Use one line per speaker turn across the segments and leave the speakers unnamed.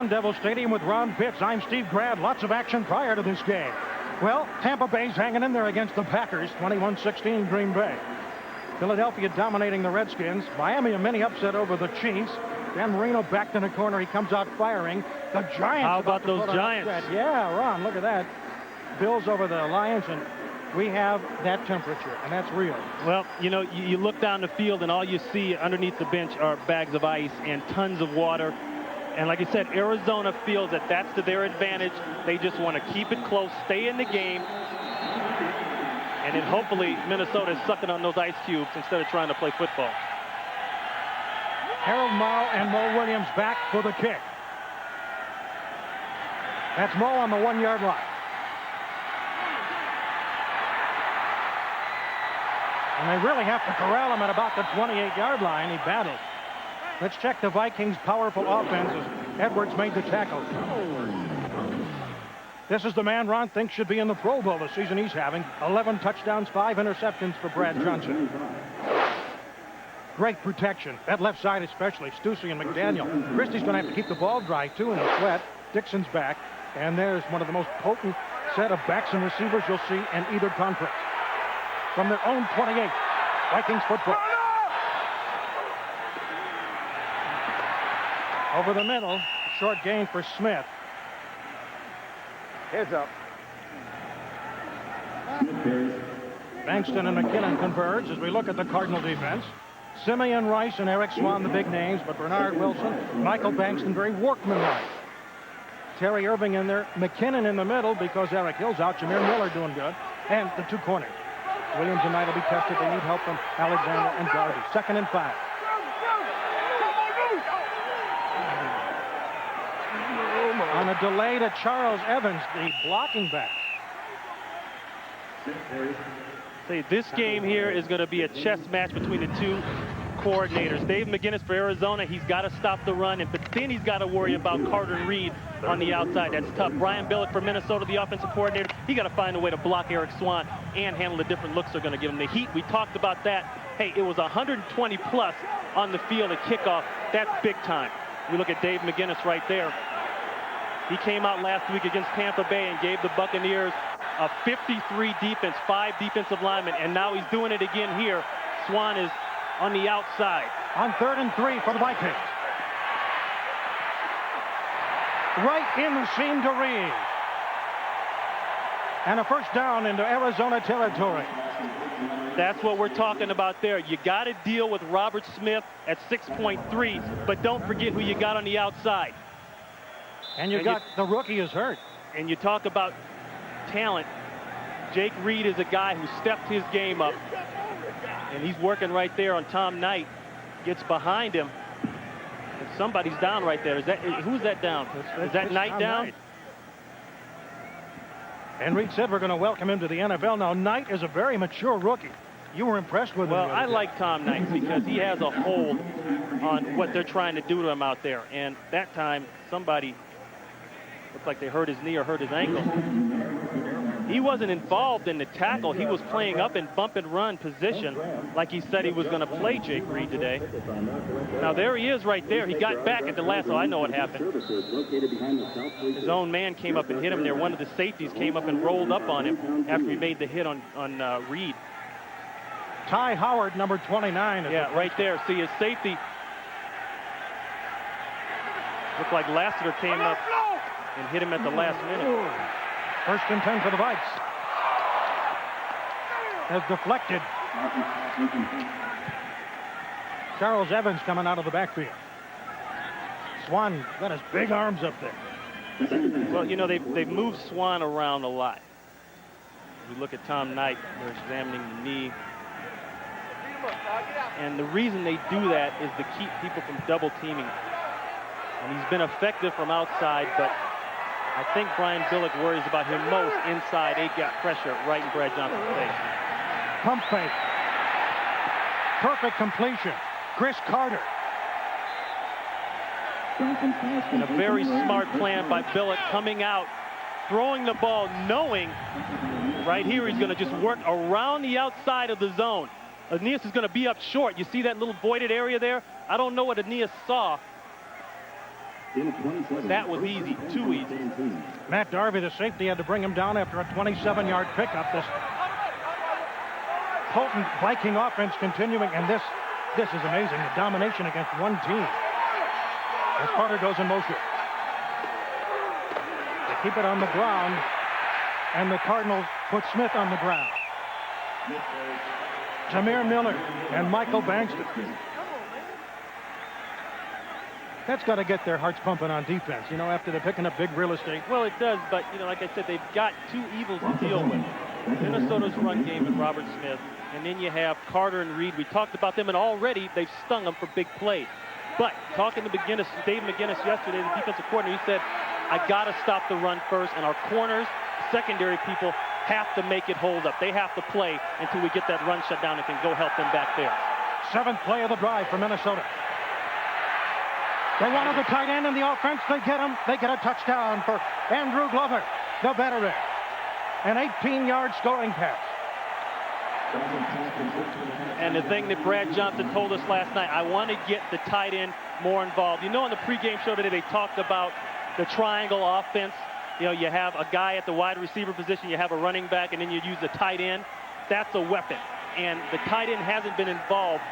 Devil Stadium with Ron Pitts. I'm Steve Grant. Lots of action prior to this game. Well, Tampa Bay's hanging in there against the Packers, 21-16 Green Bay. Philadelphia dominating the Redskins. Miami a mini upset over the Chiefs. Dan Marino backed in the corner. He comes out firing. The Giants.
How about those Giants?
Yeah, Ron, look at that. Bills over the Lions, and we have that temperature, and that's real.
Well, you know, you look down the field, and all you see underneath the bench are bags of ice and tons of water. And like I said, Arizona feels that that's to their advantage. They just want to keep it close, stay in the game. And then hopefully Minnesota is sucking on those ice cubes instead of trying to play football.
Harold Mao and Mo Williams back for the kick. That's Mo on the 1-yard line. And they really have to corral him at about the 28-yard line. He battled. Let's check the Vikings' powerful offense as Edwards made the tackle. This is the man Ron thinks should be in the Pro Bowl the season he's having. 11 touchdowns, 5 interceptions for Brad Johnson. Great protection. That left side especially. Stussy and McDaniel. Christie's going to have to keep the ball dry, too, in the sweat. Dixon's back. And there's one of the most potent set of backs and receivers you'll see in either conference. From their own 28, Vikings football. Over the middle, short gain for Smith. Heads up. Bankston and McKinnon converge as we look at the Cardinal defense. Simeon Rice and Eric Swan, the big names, but Bernard Wilson, Michael Bankston, very workmanlike. Terry Irving in there, McKinnon in the middle because Eric Hill's out, Jameer Miller doing good, and the two corners. Williams and Knight will be tested. They need help from Alexander and Darby. 2nd and 5. On a delay to Charles Evans, the blocking back.
See, this game here is going to be a chess match between the two coordinators. Dave McGinnis for Arizona, he's got to stop the run, but then he's got to worry about Carter Reed on the outside. That's tough. Brian Billick for Minnesota, the offensive coordinator, he got to find a way to block Eric Swan and handle the different looks they're going to give him. The Heat, we talked about that. Hey, it was 120 plus on the field at kickoff. That's big time. We look at Dave McGinnis right there. He came out last week against Tampa Bay and gave the Buccaneers a 53 defense, 5 defensive linemen, and now he's doing it again here. Swan is on the outside.
On 3rd and 3 for the Vikings. Right in the seam to Reed. And a first down into Arizona territory.
That's what we're talking about there. You got to deal with Robert Smith at 6.3, but don't forget who you got on the outside.
And you got the rookie is hurt.
And you talk about talent. Jake Reed is a guy who stepped his game up. And he's working right there on Tom Knight. Gets behind him. And somebody's down right there. Who's that down? Is that Knight down?
Knight. And Reed said we're going to welcome him to the NFL. Now, Knight is a very mature rookie. You were impressed with him.
Well, I like Tom Knight because he has a hold on what they're trying to do to him out there. And that time, somebody looked like they hurt his knee or hurt his ankle. He wasn't involved in the tackle. He was playing up in bump and run position like he said he was going to play Jake Reed today. Now there he is right there. He got back at the last. Oh, I know what happened. His own man came up and hit him there. One of the safeties came up and rolled up on him after he made the hit on Reed.
Ty Howard, number 29.
Yeah, right there. See his safety. Looked like Lassiter came up and hit him at the last minute.
1st and 10 for the Vikes. Has deflected. Charles Evans coming out of the backfield. Swan got his big arms up there.
Well, you know, they've moved Swan around a lot. We look at Tom Knight. They're examining the knee. And the reason they do that is to keep people from double teaming. And he's been effective from outside, but I think Brian Billick worries about him most inside. They got pressure right in Brad Johnson's face.
Pump fake. Perfect completion. Chris Carter.
And a very smart plan by Billick coming out, throwing the ball, knowing right here he's going to just work around the outside of the zone. Aeneas is going to be up short. You see that little voided area there? I don't know what Aeneas saw. That was easy, too easy.
Matt Darby, the safety, had to bring him down after a 27-yard pickup. This potent Viking offense continuing, and this is amazing. The domination against one team. As Carter goes in motion. They keep it on the ground, and the Cardinals put Smith on the ground. Jameer Miller and Michael Bankston. That's got to get their hearts pumping on defense, you know, after they're picking up big real estate.
Well, it does, but, you know, like I said, they've got two evils to deal with. Minnesota's run game and Robert Smith, and then you have Carter and Reed. We talked about them, and already they've stung them for big plays. But talking to Dave McGinnis yesterday, the defensive coordinator, he said, I got to stop the run first, and our corners, secondary people, have to make it hold up. They have to play until we get that run shut down and can go help them back there.
7th play of the drive for Minnesota. They wanted the tight end in the offense. They get him. They get a touchdown for Andrew Glover, the veteran. An 18-yard scoring pass.
And the thing that Brad Johnson told us last night, I want to get the tight end more involved. You know, in the pregame show today, they talked about the triangle offense. You know, you have a guy at the wide receiver position, you have a running back, and then you use the tight end. That's a weapon. And the tight end hasn't been involved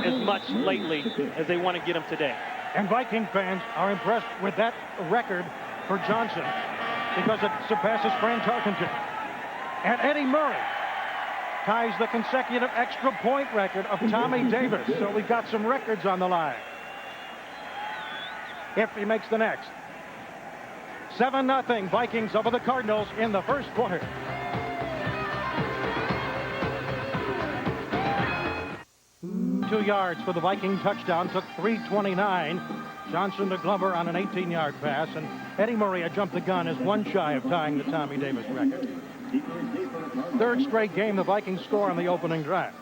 as much lately as they want to get him today.
And Viking fans are impressed with that record for Johnson because it surpasses Fran Tarkenton. And Eddie Murray ties the consecutive extra point record of Tommy Davis. So we've got some records on the line. If he makes the next. 7-0 Vikings over the Cardinals in the first quarter. Two yards for the Viking touchdown. Took 3:29. Johnson to Glover on an 18-yard pass. And Eddie Murray had jumped the gun as one shy of tying the Tommy Davis record. Third straight game the Vikings score on the opening drive.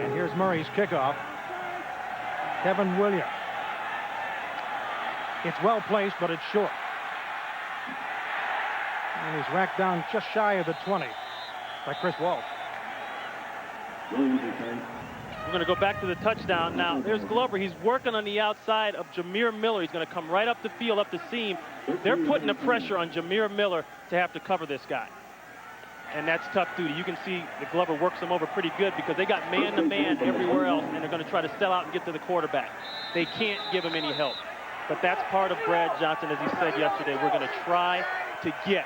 And here's Murray's kickoff. Kevin Williams. It's well placed, but it's short. And he's racked down just shy of the 20 by Chris Walsh.
We're going to go back to the touchdown. Now, there's Glover. He's working on the outside of Jameer Miller. He's going to come right up the field, up the seam. They're putting the pressure on Jameer Miller to have to cover this guy. And that's tough duty. You can see the Glover works him over pretty good because they got man-to-man everywhere else, and they're going to try to sell out and get to the quarterback. They can't give him any help. But that's part of Brad Johnson, as he said yesterday. We're going to try to get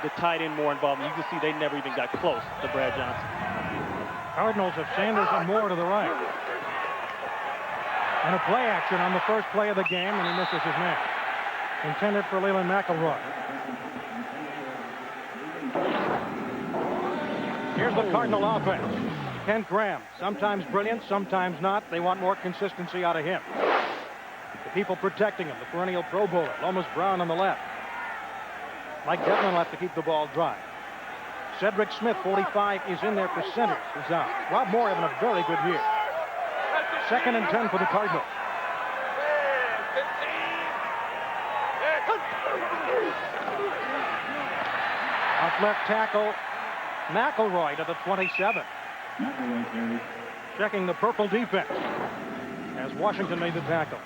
the tight end more involved. And you can see they never even got close to Brad Johnson.
Cardinals have Sanders and Moore to the right. And a play action on the first play of the game, and he misses his man. Intended for Leland McElroy. Here's the Cardinal offense. Kent Graham, sometimes brilliant, sometimes not. They want more consistency out of him. The people protecting him, the perennial Pro Bowler, Lomas Brown on the left. Mike Devlin left to keep the ball dry. Cedric Smith, 45, is in there for center. He's out. Rob Moore having a very good year. 2nd and 10 for the Cardinals. Off left tackle, McElroy to the 27. Checking the purple defense as Washington made the tackle.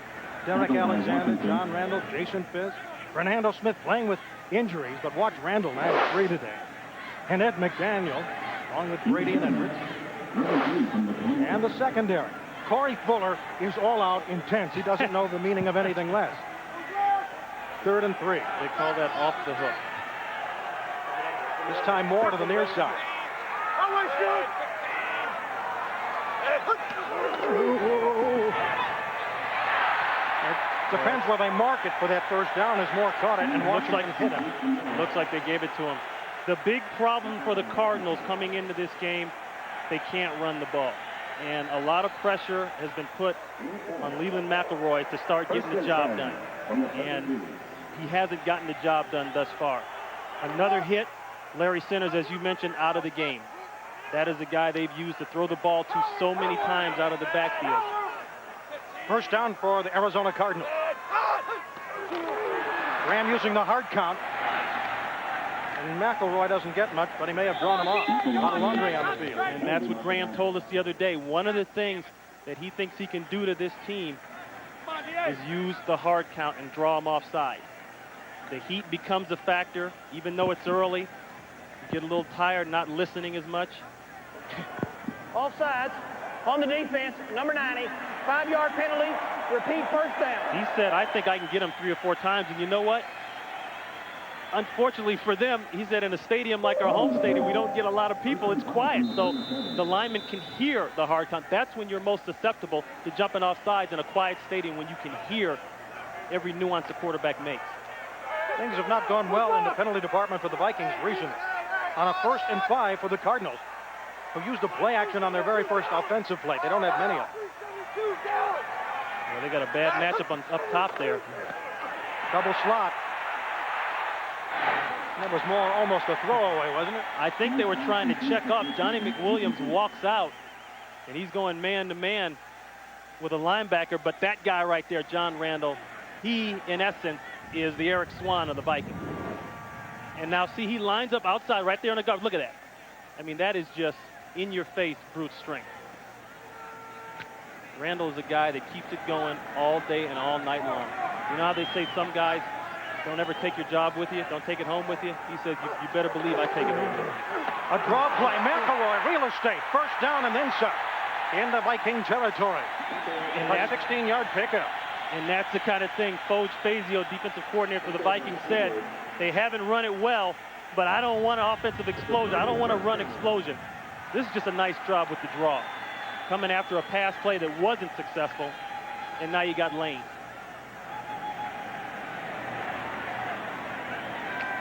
Derek Alexander, John Randall, Jason Fisk, Fernando Smith playing with injuries, but watch Randall now at 3 today. And Ed McDaniel, along with Brady and Edwards. And the secondary. Corey Fuller is all out intense. He doesn't know the meaning of anything less. 3rd and 3.
They call that off the hook.
This time more to the near side. It depends where they mark it for that first down as Moore caught it and Washington hit him.
Looks like they gave it to him. The big problem for the Cardinals coming into this game, they can't run the ball. And a lot of pressure has been put on Leland McElroy to start getting the job done. And he hasn't gotten the job done thus far. Another hit, Larry Centers, as you mentioned, out of the game. That is a guy they've used to throw the ball to so many times out of the backfield.
First down for the Arizona Cardinals. Graham using the hard count. And McElroy doesn't get much, but he may have drawn him off. A lot of laundry on the field.
And that's what Graham told us the other day. One of the things that he thinks he can do to this team is use the hard count and draw them offside. The heat becomes a factor, even though it's early. You get a little tired, not listening as much.
Offsides on the defense, number 90, 5-yard penalty, repeat first down.
He said, I think I can get him 3 or 4 times, and you know what? Unfortunately for them, he said in a stadium like our home stadium, we don't get a lot of people. It's quiet, so the linemen can hear the hard count. That's when you're most susceptible to jumping off sides in a quiet stadium, when you can hear every nuance the quarterback makes.
Things have not gone well in the penalty department for the Vikings recently. On a 1st and 5 for the Cardinals, who used a play action on their very first offensive play. They don't have many of them.
Well, they got a bad matchup up top there.
Double slot. That was more almost a throwaway, wasn't it?
I think they were trying to check up. Johnny McWilliams walks out, and he's going man-to-man with a linebacker. But that guy right there, John Randall, he, in essence, is the Eric Swan of the Vikings. And now, see, he lines up outside right there on the guard. Look at that. I mean, that is just in-your-face brute strength. Randall is a guy that keeps it going all day and all night long. You know how they say some guys don't ever take your job with you, don't take it home with you? He says, you better believe I take it home with me.
A draw play. McElroy, real estate. First down and then some. In the Viking territory.
And
A 16-yard pickup.
And that's the kind of thing Foge Fazio, defensive coordinator for the Vikings, said. They haven't run it well, but I don't want an offensive explosion. I don't want to run explosion. This is just a nice job with the draw. Coming after a pass play that wasn't successful, and now you got lanes.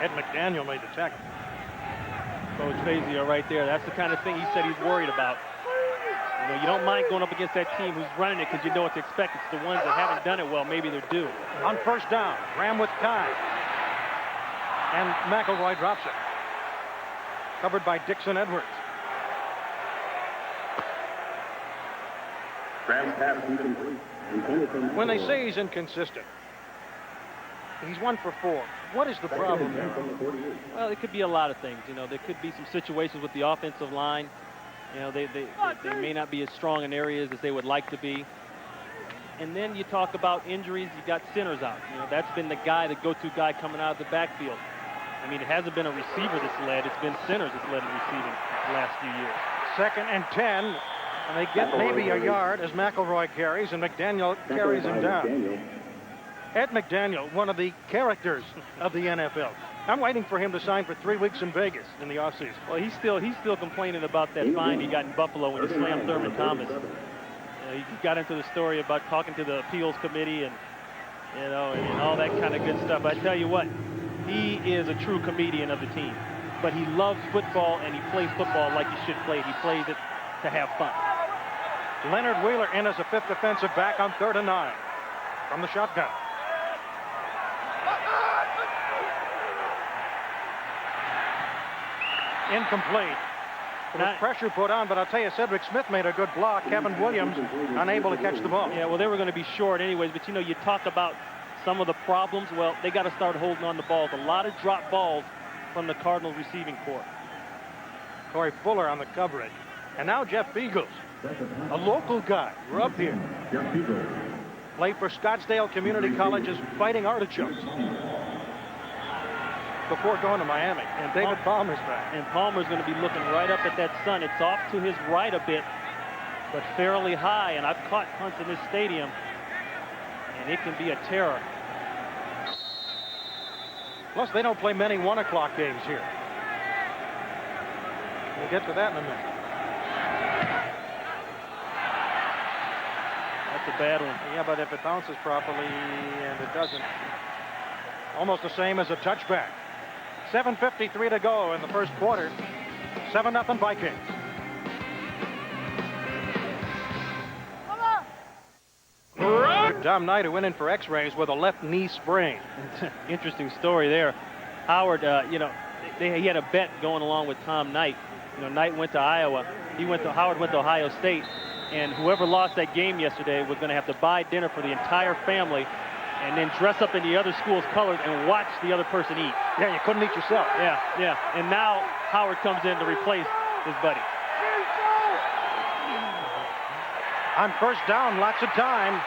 Ed McDaniel made the tackle.
Coach Fazio right there. That's the kind of thing he said he's worried about. You know, you don't mind going up against that team who's running it because you know what to expect. It's the ones that haven't done it well. Maybe they're due.
On first down, Graham with time. And McElroy drops it. Covered by Dixon Edwards. When they say he's inconsistent, he's 1 for 4. What is the problem there?
Well, it could be a lot of things. You know, there could be some situations with the offensive line. You know, they may not be as strong in areas as they would like to be. And then you talk about injuries. You got Sinners out. You know, that's been the guy, the go-to guy coming out of the backfield. I mean, it hasn't been a receiver that's led. It's been Sinners that's led in receiving the last few years.
2nd and 10. And they get maybe a yard as McElroy carries, and McDaniel carries him down. Ed McDaniel, one of the characters of the NFL. I'm waiting for him to sign for 3 weeks in Vegas in the offseason.
Well, he's still complaining about that fine he got in Buffalo when he slammed Thurman Thomas. He got into the story about talking to the appeals committee and, you know, and all that kind of good stuff. I tell you what, he is a true comedian of the team. But he loves football, and he plays football like he should play it. He plays it to have fun.
Leonard Wheeler in as a 5th defensive back on 3rd and 9 from the shotgun. Incomplete. There was pressure put on, but I'll tell you, Cedric Smith made a good block. Kevin Williams unable to catch the ball.
Yeah, well, they were going to be short anyways, but, you know, you talk about some of the problems. Well, they got to start holding on to balls. A lot of drop balls from the Cardinals receiving corps.
Corey Fuller on the coverage. And now Jeff Beagles, a local guy. We're up here. Played for Scottsdale Community College's Fighting Artichokes before going to Miami. And David Palmer's back.
And Palmer's going to be looking right up at that sun. It's off to his right a bit, but fairly high. And I've caught punts in this stadium, and it can be a terror.
Plus, they don't play many 1 o'clock games here. We'll get to that in a minute.
That's a bad one.
Yeah, but if it bounces properly and it doesn't, almost the same as a touchback. 7:53 to go in the first quarter. 7-0 Vikings. Tom Knight, who went in for x-rays with a left knee sprain.
Interesting story there. Howard, you know, he had a bet going along with Tom Knight. You know, Knight went to Iowa. Howard went to Ohio State. And whoever lost that game yesterday was going to have to buy dinner for the entire family and then dress up in the other school's colors and watch the other person eat.
Yeah, you couldn't eat yourself.
Yeah. And now Howard comes in to replace his buddy.
On first down, lots of time.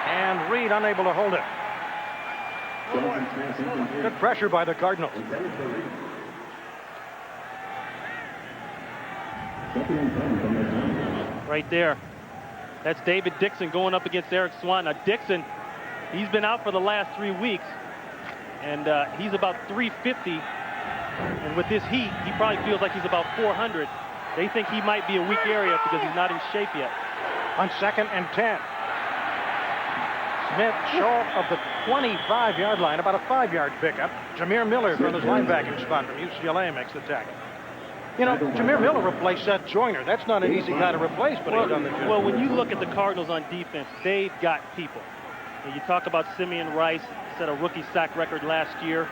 And Reed unable to hold it. Good pressure by the Cardinals.
Right there. That's David Dixon going up against Eric Swan. Now Dixon, he's been out for the last 3 weeks, and he's about 350. And with this heat, he probably feels like he's about 400. They think he might be a weak area because he's not in shape yet.
On 2nd and 10. Smith short of the 25-yard line, about a 5-yard pickup. Jameer Miller from his linebacking spot from UCLA makes the tackle. You know, Jameer Miller replaced Seth Joyner. That's not an easy guy to replace, but he's done the job.
Well, when you look at the Cardinals on defense, they've got people. And you talk about Simeon Rice, set a rookie sack record last year.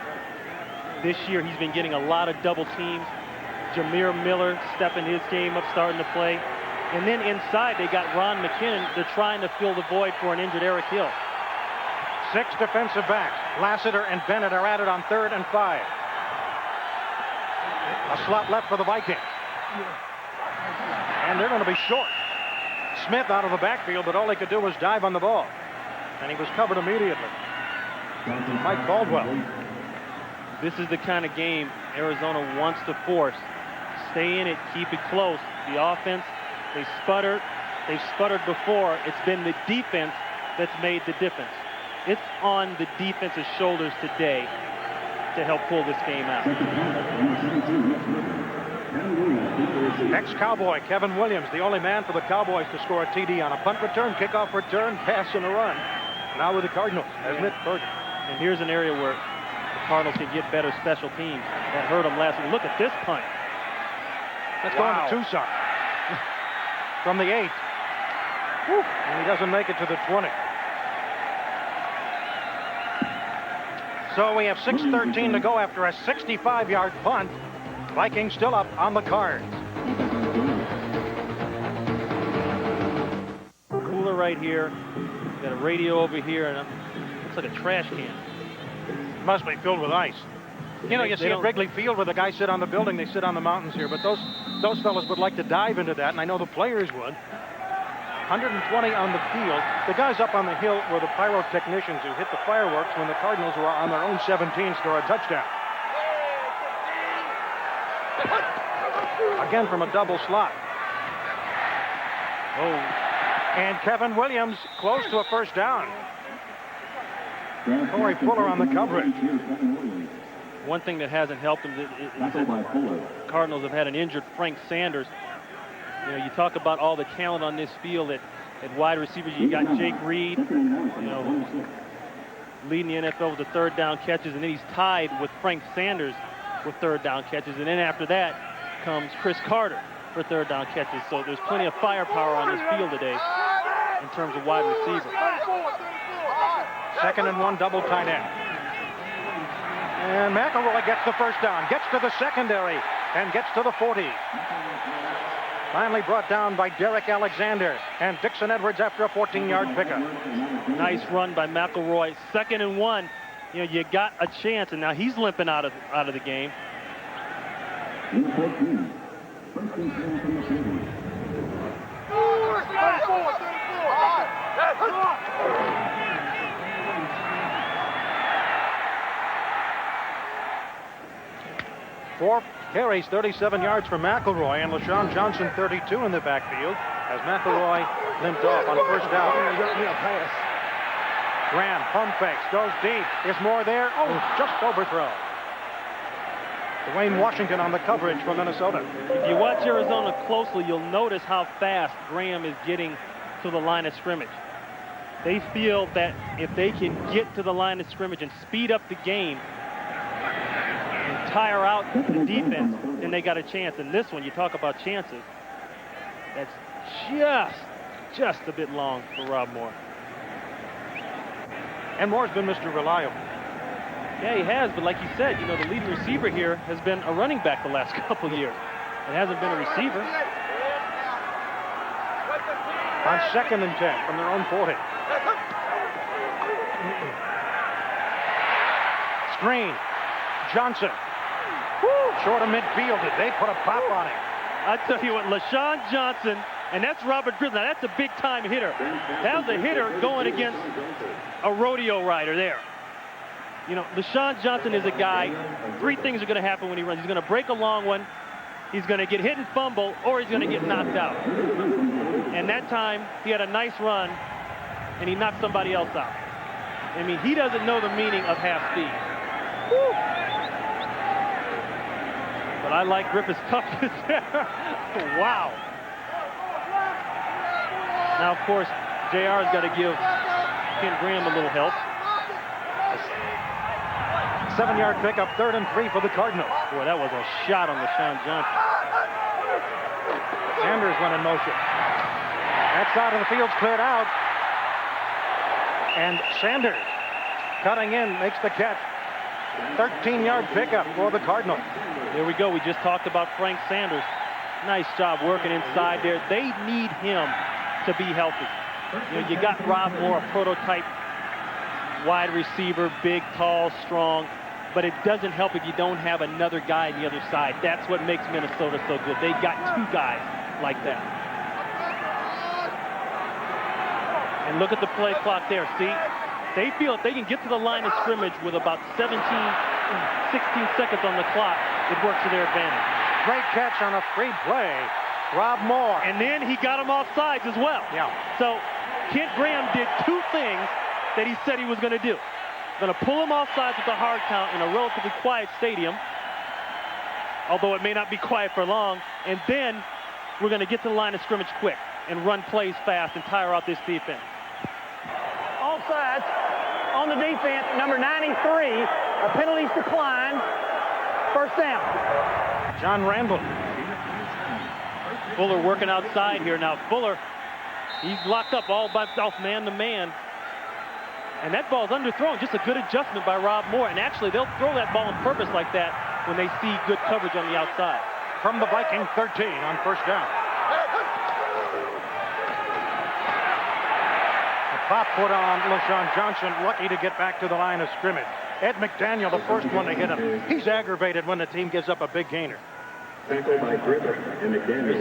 This year, he's been getting a lot of double teams. Jameer Miller stepping his game up, starting to play. And then inside, they got Ron McKinnon. They're trying to fill the void for an injured Eric Hill.
6 defensive backs. Lassiter and Bennett are at it on 3rd and 5. A slot left for the Vikings. And they're going to be short. Smith out of the backfield, but all he could do was dive on the ball. And he was covered immediately. Mike Baldwell.
This is the kind of game Arizona wants to force. Stay in it, keep it close. The offense, they sputtered. They've sputtered before. It's been the defense that's made the difference. It's on the defense's shoulders today to help pull this game out.
Ex-Cowboy Kevin Williams, the only man for the Cowboys to score a TD on a punt return, kickoff return, pass, and a run. Now with the Cardinals, as Mitch Berger.
And here's an area where the Cardinals can get better special teams. That hurt them last week. Look at this punt.
That's going to Tucson. From the 8. Whew. And he doesn't make it to the 20. So we have 6:13 to go after a 65-yard punt. Vikings still up on the Cards.
Cooler right here. Got a radio over here, and looks like a trash can.
Must be filled with ice. You know, you see at Wrigley Field where the guys sit on the building, they sit on the mountains here, but those fellas would like to dive into that, and I know the players would. 120 on the field. The guys up on the hill were the pyrotechnicians who hit the fireworks when the Cardinals were on their own 17 score a touchdown. Again from a double slot. Oh, and Kevin Williams close to a first down. Corey Fuller on the coverage.
One thing that hasn't helped them is that the Cardinals have had an injured Frank Sanders. You know, you talk about all the talent on this field at wide receivers. You got Jake Reed, you know, leading the NFL with the 3rd down catches, and then he's tied with Frank Sanders with 3rd down catches. And then after that comes Chris Carter for 3rd down catches. So there's plenty of firepower on this field today in terms of wide receiver.
2nd and 1, double tight end. And McElroy gets the first down, gets to the secondary, and gets to the 40. Finally brought down by Derek Alexander and Dixon Edwards after a 14-yard pickup.
Nice run by McElroy. 2nd and 1. You know, you got a chance, and now he's limping out of the game.
Four carries, 37 yards for McElroy, and LaShawn Johnson 32 in the backfield as McElroy limped off on first down. Graham pump fakes, goes deep. Is more there? Oh, just overthrow. Dwayne Washington on the coverage for Minnesota.
If you watch Arizona closely, you'll notice how fast Graham is getting to the line of scrimmage. They feel that if they can get to the line of scrimmage and speed up the game and tire out the defense, then they got a chance. In this one, you talk about chances. That's just a bit long for Rob Moore.
And Moore's been Mr. Reliable.
Yeah, he has, but like you said, you know, the leading receiver here has been a running back the last couple years. It hasn't been a receiver.
On 2nd and 10 from their own 40. Screen. Johnson. Woo, short of midfield. Did they put a pop on him?
I tell you what, LaShawn Johnson, and that's Robert Griffin. Now, that's a big-time hitter. That was a hitter going against a rodeo rider there. You know, LaShawn Johnson is a guy, three things are going to happen when he runs. He's going to break a long one, he's going to get hit and fumble, or he's going to get knocked out. And that time, he had a nice run, and he knocked somebody else out. I mean, he doesn't know the meaning of half speed. Woo. But I like Griffith's toughness there. Wow. Now, of course, JR's got to give Kent Graham a little help.
7-yard pickup, 3rd and 3 for the Cardinals.
Boy, that was a shot on LaShawn Johnson.
Sanders went in motion. That side of the field's cleared out. And Sanders, cutting in, makes the catch. 13-yard pickup for the Cardinals.
There we go. We just talked about Frank Sanders. Nice job working inside there. They need him to be healthy. You know, you got Rob Moore, a prototype wide receiver, big, tall, strong, but it doesn't help if you don't have another guy on the other side. That's what makes Minnesota so good. They got two guys like that. And look at the play clock there. See, they feel if they can get to the line of scrimmage with about 16 seconds on the clock, it works to their advantage.
Great catch on a free play. Rob Moore.
And then he got him off sides as well.
Yeah.
So Kent Graham did two things that he said he was going to do. Going to pull him off sides with a hard count in a relatively quiet stadium, although it may not be quiet for long. And then we're going to get to the line of scrimmage quick and run plays fast and tire out this defense.
Offsides on the defense, number 93. A penalties decline. First down.
John Randall.
Fuller working outside here now. Fuller, he's locked up all by himself, man to man. And that ball's underthrown. Just a good adjustment by Rob Moore. And actually, they'll throw that ball on purpose like that when they see good coverage on the outside.
From the Viking 13 on first down. A pop put on LaShawn Johnson, lucky to get back to the line of scrimmage. Ed McDaniel, the first one to hit him. He's aggravated when the team gives up a big gainer.
Here's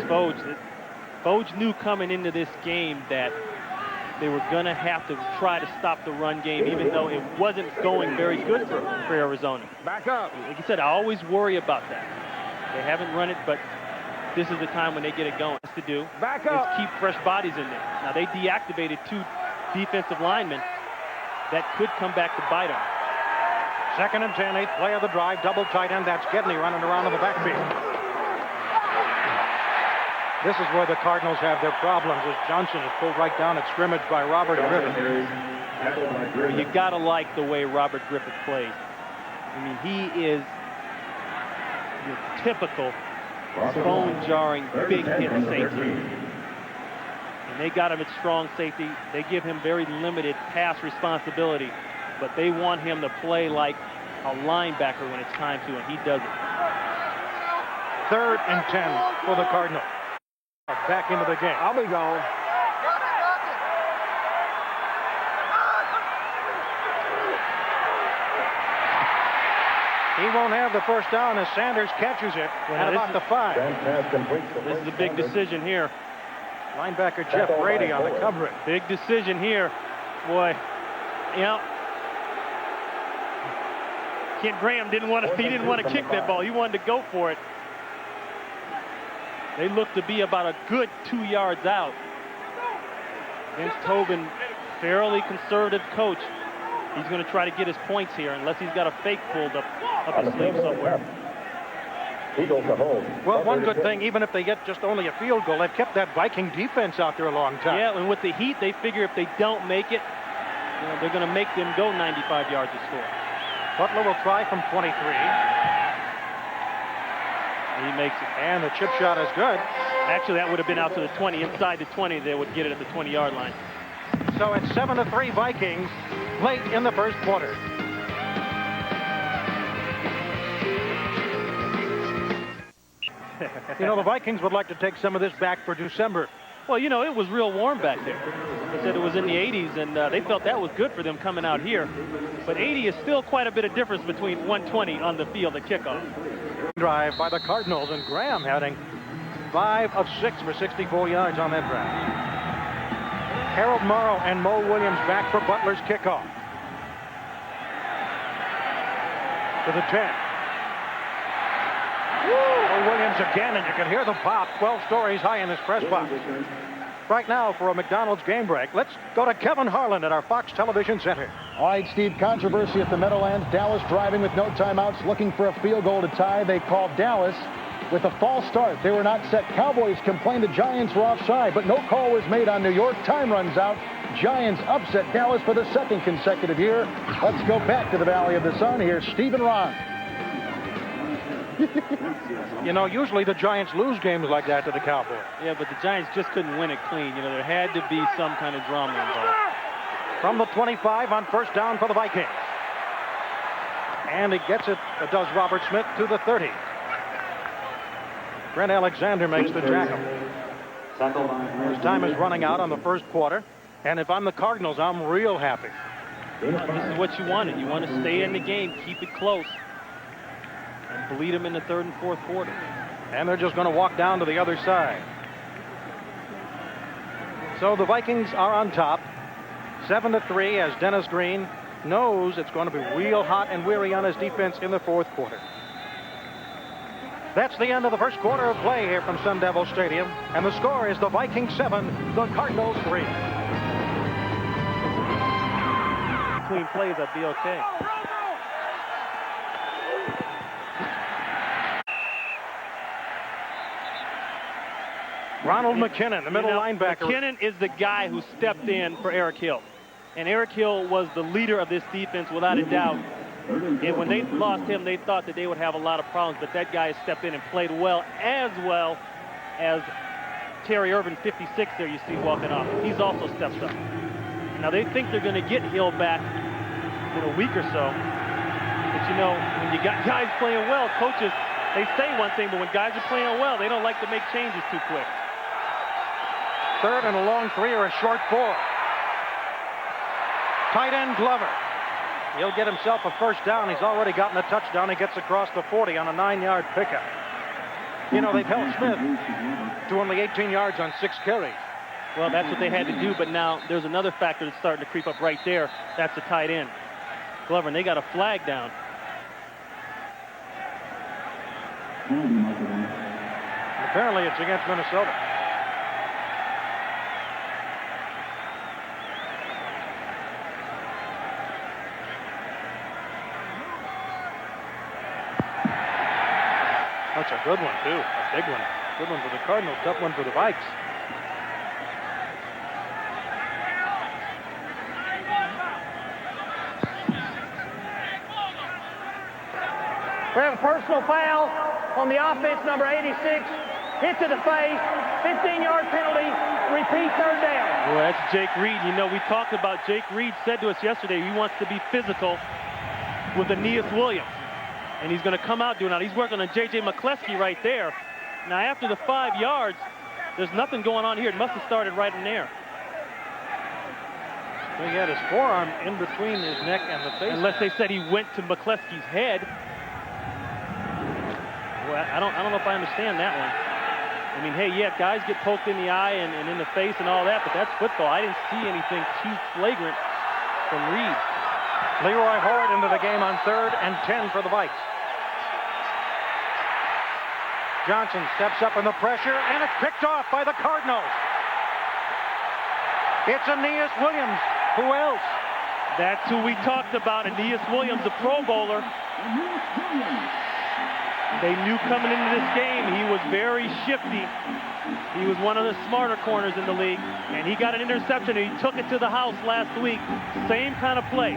Foge. Foge knew coming into this game that they were going to have to try to stop the run game, even though it wasn't going very good for Arizona.
Back up.
Like I said, I always worry about that. They haven't run it, but this is the time when they get it going. What to do
Back
is
up.
keep fresh bodies in there. Now, they deactivated two defensive linemen that could come back to bite them.
2nd and 10, 8th play of the drive, double tight end. That's Gedney running around in the backfield. This is where the Cardinals have their problems, as Johnson is pulled right down at scrimmage by Robert Griffin.
Well, you got to like the way Robert Griffin plays. I mean, he is your typical bone-jarring, big-hit safety. And they got him at strong safety. They give him very limited pass responsibility, but they want him to play like a linebacker when it's time to, and he does it.
3rd and 10 for the Cardinals. Back into the game.
I'll be gone.
He won't have the first down as Sanders catches it at about the 5.
This is a big decision here.
Linebacker Jeff Brady on the coverage.
Big decision here. Boy, you know, Kent Graham didn't want to kick that ball. He wanted to go for it. They look to be about a good 2 yards out. Vince Tobin, fairly conservative coach. He's going to try to get his points here, unless he's got a fake pulled up his sleeve somewhere.
Well, one good thing, even if they get just only a field goal, they've kept that Viking defense out there a long time.
Yeah, and with the heat, they figure if they don't make it, you know, they're going to make them go 95 yards to score.
Butler will try from 23.
He makes it.
And the chip shot is good.
Actually, that would have been out to the 20. Inside the 20, they would get it at the 20-yard line.
So it's 7-3 Vikings late in the first quarter. You know, the Vikings would like to take some of this back for December.
Well, you know, it was real warm back there. They said it was in the 80s, and they felt that was good for them coming out here. But 80 is still quite a bit of difference between 120 on the field at kickoff.
Drive by the Cardinals, and Graham having 5 of 6 for 64 yards on that drive. Harold Morrow and Mo Williams back for Butler's kickoff. To the 10. Mo Williams again, and you can hear the pop 12 stories high in this press box. Right now, for a McDonald's game break, let's go to Kevin Harlan at our Fox Television Center.
All right, Steve, controversy at the Meadowlands. Dallas driving with no timeouts, looking for a field goal to tie. They called Dallas with a false start. They were not set. Cowboys complained the Giants were offside, but no call was made on New York. Time runs out. Giants upset Dallas for the 2nd consecutive year. Let's go back to the Valley of the Sun. Here's Steve and Ron.
You know, usually the Giants lose games like that to the Cowboys.
Yeah, but the Giants just couldn't win it clean. You know, there had to be some kind of drama involved.
From the 25 on first down for the Vikings. And it gets it does Robert Smith to the 30. Brent Alexander makes the tackle. His time is running out on the first quarter. And if I'm the Cardinals, I'm real happy.
This is what you wanted. You want to stay in the game, keep it close, and bleed them in the 3rd and 4th quarter.
And they're just going to walk down to the other side. So the Vikings are on top, 7-3, as Dennis Green knows it's going to be real hot and weary on his defense in the 4th quarter. That's the end of the first quarter of play here from Sun Devil Stadium. And the score is the Vikings 7, the Cardinals 3.
Between plays, I'd be okay.
Ronald McKinnon, the middle linebacker.
McKinnon is the guy who stepped in for Eric Hill. And Eric Hill was the leader of this defense without a doubt. And when they lost him, they thought that they would have a lot of problems. But that guy stepped in and played well as Terry Irvin, 56 there you see walking off. He's also stepped up. Now they think they're going to get Hill back in a week or so. But you know, when you got guys playing well, coaches, they say one thing, but when guys are playing well, they don't like to make changes too quick.
3rd and a long 3 or a short 4. Tight end Glover. He'll get himself a first down. He's already gotten a touchdown. He gets across the 40 on a 9-yard pickup. You know, they've held Smith to only 18 yards on 6 carries.
Well, that's what they had to do, but now there's another factor that's starting to creep up right there. That's the tight end, Glover, and they got a flag down.
Apparently it's against Minnesota. That's a good one, too. A big one. Good one for the Cardinals, tough one for the Vikes.
We have a personal foul on the offense, number 86. Hit to the face, 15-yard penalty, repeat 3rd down.
Well, that's Jake Reed. You know, we talked about Jake Reed said to us yesterday he wants to be physical with Aeneas Williams. And he's going to come out doing that. He's working on J.J. McCleskey right there. Now, after the 5 yards, there's nothing going on here. It must have started right in there.
He had his forearm in between his neck and the face.
Unless they said he went to McCleskey's head. Well, I don't know if I understand that one. I mean, hey, yeah, guys get poked in the eye and in the face and all that, but that's football. I didn't see anything too flagrant from Reed.
Leroy Horde into the game on 3rd and 10 for the Vikes. Johnson steps up in the pressure, and it's picked off by the Cardinals. It's Aeneas Williams. Who else?
That's who we talked about, Aeneas Williams, the Pro Bowler. They knew coming into this game he was very shifty. He was one of the smarter corners in the league, and he got an interception, and he took it to the house last week. Same kind of play.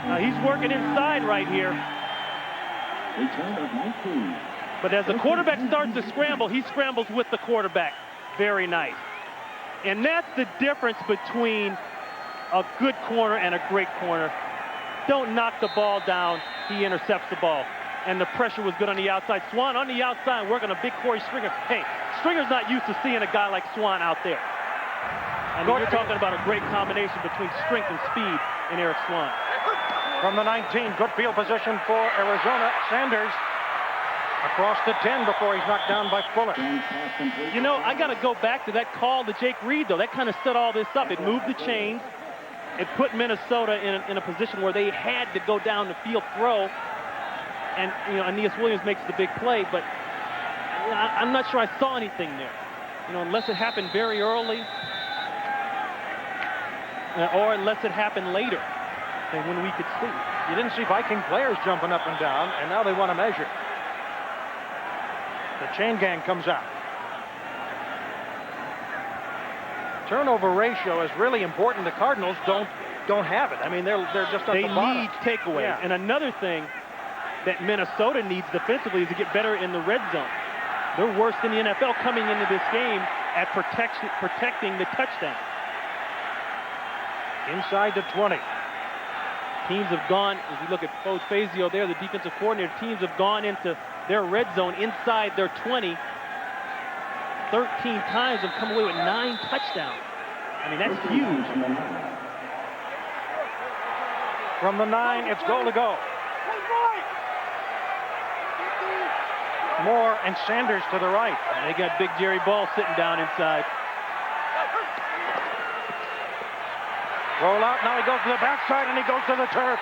Now he's working inside right here. But as the quarterback starts to scramble, he scrambles with the quarterback. Very nice. And that's the difference between a good corner and a great corner. Don't knock the ball down. He intercepts the ball. And the pressure was good on the outside. Swan on the outside working a big Corey Stringer. Hey, Stringer's not used to seeing a guy like Swan out there. I mean, you're talking about a great combination between strength and speed in Eric Swan.
From the 19, good field position for Arizona. Sanders across the 10 before he's knocked down by Fuller.
You know, I got to go back to that call to Jake Reed, though. That kind of set all this up. It moved the chains. It put Minnesota in a position where they had to go down the field, throw. And, you know, Aeneas Williams makes the big play, but you know, I'm not sure I saw anything there. You know, unless it happened very early or unless it happened later than when we could see.
You didn't see Viking players jumping up and down, and now they want to measure. The chain gang comes out. Turnover ratio is really important. The Cardinals don't have it. I mean, they're just at the bottom.
They need takeaways.
Yeah.
And another thing that Minnesota needs defensively is to get better in the red zone. They're worse than the NFL coming into this game at protecting the touchdown.
Inside the 20.
Teams have gone, as we look at Coach Fazio there, the defensive coordinator, teams have gone into their red zone inside their 20 13 times and come away with 9 touchdowns. I mean, that's huge.
From the 9, it's goal to go. Moore and Sanders to the right.
And they got Big Jerry Ball sitting down inside.
Roll out, now he goes to the backside and he goes to the turf.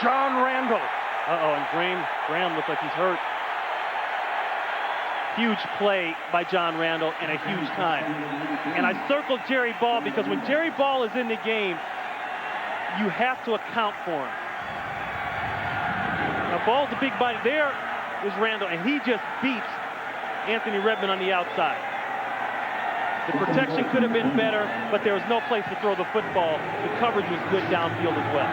John Randall.
And Graham looks like he's hurt. Huge play by John Randall and a huge time. And I circled Jerry Ball because when Jerry Ball is in the game, you have to account for him. Now, Ball's a big body. There is Randall, and he just beats Anthony Redmond on the outside. The protection could have been better, but there was no place to throw the football. The coverage was good downfield as well.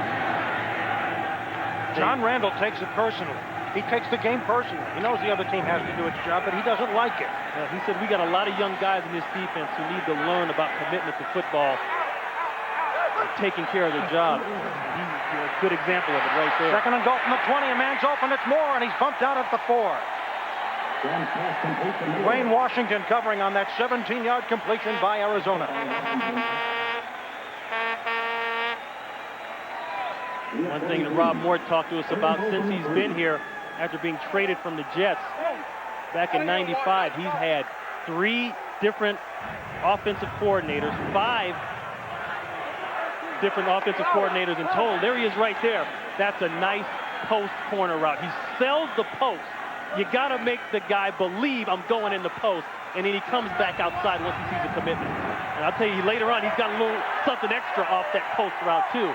John Randall takes it personally. He takes the game personally. He knows the other team has to do its job, but he doesn't like it.
He said, we got a lot of young guys in this defense who need to learn about commitment to football and taking care of their job. He's a good example of it right there.
Second and goal from the 20. A man's open. It's Moore, and he's bumped out at the 4. Dwayne Washington covering on that 17-yard completion by Arizona.
One thing that Rob Moore talked to us about since he's been here after being traded from the Jets back in '95, he's had 3 different offensive coordinators, 5 different offensive coordinators in total. There he is right there. That's a nice post corner route. He sells the post. You got to make the guy believe I'm going in the post, and then he comes back outside once he sees the commitment. And I'll tell you, later on, he's got a little something extra off that post route, too.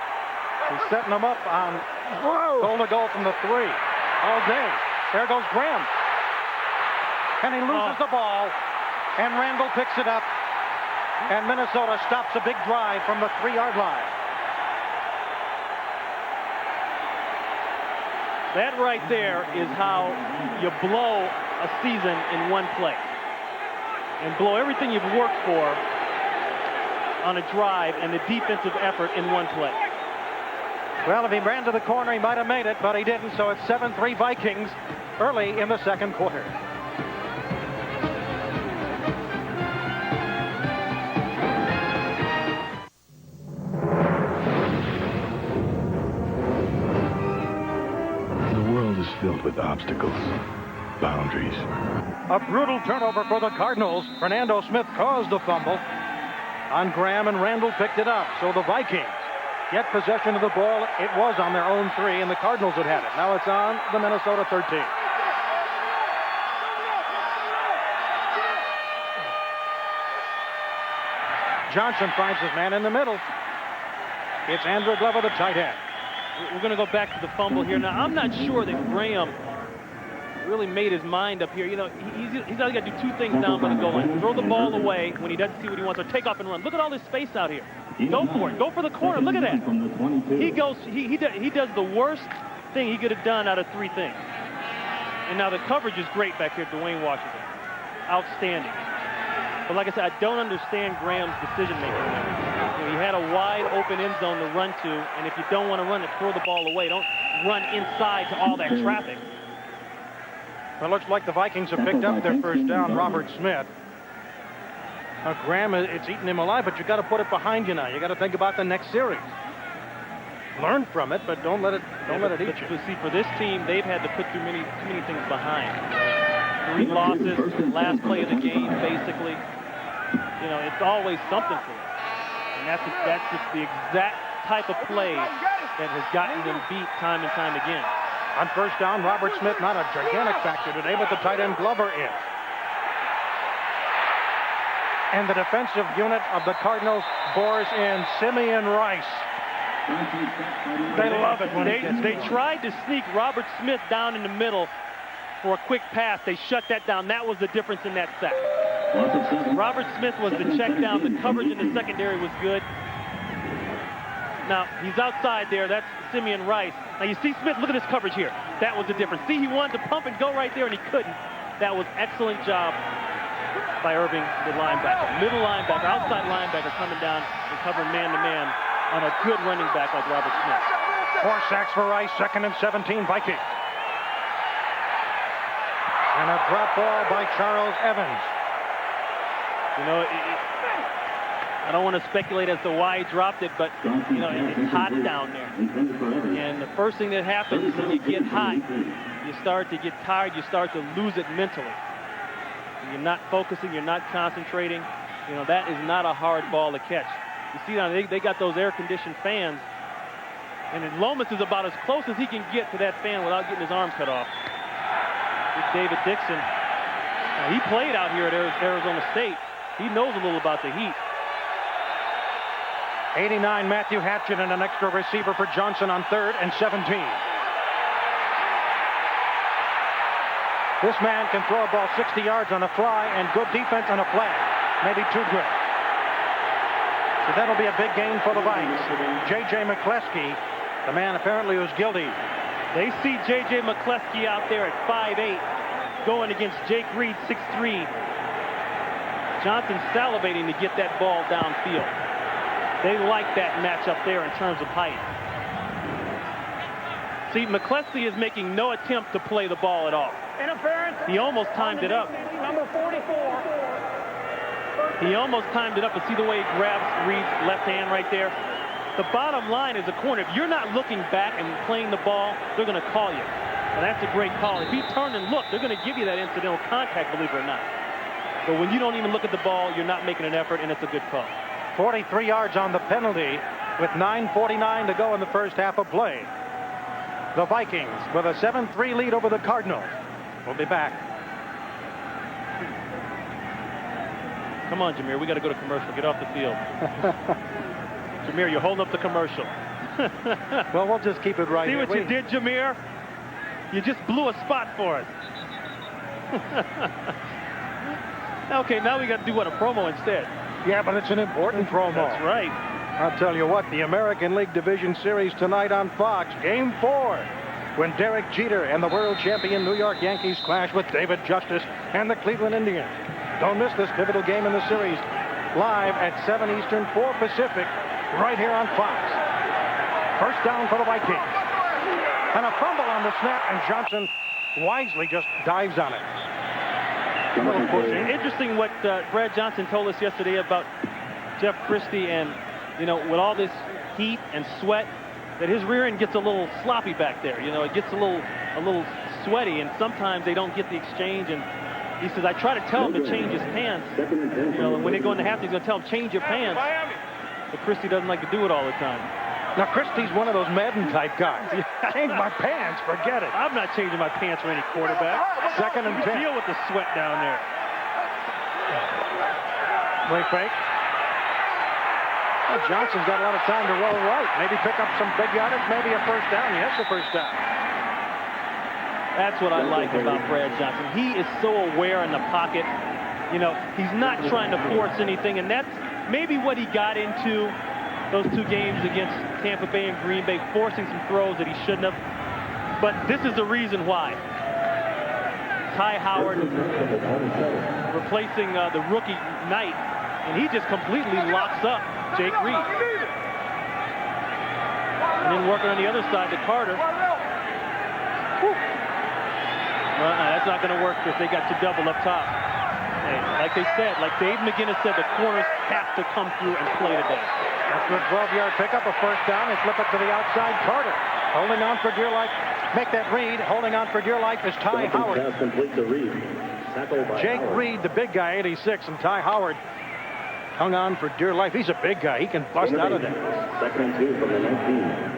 He's setting them up on goal to goal from the 3 all day. There goes Graham. And he loses the ball, and Randall picks it up, and Minnesota stops a big drive from the 3-yard line.
That right there is how you blow a season in one play. And blow everything you've worked for on a drive and the defensive effort in one play.
Well, if he ran to the corner, he might have made it, but he didn't, so it's 7-3 Vikings early in the second quarter.
The world is filled with obstacles, boundaries.
A brutal turnover for the Cardinals. Fernando Smith caused the fumble on Graham, and Randall picked it up. So the Vikings get possession of the ball. It was on their own 3, and the Cardinals had it. Now it's on the Minnesota 13. Johnson finds his man in the middle. It's Andrew Glover, the tight end.
We're going to go back to the fumble here. Now, I'm not sure that Graham really made his mind up here. You know, he's either got to do 2 things down by the goal line. Throw the ball away when he doesn't see what he wants, or take off and run. Look at all this space out here. Go for it. Go for the corner. Look at that. He goes. He does the worst thing he could have done out of 3 things. And now the coverage is great back here, Dwayne Washington. Outstanding. But like I said, I don't understand Graham's decision-making there. You know, he had a wide open end zone to run to, and if you don't want to run it, throw the ball away. Don't run inside to all that traffic.
Well, it looks like the Vikings have picked up their first down. Robert Smith Graham, it's eating him alive, but you got to put it behind you now. You got to think about the next series. Learn from it, but don't let it eat you.
See, for this team, they've had to put too many things behind. 3 losses, last play of the game, basically. You know, it's always something for them. And that's just the exact type of play that has gotten them beat time and time again.
On first down, Robert Smith, not a gigantic factor today, but the tight end Glover is. And the defensive unit of the Cardinals bores in Simeon Rice. They love it when
they tried to sneak Robert Smith down in the middle for a quick pass. They shut that down. That was the difference in that sack. Robert Smith was the check down. The coverage in the secondary was good. Now, he's outside there. That's Simeon Rice. Now, you see Smith. Look at his coverage here. That was the difference. See, he wanted to pump and go right there, and he couldn't. That was excellent job by Irving, the linebacker. Middle linebacker, outside linebacker coming down and covering man-to-man on a good running back like Robert Smith.
4 sacks for Rice, 2nd and 17, Vikings. And a drop ball by Charles Evans.
You know, I don't want to speculate as to why he dropped it, but, you know, it's hot down there. And the first thing that happens when you get hot, you start to get tired, you start to lose it mentally. You're not focusing, you're not concentrating. You know, that is not a hard ball to catch. You see now, they got those air-conditioned fans, and Lomas is about as close as he can get to that fan without getting his arm cut off. David Dixon, he played out here at Arizona State. He knows a little about the heat.
89, Matthew Hatchet, and an extra receiver for Johnson on 3rd and 17. This man can throw a ball 60 yards on a fly, and good defense on a flag. Maybe too good. So that'll be a big gain for the Vikings. J.J. McCleskey, the man apparently who's guilty.
They see J.J. McCleskey out there at 5'8", going against Jake Reed, 6'3". Johnson's salivating to get that ball downfield. They like that matchup there in terms of height. See, McCleskey is making no attempt to play the ball at all.
Interference.
He almost timed it up.
Number 44.
He almost timed it up, and see the way he grabs Reed's left hand right there? The bottom line is a corner. If you're not looking back and playing the ball, they're going to call you. And that's a great call. If he turned and looked, they're going to give you that incidental contact, believe it or not. But when you don't even look at the ball, you're not making an effort, and it's a good call.
43 yards on the penalty with 9:49 to go in the first half of play. The Vikings with a 7-3 lead over the Cardinals. We'll be back.
Come on, Jameer. We got to go to commercial. Get off the field. Jameer, you're holding up the commercial.
Well, we'll just keep it right
See
here.
what you did, Jameer? You just blew a spot for us. Okay, now we got to do what, a promo instead?
Yeah, but it's an important promo.
That's right.
I'll tell you what, the American League Division Series tonight on Fox, Game 4, when Derek Jeter and the world champion New York Yankees clash with David Justice and the Cleveland Indians. Don't miss this pivotal game in the series, live at 7 Eastern, 4 Pacific, right here on Fox. First down for the Vikings. And a fumble on the snap, and Johnson wisely just dives on it.
Interesting what Brad Johnson told us yesterday about Jeff Christie, and, you know, with all this heat and sweat, that his rear end gets a little sloppy back there. You know, it gets a little sweaty, and sometimes they don't get the exchange. And he says, I try to tell him to change his pants. You know, when they go into half, he's going to tell him, change your pants. But Christie doesn't like to do it all the time.
Now, Christie's one of those Madden type guys. Change my pants, forget it.
I'm not changing my pants for any quarterback.
2nd and 10.
Deal with the sweat down there.
Way fake. Well, Johnson's got a lot of time to roll right. Maybe pick up some big yardage, maybe a first down. Yes, a first down.
That's what I like about Brad Johnson. He is so aware in the pocket. You know, he's not trying to force anything, and that's maybe what he got into those 2 games against Tampa Bay and Green Bay, forcing some throws that he shouldn't have. But this is the reason why. Ty Howard replacing the rookie Knight, and he just completely locks up Jake Reed. And then working on the other side to Carter. Well, that's not going to work if they got 2 double up top. Like they said, like Dave McGinnis said, the corners have to come through and play today.
After a 12-yard pickup, a first down, they flip it to the outside. Carter holding on for dear life. Make that read. Holding on for dear life is Ty Howard. Jake Reed, the big guy, 86, and Ty Howard hung on for dear life. He's a big guy. He can bust out of there.
Second and 2 from the 19.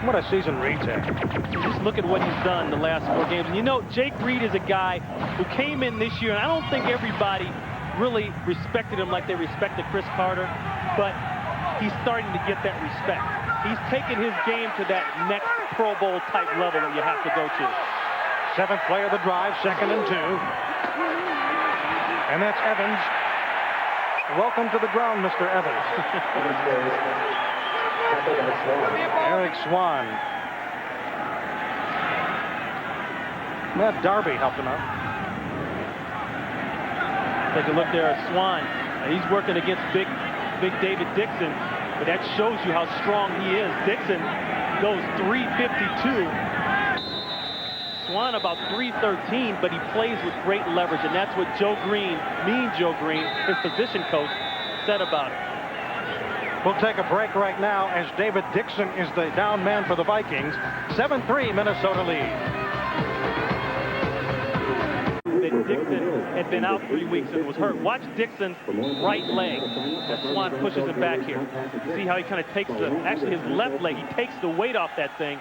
What a season Reed's had.
Just look at what he's done the last 4 games. And you know, Jake Reed is a guy who came in this year, and I don't think everybody really respected him like they respected Chris Carter, but he's starting to get that respect. He's taken his game to that next Pro Bowl type level that you have to go to.
7th play of the drive, 2nd and 2. And that's Evans. Welcome to the ground, Mr. Evans. Eric Swan. Matt Darby helped him out.
Take a look there at Swan. He's working against big David Dixon, but that shows you how strong he is. Dixon goes 352. Swan about 313, but he plays with great leverage, and that's what Joe Green, Joe Green, his position coach, said about it.
We'll take a break right now as David Dixon is the down man for the Vikings. 7-3 Minnesota lead.
That Dixon had been out 3 weeks and was hurt. Watch Dixon's right leg. That Swan pushes him back here. See how he kind of takes actually his left leg, he takes the weight off that thing.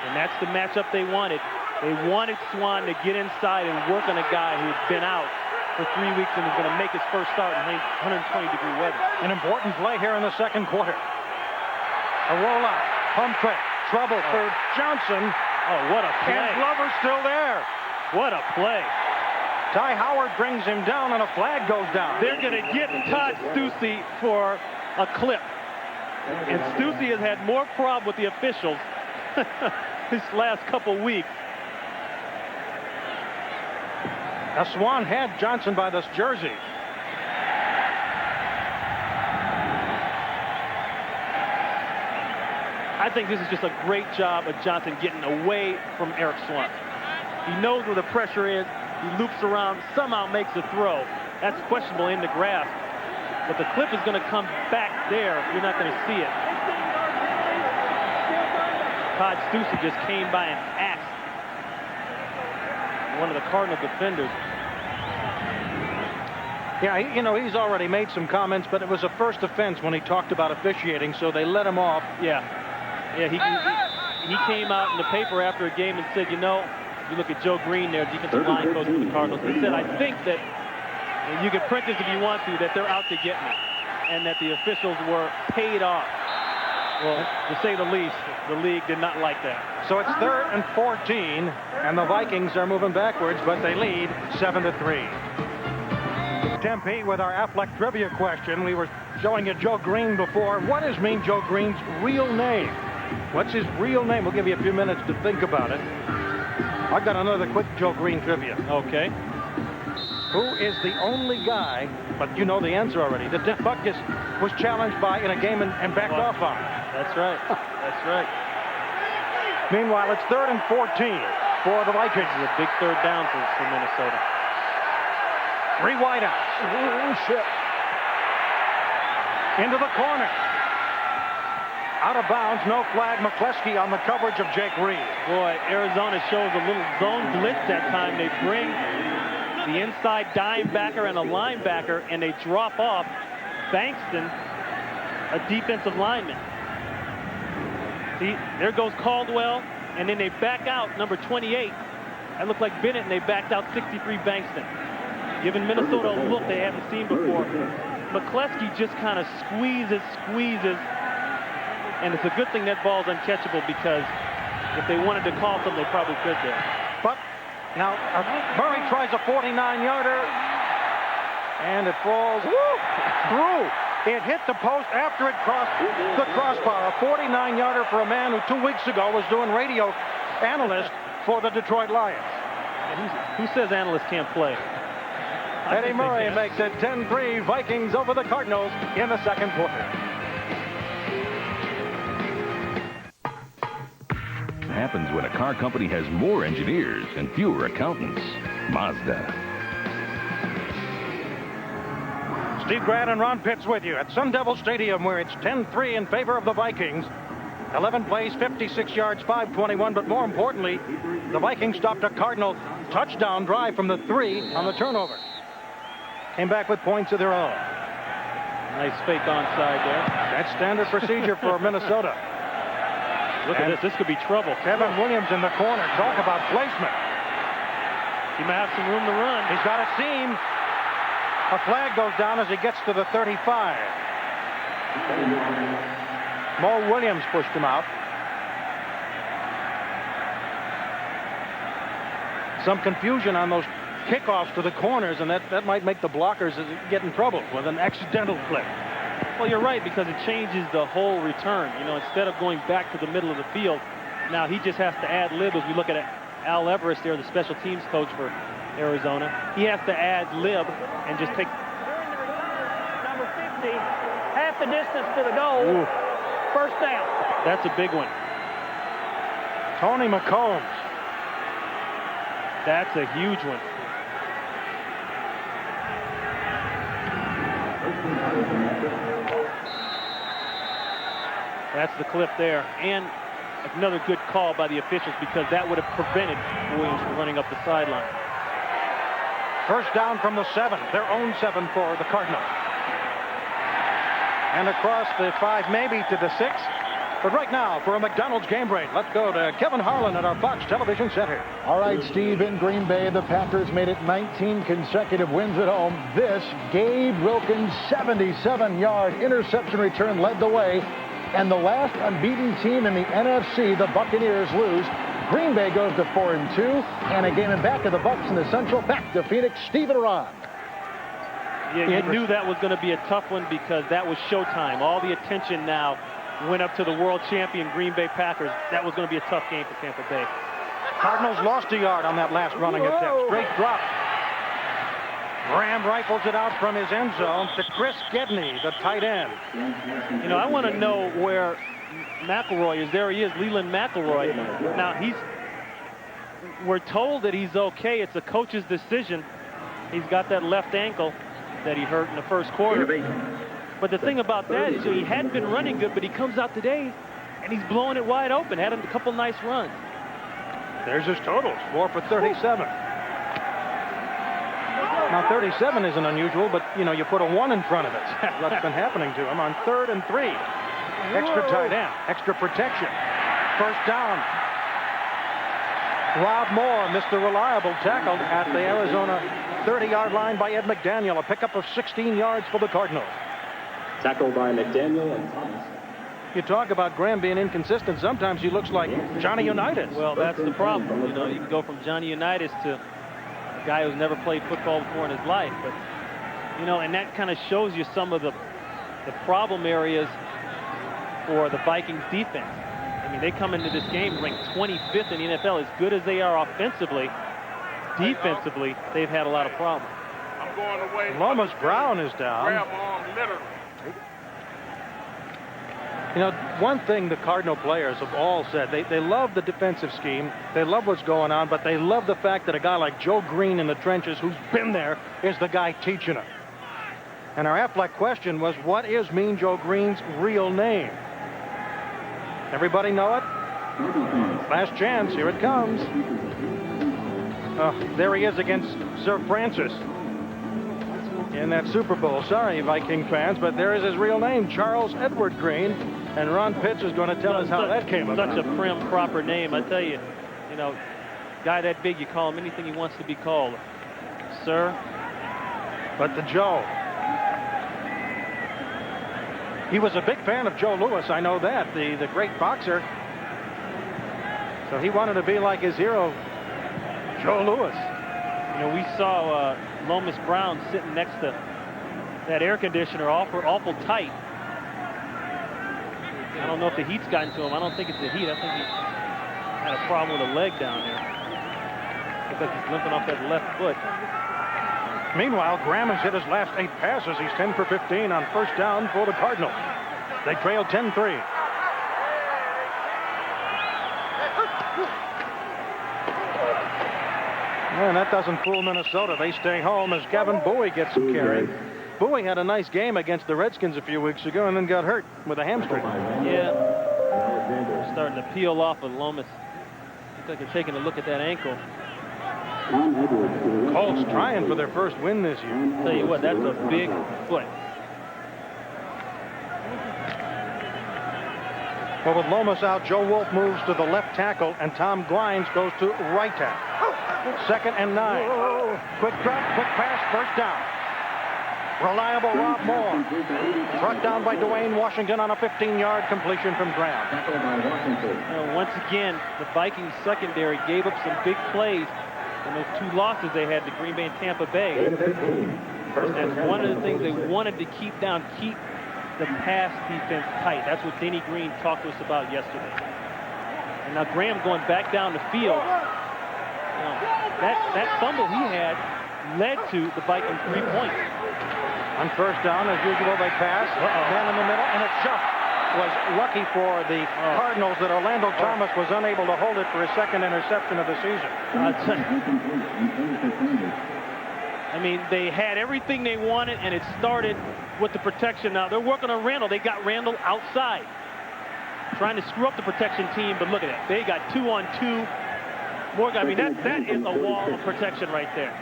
And that's the matchup they wanted. They wanted Swan to get inside and work on a guy who's been out for 3 weeks and is going to make his first start in 120-degree weather.
An important play here in the second quarter. A rollout, pump fake, trouble for Johnson.
Oh, what a play.
And Glover's still there.
What a play.
Ty Howard brings him down and a flag goes down.
They're going to get Todd Stussy for a clip. And Stussy has had more problem with the officials this last couple weeks.
Now Swan had Johnson by this jersey.
I think this is just a great job of Johnson getting away from Eric Swan. He knows where the pressure is. He loops around, somehow makes a throw. That's questionable in the grasp. But the clip is going to come back there. You're not going to see it. Todd Stussy just came by and axed one of the Cardinal defenders.
Yeah, he's already made some comments, but it was a first offense when he talked about officiating, so they let him off.
Yeah, he came out in the paper after a game and said, you look at Joe Green there, defensive line coach for the Cardinals. He said, I think that, and you can print this if you want to, that they're out to get me, and that the officials were paid off. Well, to say the least, the league did not like that.
So it's 3rd and 14, and the Vikings are moving backwards, but they lead 7-3. Tempe with our Affleck trivia question. We were showing you Joe Green before. What is Mean Joe Green's real name? What's his real name? We'll give you a few minutes to think about it. I've got another quick Joe Green trivia.
Okay.
Who is the only guy, but you know the answer already, that Dick Butkus was challenged by in a game and backed off on?
That's right. That's right.
Meanwhile, it's 3rd and 14 for the Vikings.
This is a big third down for Minnesota.
3 wideouts.
Oh, shit.
Into the corner. Out of bounds, no flag. McCleskey on the coverage of Jake Reed.
Boy, Arizona shows a little zone blitz that time. They bring the inside dime backer and a linebacker, and they drop off Bankston, a defensive lineman. See, there goes Caldwell, and then they back out number 28. That looked like Bennett, and they backed out 63 Bankston. Giving Minnesota a look they haven't seen before. McCleskey just kind of squeezes, and it's a good thing that ball's uncatchable, because if they wanted to call something, they probably could there.
But now Murray tries a 49-yarder, and it falls through. It hit the post after it crossed the crossbar. A 49-yarder for a man who 2 weeks ago was doing radio analyst for the Detroit Lions.
Who says analysts can't play?
Eddie Murray makes it 10-3, Vikings over the Cardinals in the second quarter.
happens when a car company has more engineers and fewer accountants. Mazda.
Steve Grant and Ron Pitts with you at Sun Devil Stadium, where it's 10-3 in favor of the Vikings. 11 plays, 56 yards, 521. But more importantly, the Vikings stopped a Cardinal touchdown drive from the 3 on the turnover. Came back with points of their own.
Nice fake onside there.
That's standard procedure for Minnesota.
Look at this. This could be trouble.
Kevin Williams in the corner. Talk about placement.
He might have some room to run.
He's got a seam. A flag goes down as he gets to the 35. Mo Williams pushed him out. Some confusion on those kickoffs to the corners, and that might make the blockers get in trouble with an accidental flick.
Well, you're right, because it changes the whole return. You know, instead of going back to the middle of the field, now he just has to ad lib. As we look at Al Everest there, the special teams coach for Arizona, he has to ad lib and just take
Number 50, half the distance to the goal.
Ooh.
First down.
That's a big one.
Tony McCombs.
That's a huge one. That's the clip there. And another good call by the officials, because that would have prevented Williams from running up the sideline.
First down from the 7, their own 7 for the Cardinals. And across the 5, maybe to the 6. But right now, for a McDonald's game break, let's go to Kevin Harlan at our Fox Television Center.
All right, Steve, in Green Bay, the Packers made it 19 consecutive wins at home. This, Gabe Wilkins' 77-yard interception return led the way. And the last unbeaten team in the NFC, the Buccaneers, lose. Green Bay goes to 4-2, and a game in back of the Bucs in the Central. Back to Pheonix, Stephen Ron.
Yeah, you knew that was going to be a tough one, because that was showtime. All the attention now went up to the world champion Green Bay Packers. That was going to be a tough game for Tampa Bay.
Cardinals lost a yard on that last running attempt. Straight drop. Graham rifles it out from his end zone to Chris Gedney, the tight end.
You know, I want to know where McElroy is. There he is, Leland McElroy. Now, we're told that he's okay. It's a coach's decision. He's got that left ankle that he hurt in the first quarter. But the thing about that is, he hadn't been running good, but he comes out today and he's blowing it wide open. Had a couple nice runs.
There's his totals, 4 for 37. Now, 37 isn't unusual, but, you know, you put a 1 in front of it. That's been happening to him on 3rd and 3. Extra tight end, extra protection. First down. Rob Moore, Mr. Reliable, tackled at the Arizona 30-yard line by Ed McDaniel. A pickup of 16 yards for the Cardinals.
Tackled by McDaniel and Thomas.
You talk about Graham being inconsistent. Sometimes he looks like Johnny Unitas.
Well, that's the problem. You know, you can go from Johnny Unitas to a guy who's never played football before in his life. But, you know, and that kind of shows you some of the problem areas for the Vikings defense. I mean, they come into this game ranked 25th in the NFL. As good as they are offensively, defensively, they've had a lot of problems.
I'm going away.
Lomas Brown is down.
Grab arm, literally.
You know, one thing the Cardinal players have all said, they love the defensive scheme, they love what's going on, but they love the fact that a guy like Joe Green in the trenches, who's been there, is the guy teaching them. And our Affleck question was, what is Mean Joe Green's real name? Everybody know it? Last chance, here it comes. Oh, there he is against Sir Francis in that Super Bowl. Sorry, Viking fans, but there is his real name, Charles Edward Green. And Ron Pitts is going to tell us how that came about.
Such a prim, proper name. I tell you, you know, guy that big, you call him anything he wants to be called. Sir.
But the Joe. He was a big fan of Joe Louis, I know that, the great boxer. So he wanted to be like his hero, Joe Louis.
You know, we saw Lomas Brown sitting next to that air conditioner awful tight. I don't know if the heat's gotten to him. I don't think it's the heat. I think he had a problem with a leg down there. Looks like he's limping off that left foot.
Meanwhile, Graham has hit his last 8 passes. He's 10 for 15 on first down for the Cardinals. They trail 10-3. And that doesn't fool Minnesota. They stay home as Kevin Bowie gets some carry. Bowie had a nice game against the Redskins a few weeks ago and then got hurt with a hamstring.
Yeah. Starting to peel off of Lomas. Looks like they're taking a look at that ankle.
Colts trying for their first win this year.
I'll tell you what, that's a big foot.
Well, with Lomas out, Joe Wolf moves to the left tackle, and Tom Gwines goes to right tackle. 2nd and 9. Quick drop, quick pass, first down. Reliable Rob Moore. Brought down by Dwayne Washington on a 15-yard completion from Graham.
Once again, the Vikings secondary gave up some big plays in those 2 losses they had to Green Bay and Tampa Bay. And one of the things they wanted to keep down, keep the pass defense tight. That's what Denny Green talked to us about yesterday. And now Graham going back down the field. That fumble he had led to the Vikings 3 points.
On first down, as usual, they pass. Man in the middle, and it just was lucky for the Cardinals that Orlando Thomas was unable to hold it for his 2nd interception of the season.
I mean, they had everything they wanted, and it started with the protection. Now, they're working on Randall. They got Randall outside, trying to screw up the protection team, but look at that. They got 2-on-2. Morgan, I mean, that is a wall of protection right there.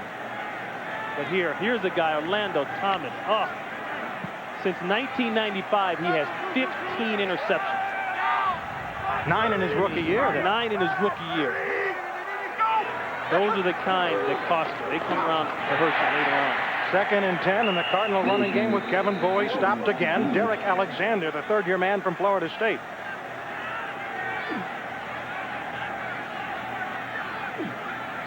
But here's a guy, Orlando Thomas. Oh, since 1995, he has 15 interceptions.
9 in his rookie year.
9 in his rookie year. Those are the kind that cost him. They come around to hurt you later on.
2nd and 10 in the Cardinal running game with Kevin Bowie stopped again. Derek Alexander, the 3rd-year man from Florida State.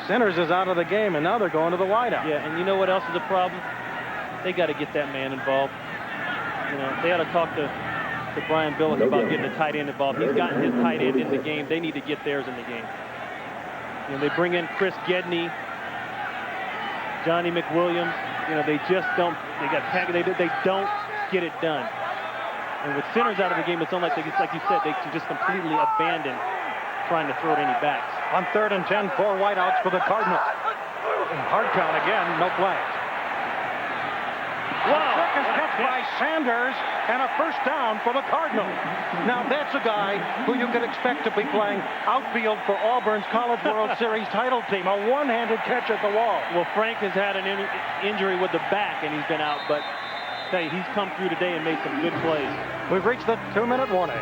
Centers is out of the game, and now they're going to the wideout.
Yeah, and you know what else is a problem? They got to get that man involved. You know, they ought to talk to Brian Billick about getting the tight end involved. He's gotten his tight end in the game. They need to get theirs in the game. You know, they bring in Chris Gedney, Johnny McWilliams. You know, they just don't. They don't get it done. And with Centers out of the game, it's almost like you said, they can just completely abandon trying to throw it any backs.
On 3rd and 10, 4 wideouts for the Cardinals. Hard count again, no flags.
Wow.
Circus catch by Sanders and a first down for the Cardinals. Now that's a guy who you could expect to be playing outfield for Auburn's College World Series title team. A one-handed catch at the wall.
Well, Frank has had an injury with the back and he's been out, but hey, he's come through today and made some good plays.
We've reached the 2-minute warning.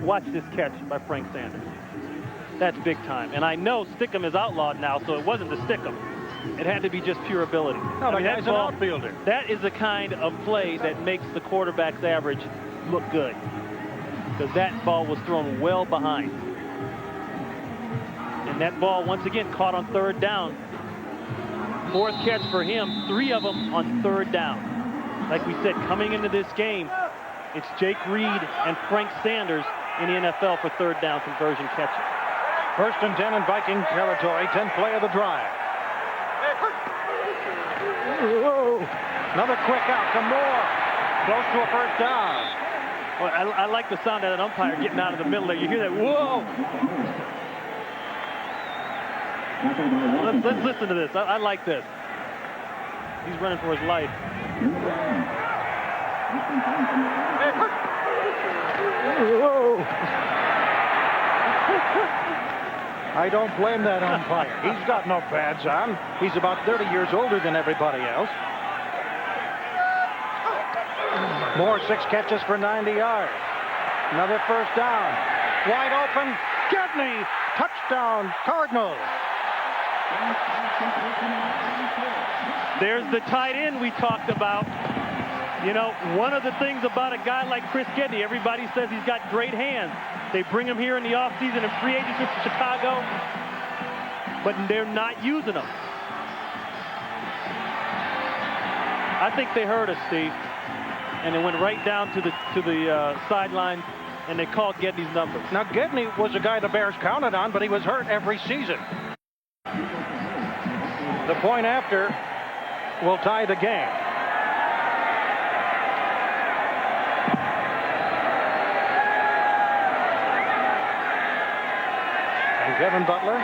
Watch this catch by Frank Sanders. That's big time. And I know Stickum is outlawed now, so it wasn't the Stickum. It had to be just pure ability.
No, the guy's an outfielder.
That is the kind of play that makes the quarterback's average look good. Because that ball was thrown well behind. And that ball, once again, caught on 3rd down. 4th catch for him, 3 of them on 3rd down. Like we said, coming into this game, it's Jake Reed and Frank Sanders in the NFL for 3rd down conversion catches.
1st and 10 in Viking territory, 10th play of the drive. Whoa. Another quick out to Moore. Close to a first down.
Well, I like the sound of that umpire getting out of the middle there. You hear that? Whoa! Let's listen to this. I like this. He's running for his life.
Whoa. I don't blame that umpire. He's got no pads on. He's about 30 years older than everybody else. Moore, 6 catches for 90 yards. Another first down. Wide open. Gedney. Touchdown, Cardinals.
There's the tight end we talked about. You know, one of the things about a guy like Chris Gedney, everybody says he's got great hands. They bring him here in the offseason in free agency for Chicago, but they're not using him. I think they heard us, Steve, and they went right down to the sideline, and they called Gedney's number.
Now, Gedney was a guy the Bears counted on, but he was hurt every season. The point after will tie the game. Devin Butler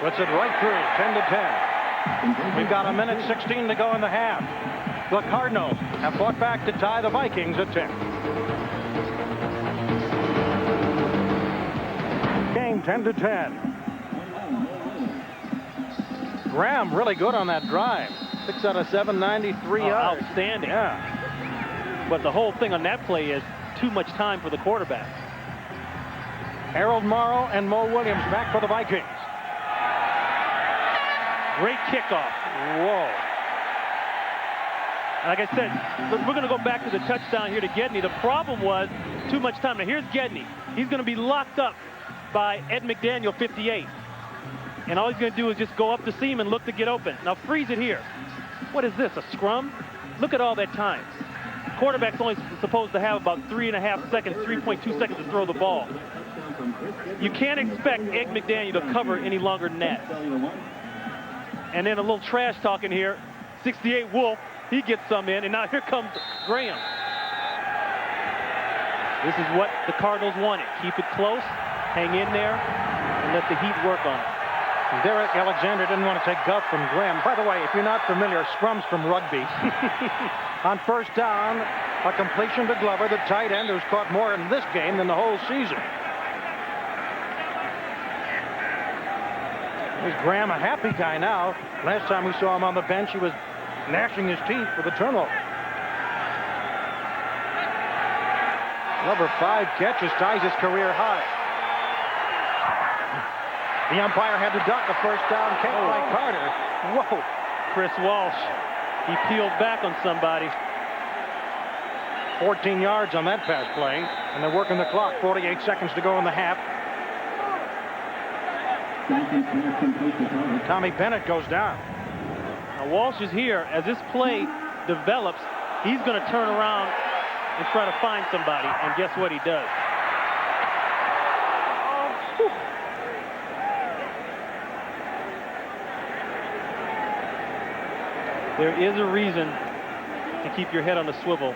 puts it right through, 10 to 10. We've got 1:16 to go in the half. The Cardinals have fought back to tie the Vikings at 10. Game 10 to 10. Graham really good on that drive. 6 out of 7, 93 yards.
Outstanding.
Yeah.
But the whole thing on that play is too much time for the quarterback.
Harold Morrow and Mo Williams back for the Vikings.
Great kickoff.
Whoa.
Like I said, we're going to go back to the touchdown here to Gedney. The problem was too much time. Now here's Gedney. He's going to be locked up by Ed McDaniel, 58. And all he's going to do is just go up the seam and look to get open. Now freeze it here. What is this, a scrum? Look at all that time. Quarterback's only supposed to have about 3.5 seconds, 3.2 seconds to throw the ball. You can't expect Ed McDaniel to cover any longer than that. And then a little trash talking here. 68 Wolf, he gets some in, and now here comes Graham. This is what the Cardinals wanted. Keep it close, hang in there, and let the Heat work on it.
Derek Alexander didn't want to take guff from Graham. By the way, if you're not familiar, scrums from rugby. On first down, a completion to Glover, the tight end who's caught more in this game than the whole season. Is Graham a happy guy now? Last time we saw him on the bench, he was gnashing his teeth for the turnover. Glover, 5 catches, ties his career high. The umpire had to duck a first down kick by Carter.
Whoa. Chris Walsh, he peeled back on somebody.
14 yards on that pass play, and they're working the clock. 48 seconds to go in the half. Tommy Bennett goes down.
Now Walsh is here. As this play develops, he's going to turn around and try to find somebody, and guess what he does? There is a reason to keep your head on a swivel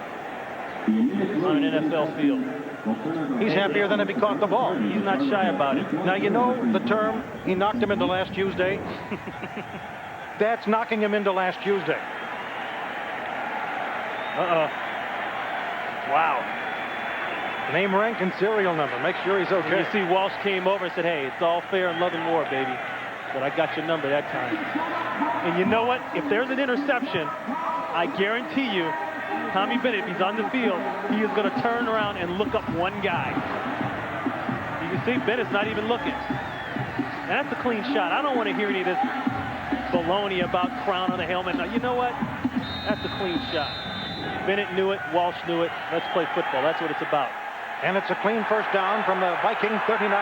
on an NFL field.
He's happier than if he caught the ball.
He's not shy about it.
Now, you know the term, he knocked him into last Tuesday? That's knocking him into last Tuesday.
Uh-oh. Wow.
Name, rank, and serial number. Make sure he's okay.
And you see Walsh came over and said, hey, it's all fair in love and war, baby. But I got your number that time. And you know what? If there's an interception, I guarantee you, Tommy Bennett, if he's on the field, he is going to turn around and look up one guy. You can see Bennett's not even looking. And that's a clean shot. I don't want to hear any of this baloney about crown on the helmet. Now, you know what? That's a clean shot. Bennett knew it. Walsh knew it. Let's play football. That's what it's about.
And it's a clean first down from the Viking 39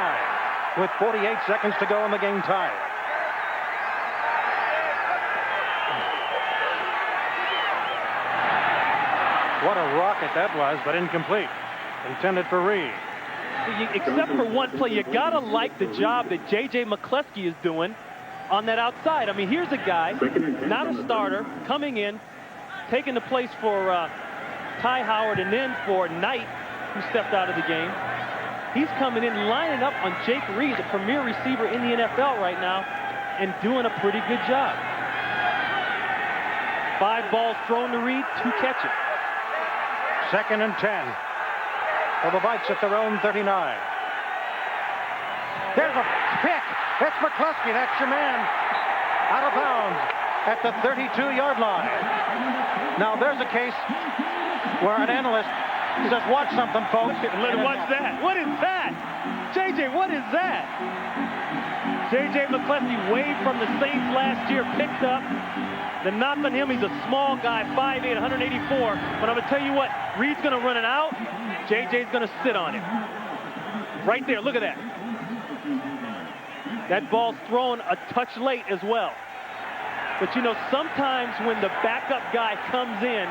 with 48 seconds to go in the game tie. What a rocket that was, but incomplete. Intended for Reed.
Except for one play, you gotta like the job that J.J. McCleskey is doing on that outside. I mean, here's a guy, not a starter, coming in, taking the place for Ty Howard and then for Knight, who stepped out of the game. He's coming in, lining up on Jake Reed, the premier receiver in the NFL right now, and doing a pretty good job. 5 balls thrown to Reed, 2 catches.
2nd and 10 for the Vikes at their own 39. There's a pick. It's McCluskey. That's your man. Out of bounds at the 32-yard line. Now, there's a case where an analyst says, watch something, folks.
What's that? What is that? JJ, what is that? J.J. McCleskey waved from the Saints last year, picked up. The knock on him, he's a small guy, 5'8", 184. But I'm going to tell you what, Reed's going to run it out. J.J.'s going to sit on it. Right there, look at that. That ball's thrown a touch late as well. But, you know, sometimes when the backup guy comes in,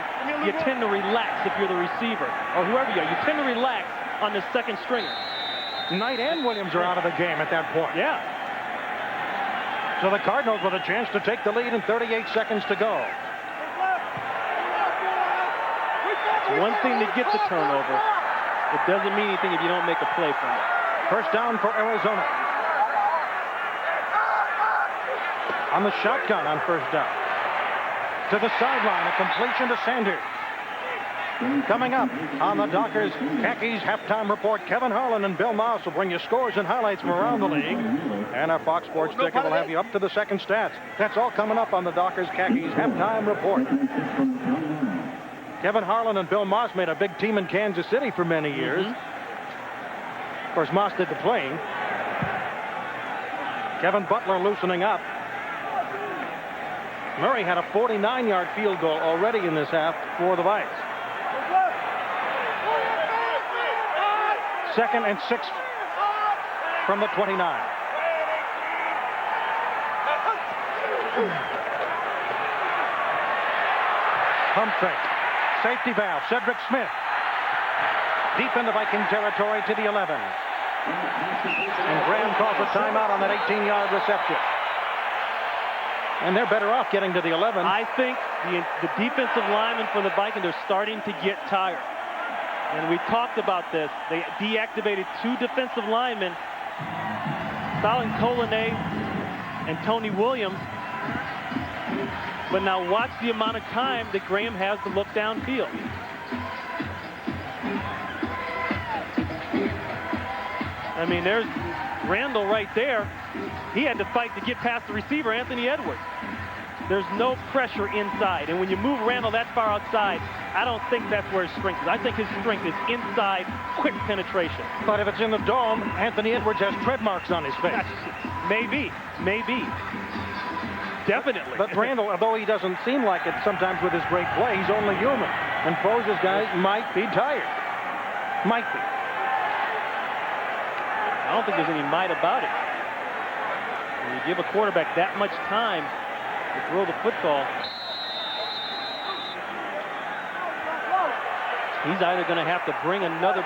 you tend to relax if you're the receiver, or whoever you are. You tend to relax on the second stringer.
Knight and Williams are out of the game at that point.
Yeah.
So the Cardinals with a chance to take the lead in 38 seconds to go.
It's one thing to get the turnover. It doesn't mean anything if you don't make a play from it.
First down for Arizona. on the shotgun on first down. To the sideline, a completion to Sanders. Coming up on the Dockers Khakis halftime report, Kevin Harlan and Bill Moss will bring you scores and highlights from around the league. And our Fox Sports ticket will have you up to the second stats. That's all coming up on the Dockers Khakis halftime report. Kevin Harlan and Bill Moss made a big team in Kansas City for many years. Of course, Moss did the playing. Kevin Butler loosening up. Murray had a 49-yard field goal already in this half for the Vikes. 2nd and 6 from the 29. Pump fake. Safety valve. Cedric Smith. Deep into Viking territory to the 11. And Graham calls a timeout on that 18-yard reception. And they're better off getting to the 11.
I think the defensive linemen for the Vikings are starting to get tired. And we talked about this. They deactivated 2 defensive linemen, Stalin Colonnay and Tony Williams. But now watch the amount of time that Graham has to look downfield. I mean, there's Randall right there. He had to fight to get past the receiver, Anthony Edwards. There's no pressure inside. And when you move Randall that far outside, I don't think that's where his strength is. I think his strength is inside, quick penetration.
But if it's in the dome, Anthony Edwards has tread marks on his face.
Maybe. Definitely.
But Randall, although he doesn't seem like it sometimes with his great play, he's only human. And Fose's guys might be tired. Might be.
I don't think there's any might about it. When you give a quarterback that much time to throw the football, he's either going to have to bring another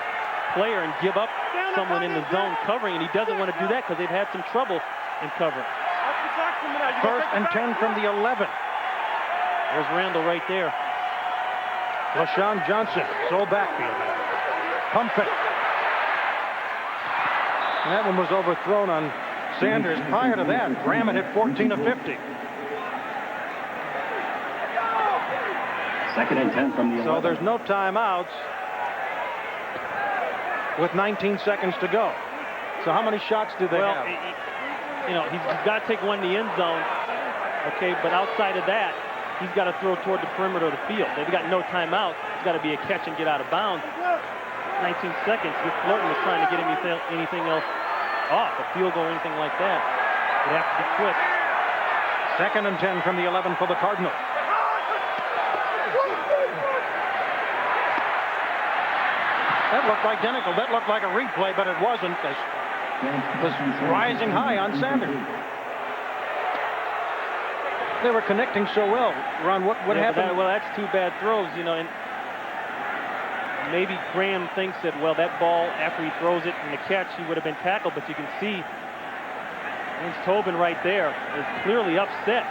player and give up someone in the zone covering, and he doesn't want to do that because they've had some trouble in covering.
1st and 10 from the 11.
There's Randall right there.
LaShawn Johnson, sole backfield. Pump fake. And that one was overthrown on Sanders. Prior to that, Graham had hit 14 of 50.
2nd and 10 from the 11.
So there's no timeouts with 19 seconds to go. So how many shots do they have?
You know, he's got to take one in the end zone. Okay, but outside of that, he's got to throw toward the perimeter of the field. They've got no timeouts. It's got to be a catch and get out of bounds. 19 seconds. You're flirting with trying to get anything else off, a field goal or anything like that. It'd have to be quick.
2nd and 10 from the 11 for the Cardinals. That looked identical. That looked like a replay, but it wasn't. It was rising high on Sanders. They were connecting so well. Ron, what happened?
Well, that's 2 bad throws, you know, and maybe Graham thinks that, well, that ball, after he throws it in the catch, he would have been tackled, but you can see Vince Tobin right there is clearly upset.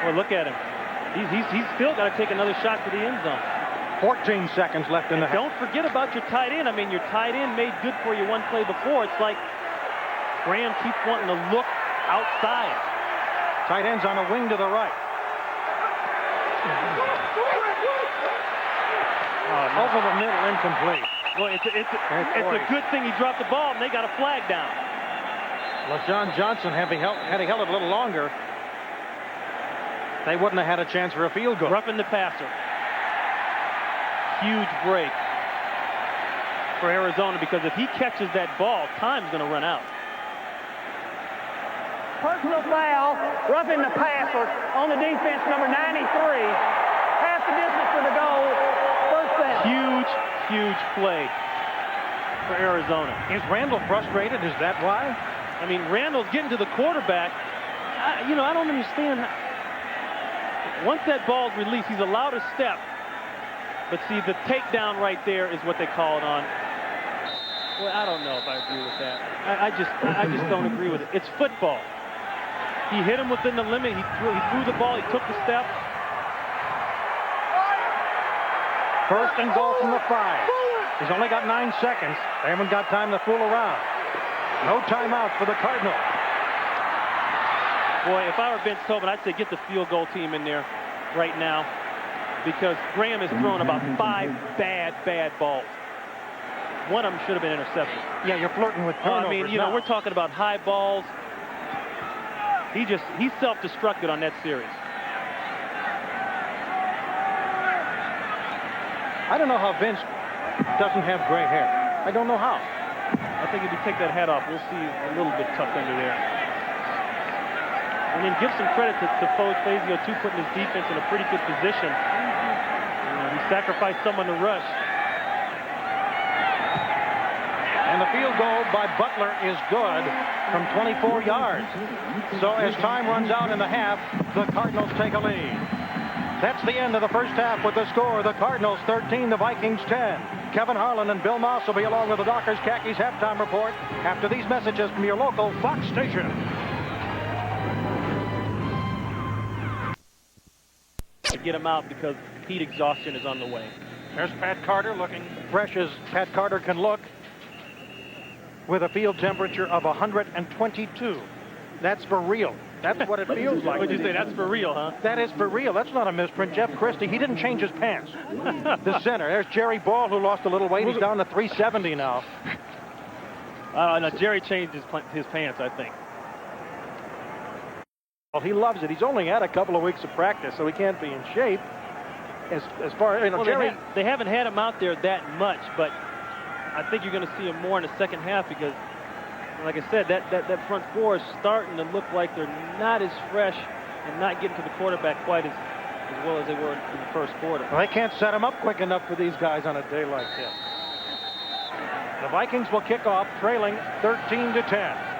Well, look at him. He's still got to take another shot to the end zone.
14 seconds left in the half.
Don't forget about your tight end. I mean, your tight end made good for you one play before. It's like Graham keeps wanting to look outside.
Tight end's on a wing to the right. Over the middle, incomplete.
Well, it's a good thing he dropped the ball and they got a flag down.
LaShawn Johnson, had he held it a little longer, they wouldn't have had a chance for a field goal.
Roughing the passer. Huge break for Arizona, because if he catches that ball, time's going to run out.
Personal foul, roughing the passer on the defense, number 93. Half the distance to the goal, first down.
Huge play for Arizona.
Is Randall frustrated? Is that why?
I mean, Randall's getting to the quarterback. I don't understand. Once that ball's released, he's allowed a step. But see, the takedown right there is what they call it on. Well, I don't know if I agree with that. I just don't agree with it. It's football. He hit him within the limit. He threw the ball. He took the step.
1st and goal from the 5. He's only got 9 seconds. They haven't got time to fool around. No timeout for the Cardinals.
Boy, if I were Vince Tobin, I'd say get the field goal team in there right now, because Graham has thrown about 5 bad balls. One of them should have been intercepted.
Yeah, you're flirting with turnovers.
I mean, you know, we're talking about high balls. He self-destructed on that series.
I don't know how Vince doesn't have gray hair. I don't know how.
I think if you take that hat off, we'll see a little bit tucked under there. And then give some credit to Fazio, too, putting his defense in a pretty good position. You know, he sacrificed someone to rush.
And the field goal by Butler is good from 24 yards. So as time runs out in the half, the Cardinals take a lead. That's the end of the first half with the score. The Cardinals 13, the Vikings 10. Kevin Harlan and Bill Moss will be along with the Dockers Khakis halftime report after these messages from your local Fox station.
Get him out because heat exhaustion is on the way.
There's Pat Carter looking fresh as Pat Carter can look with a field temperature of 122. That's for real. That's what it feels like.
What'd you say? That's for real, huh?
That is for real. That's not a misprint. Jeff Christie, he didn't change his pants. The center. There's Jerry Ball, who lost a little weight. He's down to 370 now.
No, Jerry changed his pants, I think.
Well, he loves it. He's only had a couple of weeks of practice, so he can't be in shape. As far as, you know,
well,
Jerry...
they haven't had him out there that much, but I think you're going to see him more in the second half because, like I said, that front four is starting to look like they're not as fresh and not getting to the quarterback quite as well as they were in the first quarter.
Well, they can't set him up quick enough for these guys on a day like this. The Vikings will kick off trailing 13-10.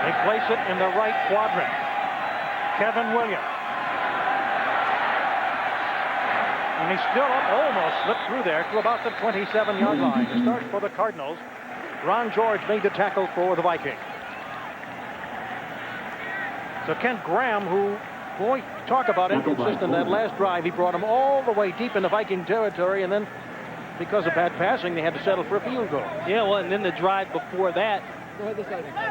They place it in the right quadrant. Kevin Williams. And he's still up, almost slipped through there to about the 27-yard line. To start for the Cardinals, Ron George made the tackle for the Vikings. So Kent Graham, who, boy, talk about inconsistent. That last drive, he brought him all the way deep into Viking territory, and then because of bad passing, they had to settle for a field goal.
Yeah, well, and then the drive before that,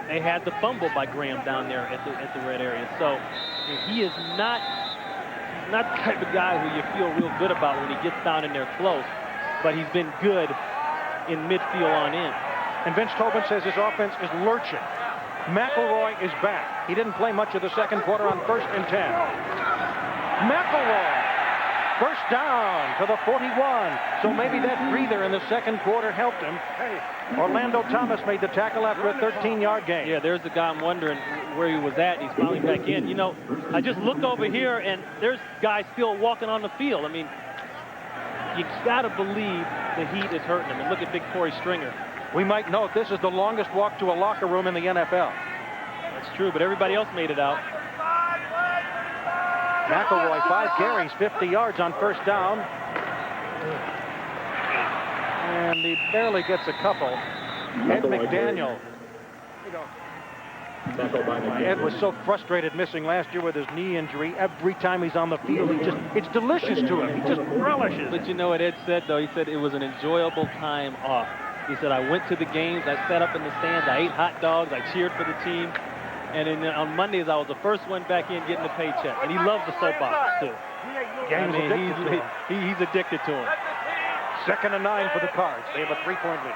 they had the fumble by Graham down there at the red area. So he is not the type of guy who you feel real good about when he gets down in there close, but he's been good in midfield on in.
And Vince Tobin says his offense is lurching. McElroy is back. He didn't play much of the second quarter on 1st and 10. McElroy, first down to the 41. So maybe that breather in the second quarter helped him. Orlando Thomas made the tackle after a 13-yard gain.
Yeah, there's the guy I'm wondering where he was at. He's finally back in. You know, I just looked over here, and there's guys still walking on the field. I mean, you got to believe the heat is hurting him. And look at big Corey Stringer.
We might note this is the longest walk to a locker room in the NFL.
That's true, but everybody else made it out.
McElroy, 5 carries, 50 yards on first down. And he barely gets a couple. Ed McDaniel. Ed was so frustrated missing last year with his knee injury. Every time he's on the field, it's delicious to him. He just relishes.
But you know what Ed said, though? He said it was an enjoyable time off. He said, I went to the games, I sat up in the stands, I ate hot dogs, I cheered for the team. And then on Mondays, I was the first one back in getting a paycheck. And he loves the soap operas, too.
Yeah,
he's addicted to him.
2nd and 9 for the Cards. They have a 3-point lead.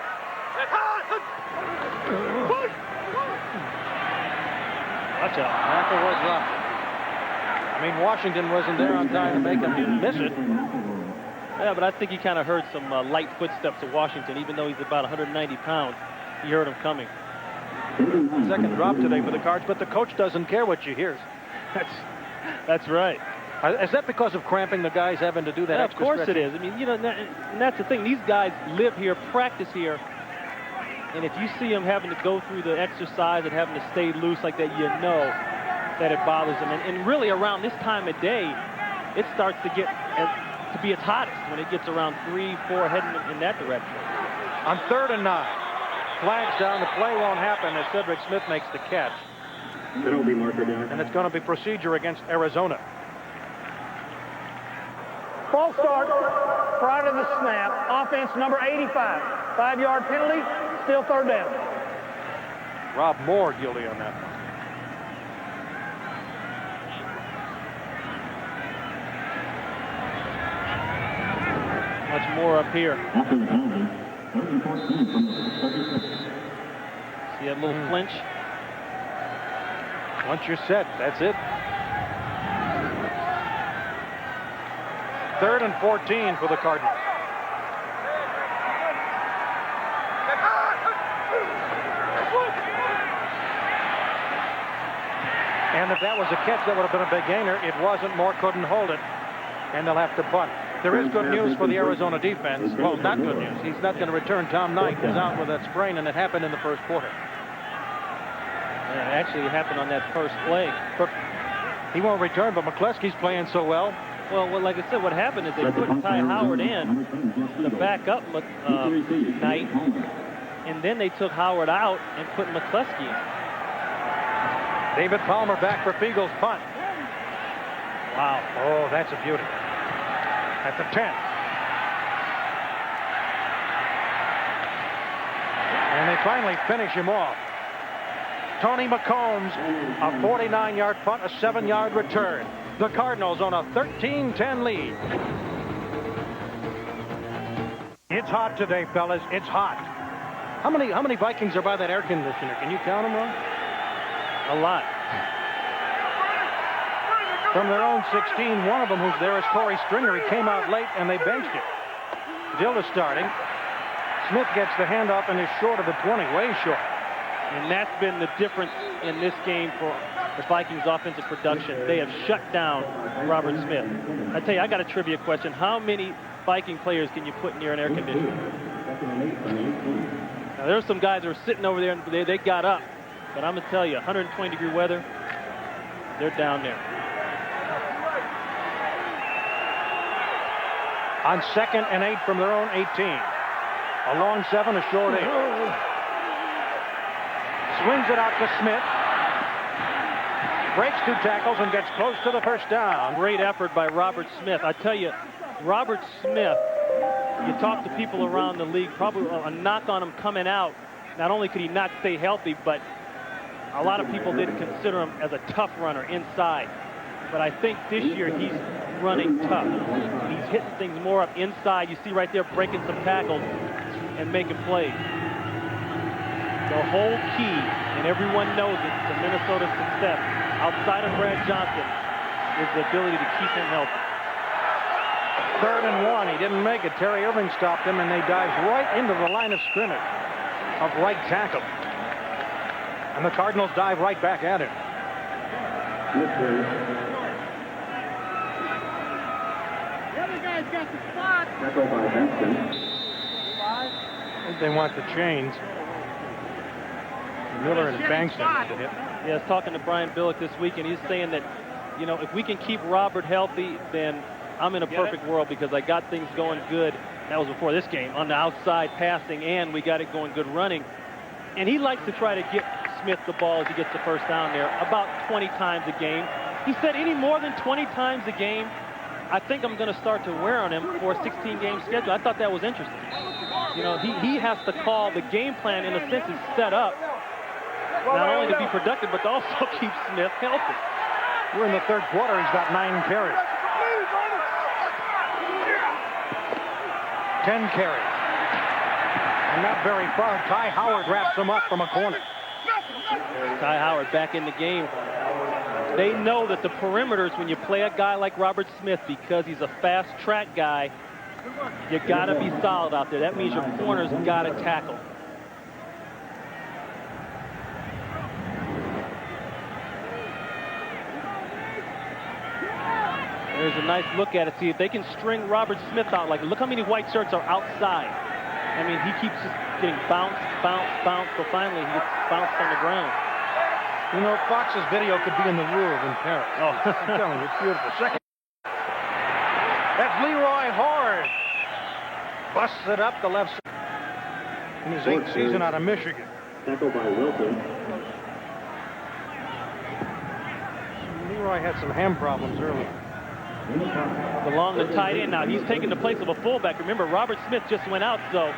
Watch out.
McElroy dropped. I mean, Washington wasn't there on time to make him miss it.
Yeah, but I think he kind of heard some light footsteps of Washington, even though he's about 190 pounds. He heard him coming.
Second drop today for the Cards, but the coach doesn't care what you hear.
That's right.
Is that because of cramping, the guys having to do that?
Yeah,
extra
of course
stretching?
it is. I mean, you know, and that's the thing. These guys live here, practice here, and if you see them having to go through the exercise and having to stay loose like that, you know that it bothers them. And really, around this time of day, it starts to get to be its hottest when it gets around 3, 4 heading in that direction.
On 3rd and 9, flags down. The play won't happen as Cedric Smith makes the catch.
Penalty marker down.
And it's going to be procedure against Arizona.
False start. prior to the snap. Offense number 85. 5-yard penalty, still third down.
Rob Moore guilty on that one.
Much more up here. See that little flinch?
Once you're set, that's it. 3rd and 14 for the Cardinals. And if that was a catch, that would have been a big gainer. It wasn't. Moore couldn't hold it, and they'll have to punt. There is good news for the Arizona defense. Well, not good news. He's not going to return. Tom Knight is out with that sprain, and it happened in the first quarter.
Yeah, actually, it happened on that first play.
But he won't return, but McCleskey's playing so well.
Well, like I said, what happened is they put Ty Howard in to back up Knight, and then they took Howard out and put McCleskey in.
David Palmer back for Fiegel's punt. Wow. Oh, that's a beauty. At the 10. And they finally finish him off. Tony McCombs, a 49-yard punt, a 7-yard return. The Cardinals on a 13-10 lead. It's hot today, fellas. It's hot. How many Vikings are by that air conditioner? Can you count them, Ron?
A lot.
From their own 16, one of them who's there is Corey Stringer. He came out late, and they benched him. Dill is starting. Smith gets the handoff and is short of the 20, way short.
And that's been the difference in this game for the Vikings offensive production. They have shut down Robert Smith. I tell you, I got a trivia question. How many Viking players can you put near an air conditioner? Now, there's some guys who are sitting over there, and they got up. But I'm going to tell you, 120-degree weather, they're down there.
On 2nd and 8 from their own 18. A long 7, a short 8. Swings it out to Smith. Breaks 2 tackles and gets close to the first down.
Great effort by Robert Smith. I tell you, Robert Smith, you talk to people around the league, probably a knock on him coming out. Not only could he not stay healthy, but a lot of people didn't consider him as a tough runner inside. But I think this year he's running tough. He's hitting things more up inside. You see right there breaking some tackles and making plays. The whole key, and everyone knows it, to Minnesota's success, outside of Brad Johnson, is the ability to keep him healthy.
3rd and 1. He didn't make it. Terry Irving stopped him, and they dived right into the line of scrimmage of right tackle. And the Cardinals dive right back at him.
The other guy's got the spot.
I think they want the chains. Miller and Bankston to hit.
Yeah, I was talking to Brian Billick this week, and he's saying that, you know, if we can keep Robert healthy, then I'm in a perfect world because I got things going good. That was before this game, on the outside passing, and we got it going good running. And he likes to try to get Smith the ball as he gets the first down there about 20 times a game. He said any more than 20 times a game, I think I'm going to start to wear on him for a 16-game schedule. I thought that was interesting. You know, he has to call the game plan, in a sense, is set up not only to be productive, but to also keep Smith healthy.
We're in the 3rd quarter. He's got 9 carries. 10 carries. And not very far. Ty Howard wraps him up from a corner.
Ty Howard back in the game. They know that the perimeters, when you play a guy like Robert Smith, because he's a fast track guy, you got to be solid out there. That means your corners got to tackle. There's a nice look at it. See if they can string Robert Smith out. Like, look how many white shirts are outside. I mean, he keeps just getting bounced, so finally he gets bounced on the ground.
You know, Fox's video could be in the Louvre in Paris. Oh, I'm telling you, it's beautiful. Second. That's Leroy Horde. Busts it up the left side. In his 8th season out of Michigan.
Tackled by Wilson.
Leroy had some ham problems earlier.
along the tight end. Now, he's taking the place of a fullback. Remember, Robert Smith just went out, so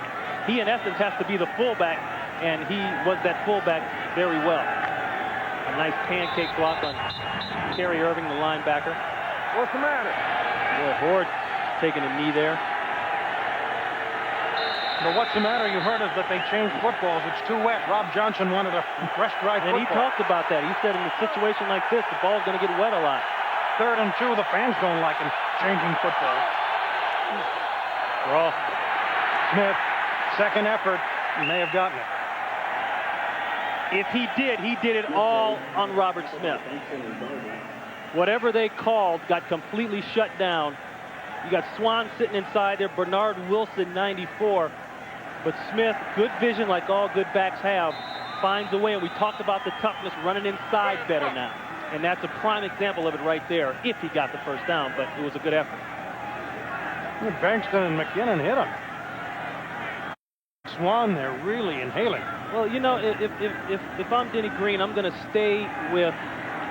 he, in essence, has to be the fullback, and he was that fullback very well. A nice pancake block on Kerry Irving, the linebacker.
What's the matter?
Boy, Horde taking a knee there.
But what's the matter? You heard us that they changed footballs. It's too wet. Rob Johnson wanted a fresh, dry football.
And he talked about that. He said in a situation like this, the ball's going to get wet a lot.
3rd and 2, the fans don't like him changing football.
Draw.
Smith, second effort, may have gotten it.
If he did it all on Robert Smith. Whatever they called got completely shut down. You got Swan sitting inside there, Bernard Wilson, 94. But Smith, good vision like all good backs have, finds a way. And we talked about the toughness running inside better now. And that's a prime example of it right there, if he got the first down, but it was a good effort.
Bankston and McKinnon hit him. Swan, they're really inhaling.
Well, you know, if I'm Denny Green, I'm going to stay with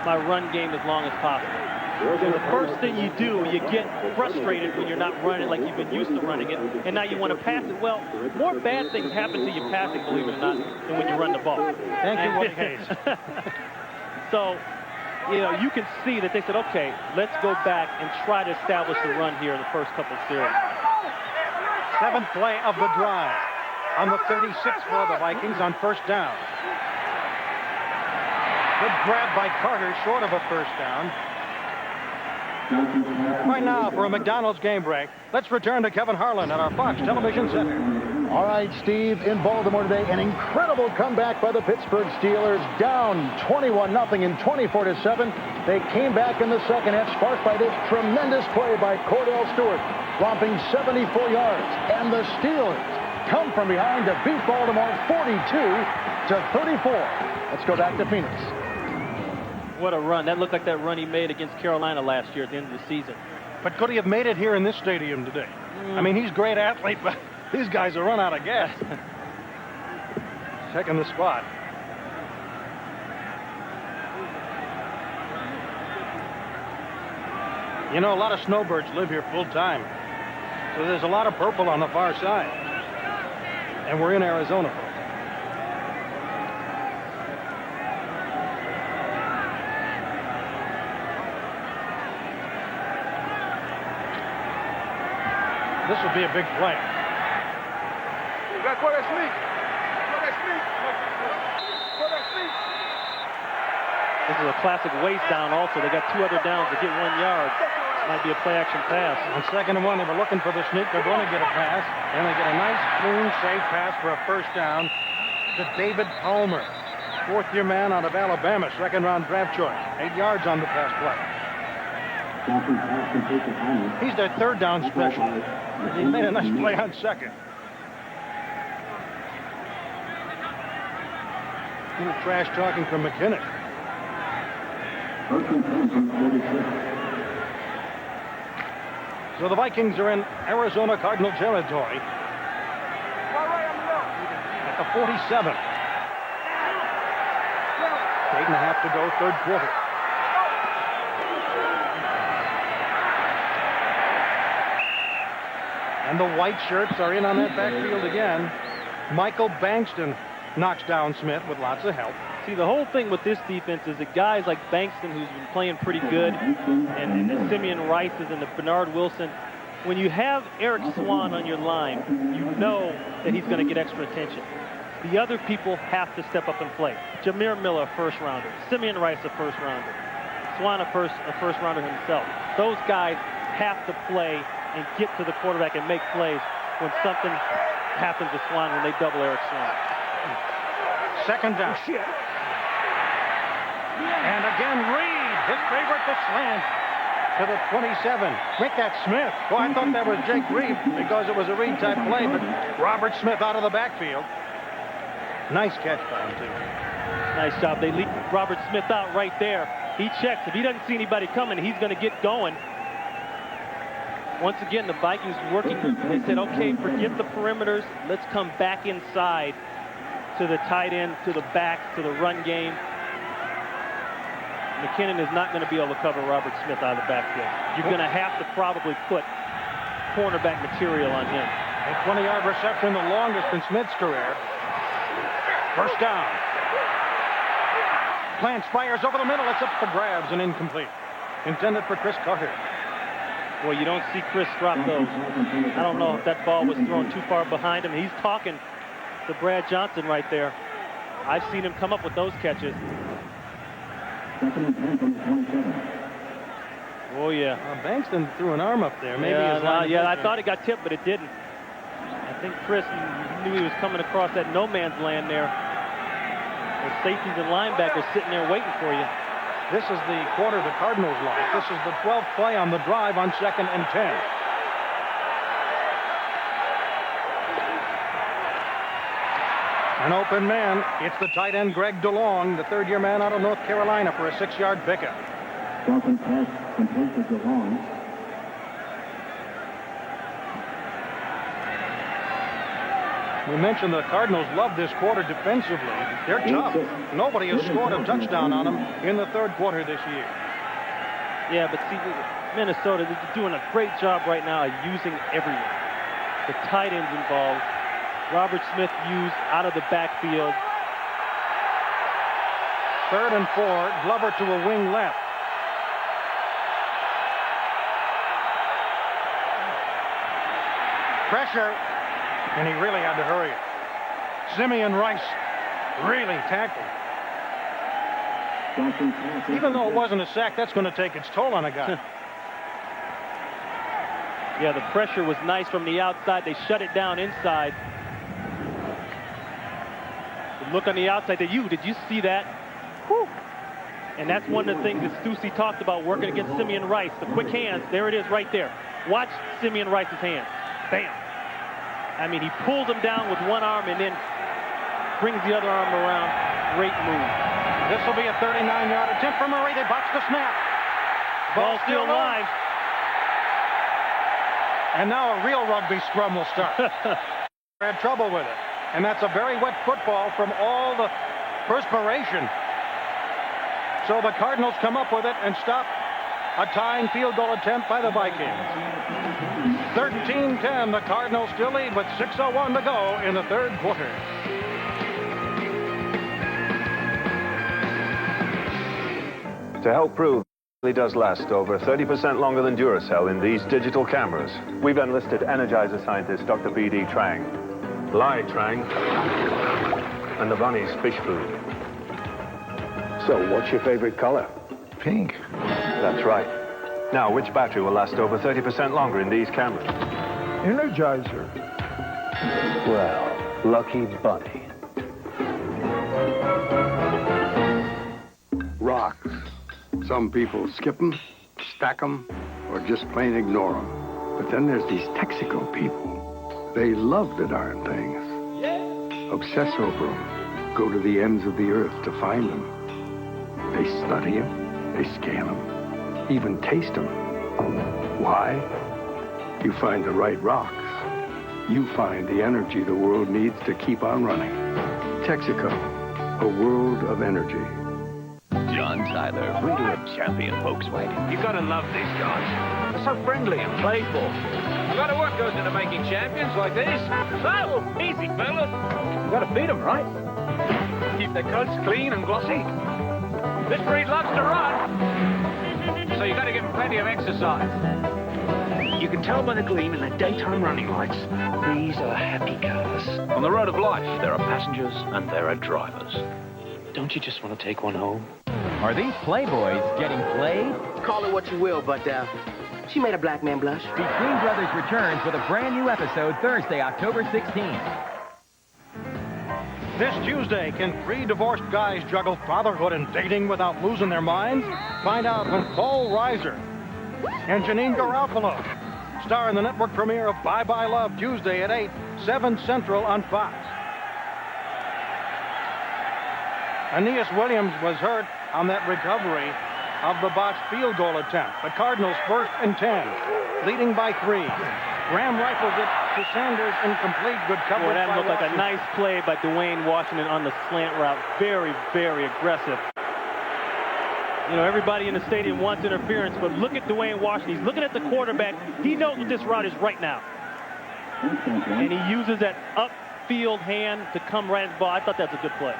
my run game as long as possible. The first thing you do, you get frustrated when you're not running like you've been used to running it, and now you want to pass it. Well, more bad things happen to you passing, believe it or not, than when you run the ball.
Thank you, Woody Hayes.
So, you know, you can see that they said, okay, let's go back and try to establish the run here in the first couple of series.
7th play of the drive. On the 36th for the Vikings on first down. Good grab by Carter, short of a first down. Right now, for a McDonald's game break, let's return to Kevin Harlan at our Fox Television Center.
All right, Steve, in Baltimore today, an incredible comeback by the Pittsburgh Steelers, down 21-0 and 24-7. They came back in the second half, sparked by this tremendous play by Cordell Stewart, romping 74 yards. And the Steelers come from behind to beat Baltimore 42-34. Let's go back to Pheonix.
What a run. That looked like that run he made against Carolina last year at the end of the season.
But could he have made it here in this stadium today? I mean, he's a great athlete, but these guys are run out of gas. Checking the spot. You know, a lot of snowbirds live here full time. So there's a lot of purple on the far side. And we're in Arizona, folks. This will be a big play.
This is a classic waste down also. They got 2 other downs to get 1 yard. Might be a play action pass.
On 2nd and 1, they were looking for the sneak. They're going to get a pass. And they get a nice, clean, safe pass for a first down to David Palmer. 4th-year man out of Alabama, 2nd-round draft choice. 8 yards on the pass play. He's their 3rd down special. He made a nice play on 2nd. A little trash talking from McKinnon. So the Vikings are in Arizona Cardinal territory at the 47. 8.5 to go, 3rd quarter. And the white shirts are in on that backfield again. Michael Bankston knocks down Smith with lots of help.
See, the whole thing with this defense is that guys like Bankston, who's been playing pretty good, and the Simeon Rice's and the Bernard Wilson, when you have Eric Swan on your line, you know that he's going to get extra attention. The other people have to step up and play. Jameer Miller, a first-rounder. Simeon Rice, a first-rounder. Swan, a first-rounder himself. Those guys have to play and get to the quarterback and make plays when something happens to Swan when they double Eric Swan.
2nd down. And again, Reed, his favorite, the slant to the 27. Make that Smith. Well, I thought that was Jake Reed because it was a Reed-type play, but Robert Smith out of the backfield. Nice catch by him, too.
Nice job. They leave Robert Smith out right there. He checks. If he doesn't see anybody coming, he's going to get going. Once again, the Vikings working. They said, okay, forget the perimeters. Let's come back inside to the tight end, to the back, to the run game. McKinnon is not going to be able to cover Robert Smith out of the backfield. You're going to have to probably put cornerback material on him.
A 20-yard reception, the longest in Smith's career. First down. Plants fires over the middle. It's up for grabs and incomplete. Intended for Chris Carter.
Well, you don't see Chris drop those. I don't know if that ball was thrown too far behind him. He's talking to Brad Johnson right there. I've seen him come up with those catches. Oh, yeah.
Bankston threw an arm up there. Maybe
I thought it got tipped, but it didn't. I think Chris knew he was coming across that no man's land there. The safeties and linebackers sitting there waiting for you.
This is the quarter the Cardinals like. This is the 12th play on the drive on 2nd and 10. An open man. It's the tight end Greg DeLong, the third-year man out of North Carolina, for a 6-yard pickup.
Second pass complete to DeLong.
We mentioned the Cardinals love this quarter defensively. They're tough. Nobody has scored a touchdown on them in the third quarter this year.
Yeah, but see, Minnesota, they're doing a great job right now of using everyone. The tight ends involved. Robert Smith used out of the backfield.
3rd and 4, Glover to a wing left. Pressure, and he really had to hurry it. Simeon Rice really tackled. Even though it wasn't a sack, that's going to take its toll on a guy.
Yeah, the pressure was nice from the outside. They shut it down inside. The look on the outside. Did you see that? Whew. And that's one of the things that Stussy talked about working against Simeon Rice. The quick hands. There it is right there. Watch Simeon Rice's hands. Bam. I mean, he pulls him down with one arm and then brings the other arm around. Great move.
This will be a 39-yard attempt for Murray. They botched the snap.
Ball still live.
And now a real rugby scrum will start. Had trouble with it. And that's a very wet football from all the perspiration. So the Cardinals come up with it and stop a tying field goal attempt by the Vikings. 13-10, the Cardinals still lead with 6:01 to go in the third quarter.
To help prove it does last over 30% longer than Duracell in these digital cameras, we've enlisted Energizer scientist Dr. B.D. Trang. Lai Trang and the bunny's fish food. So what's your favorite color?
Pink.
That's right. Now, which battery will last over 30% longer in these cameras?
Energizer.
Well, lucky bunny.
Rocks. Some people skip them, stack them, or just plain ignore them. But then there's these Texaco people. They love the darn things. Obsess over them. Go to the ends of the earth to find them. They study them. They scan them. Even taste them. Why? You find the right rocks. You find the energy the world needs to keep on running. Texaco, a world of energy.
John Tyler, breeder of champion Volkswagen.
You gotta love these guys. They're so friendly and playful. A lot of work goes into making champions like this. So, easy, fellas. You gotta feed them, right? Keep their coats clean and glossy. This breed loves to run. So you gotta give them plenty of exercise. You can tell by the gleam in their daytime running lights. These are happy cars. On the road of life, there are passengers and there are drivers. Don't you just want to take one home?
Are these playboys getting played?
Call it what you will, but she made a black man blush.
Between Brothers returns with a brand new episode Thursday, October 16th.
This Tuesday, can 3 divorced guys juggle fatherhood and dating without losing their minds? Find out when Paul Reiser and Janine Garofalo star in the network premiere of Bye Bye Love Tuesday at 8, 7 Central on Fox. Aeneas Williams was hurt on that recovery of the botched field goal attempt. The Cardinals 1st and 10, leading by 3. Graham rifles it to Sanders, incomplete. Good coverage.
Boy, that looked like a nice play by Dwayne Washington on the slant route. Very, very aggressive. You know, everybody in the stadium wants interference, but look at Dwayne Washington. He's looking at the quarterback. He knows what this route is right now. And he uses that upfield hand to come right at the ball. I thought that's a good play.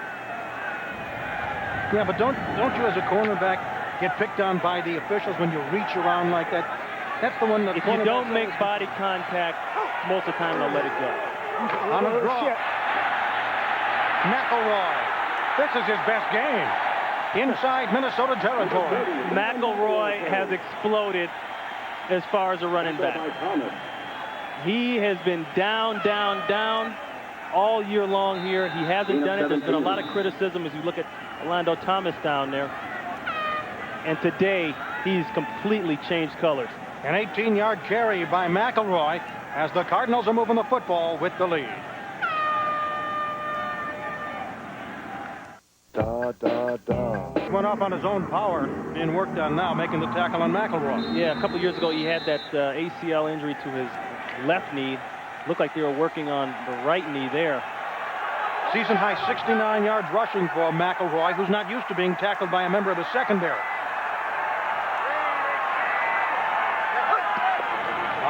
Yeah, but don't you as a cornerback get picked on by the officials when you reach around like that? That's the one that
if you don't make body contact, most of the time they'll let it go.
On a draw. McElroy. This is his best game. Inside Minnesota territory.
McElroy has exploded as far as a running back. He has been down all year long here. He hasn't done it. There's been a lot of criticism as you look at Orlando Thomas down there. And today, he's completely changed colors.
An 18-yard carry by McElroy as the Cardinals are moving the football with the lead. Went off on his own power, being worked on now, making the tackle on McElroy.
Yeah, a couple years ago, he had that ACL injury to his left knee. Looked like they were working on the right knee there.
Season high 69 yards rushing for McElroy, who's not used to being tackled by a member of the secondary.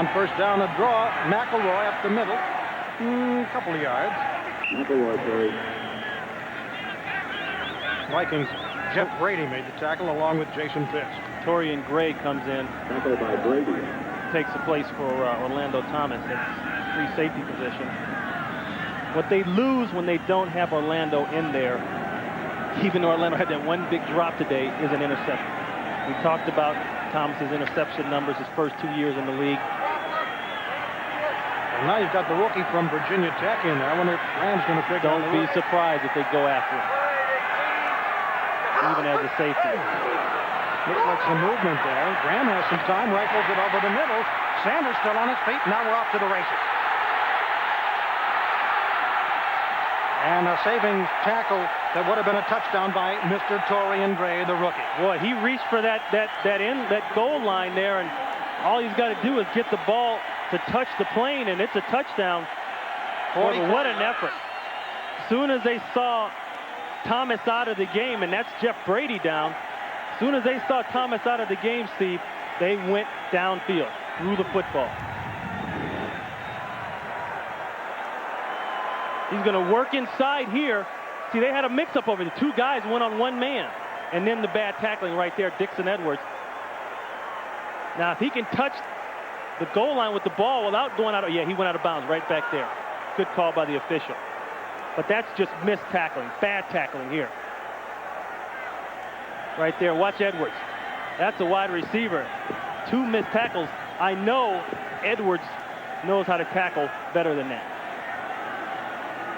On first down, a draw, McElroy up the middle, a couple of yards.
McElroy carry.
Vikings, Jeff Brady made the tackle along with Jason Fitz.
Torian Gray comes in.
Tackle by Brady.
Takes the place for Orlando Thomas at free safety position. What they lose when they don't have Orlando in there, even though Orlando had that one big drop today, is an interception. We talked about Thomas's interception numbers his first 2 years in the league.
And now you've got the rookie from Virginia Tech in there. I wonder if Graham's going to pick
Don't be surprised if they go after him, even as a safety.
Looks like some movement there. Graham has some time, rifles it over the middle. Sanders still on his feet. Now we're off to the races. And a saving tackle that would have been a touchdown by Mr. Torian Gray, the rookie.
Boy, he reached for that goal line there, and all he's got to do is get the ball to touch the plane, and it's a touchdown. Boy, what an effort. As soon as they saw Thomas out of the game, and that's Jeff Brady down, as soon as they saw Thomas out of the game, Steve, they went downfield, threw the football. He's going to work inside here. See, they had a mix-up over there. Two guys went on one man. And then the bad tackling right there, Dixon Edwards. Now, if he can touch the goal line with the ball without going out of... Yeah, he went out of bounds right back there. Good call by the official. But that's just missed tackling, bad tackling here. Right there, watch Edwards. That's a wide receiver. Two missed tackles. I know Edwards knows how to tackle better than that.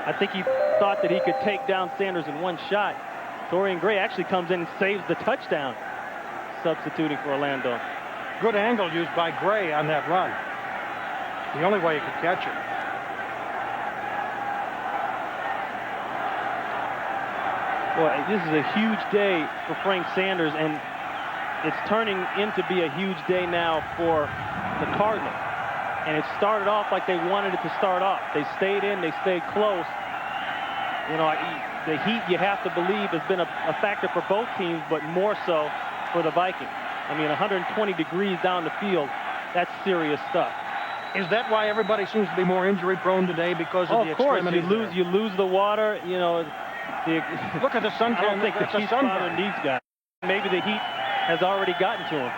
I think he thought that he could take down Sanders in one shot. Torian Gray actually comes in and saves the touchdown, substituting for Orlando.
Good angle used by Gray on that run. The only way he could catch it.
Boy, this is a huge day for Frank Sanders, and it's turning into be a huge day now for the Cardinals. And it started off like they wanted it to start off. They stayed in, they stayed close. You know, the heat, you have to believe, has been a factor for both teams, but more so for the Vikings. I mean, 120 degrees down the field, that's serious stuff.
Is that why everybody seems to be more injury prone today, because of the extremity?
Of course, you lose the water, you know.
Look at the suntan.
I don't think the heat's bothering these guys. Maybe the heat has already gotten to them.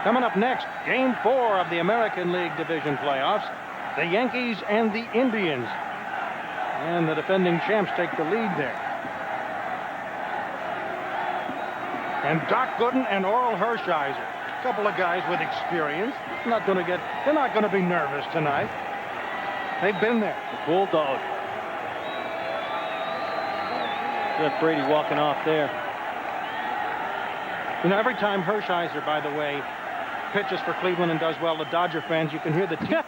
Coming up next, Game 4 of the American League Division playoffs. The Yankees and the Indians. And the defending champs take the lead there. And Doc Gooden and Oral Hershiser. A couple of guys with experience. They're not going to be nervous tonight. They've been there.
The Bulldog. Jeff Brady walking off there.
You know, every time Hershiser, by the way, pitches for Cleveland and does well, the Dodger fans, you can hear the teeth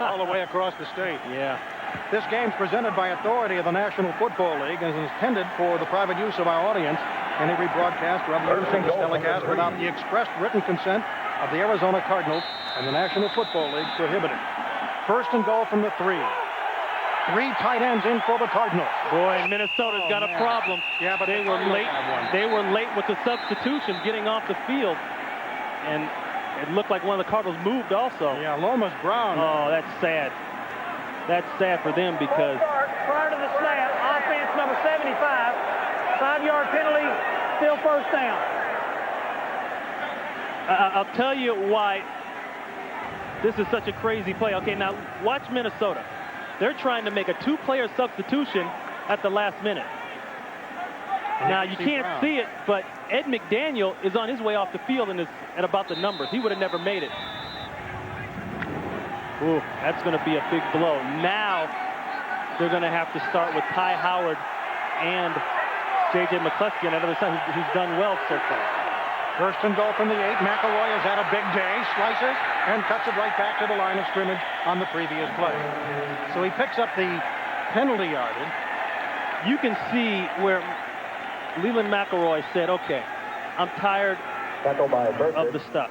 all the way across the state.
Yeah.
This game's presented by authority of the National Football League and is intended for the private use of our audience. Any rebroadcast or other use of this telecast without the expressed written consent of the Arizona Cardinals and the National Football League prohibited. First and goal from the 3. 3 tight ends in for the Cardinals.
Boy, Minnesota's got a problem.
Yeah, but
they were late. They were late with the substitution getting off the field. And it looked like one of the Cardinals moved also.
Yeah, Lomas Brown.
Oh, that's sad. That's sad for them because...
Prior to the snap, offense number 75, 5-yard penalty, still first down.
I'll tell you why this is such a crazy play. Okay, now watch Minnesota. They're trying to make a 2-player substitution at the last minute. Now, you can't see it, but Ed McDaniel is on his way off the field and is at about the numbers. He would have never made it. Ooh, that's going to be a big blow. Now, they're going to have to start with Ty Howard and J.J. McCluskey on the other side, who's done well so far.
First and goal from the 8. McElroy has had a big day, slices, and cuts it right back to the line of scrimmage on the previous play. So he picks up the penalty yardage.
You can see where Leland McElroy said, okay, I'm tired of the stuff.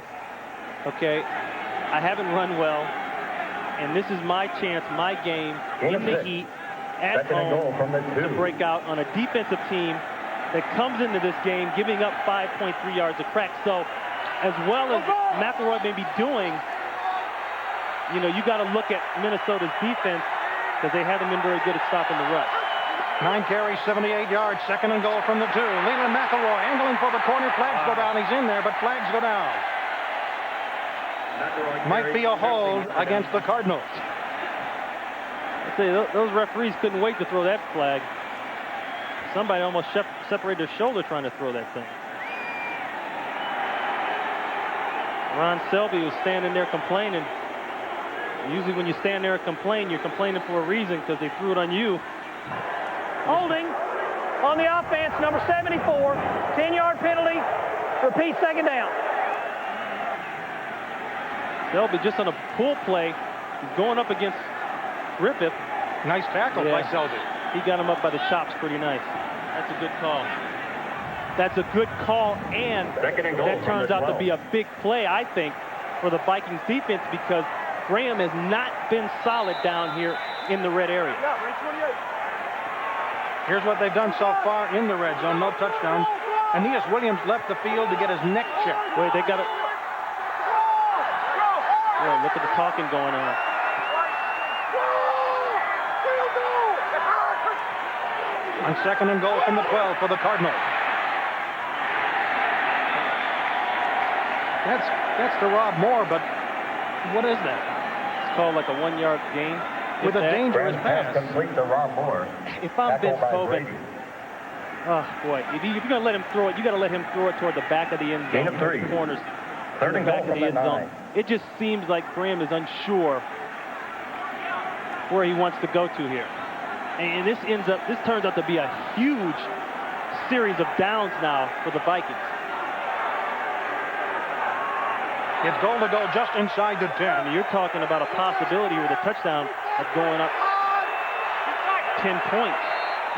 Okay, I haven't run well, and this is my chance, my game, in the heat, at home, to break out on a defensive team that comes into this game giving up 5.3 yards a crack. So as well as McElroy may be doing, you know, you got to look at Minnesota's defense because they haven't been very good at stopping the rush.
9 carries, 78 yards, second and goal from the 2. Leland McElroy angling for the corner. Flags go down. He's in there, but flags go down. Might be a hold against the Cardinals.
I say those referees couldn't wait to throw that flag. Somebody almost separated their shoulder trying to throw that thing. Ron Selby was standing there complaining. Usually when you stand there and complain, you're complaining for a reason because they threw it on you.
Holding on the offense, number 74, 10-yard penalty, repeat second down.
Selby just on a pull play. He's going up against Griffith.
Nice tackle by Selby.
He got him up by the chops pretty nice. That's a good call. That's a good call, and that turns out to be a big play, I think, for the Vikings defense because Graham has not been solid down here in the red area.
Here's what they've done so far in the red zone. No touchdowns. Aeneas Williams left the field to get his neck checked.
Wait, they got it. Yeah, look at the talking going on.
On second and goal from the 12 for the Cardinals. That's to Rob Moore, but what is that?
It's called like a 1-yard gain.
With a dangerous pass.
Complete to Rob Moore.
If I'm Vince Tobin, oh boy, if you're going to let him throw it, you got to let him throw it toward the back of the end zone, the corners,
Third and
back
goal
of the end zone. It just seems like Graham is unsure where he wants to go to here. And this turns out to be a huge series of downs now for the Vikings.
It's goal to go just inside the 10.
I mean, you're talking about a possibility with a touchdown of going up 10 points.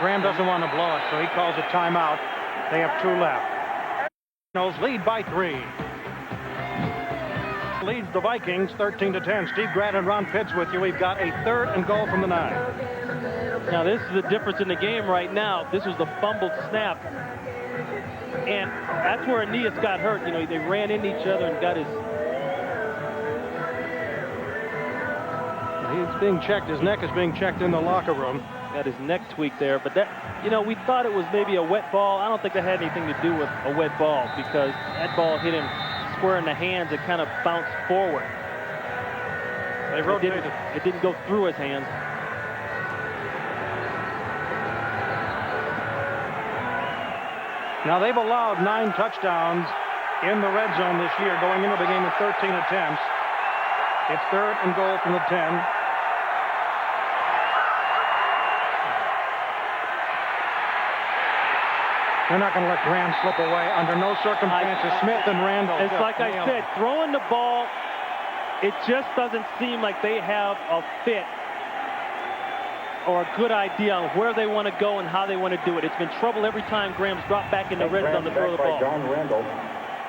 Graham doesn't want to blow it, so he calls a timeout. They have 2 left. Cardinals lead by 3. Leads the Vikings 13-10. Steve Grant and Ron Pitts with you. We've got a third and goal from the 9.
Now this is the difference in the game right now. This was the fumbled snap. And that's where Aeneas got hurt. You know, they ran into each other and got his...
He's being checked. His neck is being checked in the locker room.
Got his neck tweaked there. But that, you know, we thought it was maybe a wet ball. I don't think that had anything to do with a wet ball because that ball hit him square in the hands and kind of bounced forward. It didn't go through his hands.
Now they've allowed 9 touchdowns in the red zone this year, going into the game with 13 attempts. It's third and goal from the 10. They're not going to let Graham slip away under no circumstances. Smith and Randall.
It's like I said, throwing the ball, it just doesn't seem like they have a fit or a good idea on where they want to go and how they want to do it. It's been trouble every time Graham's dropped back in the red zone to throw the ball.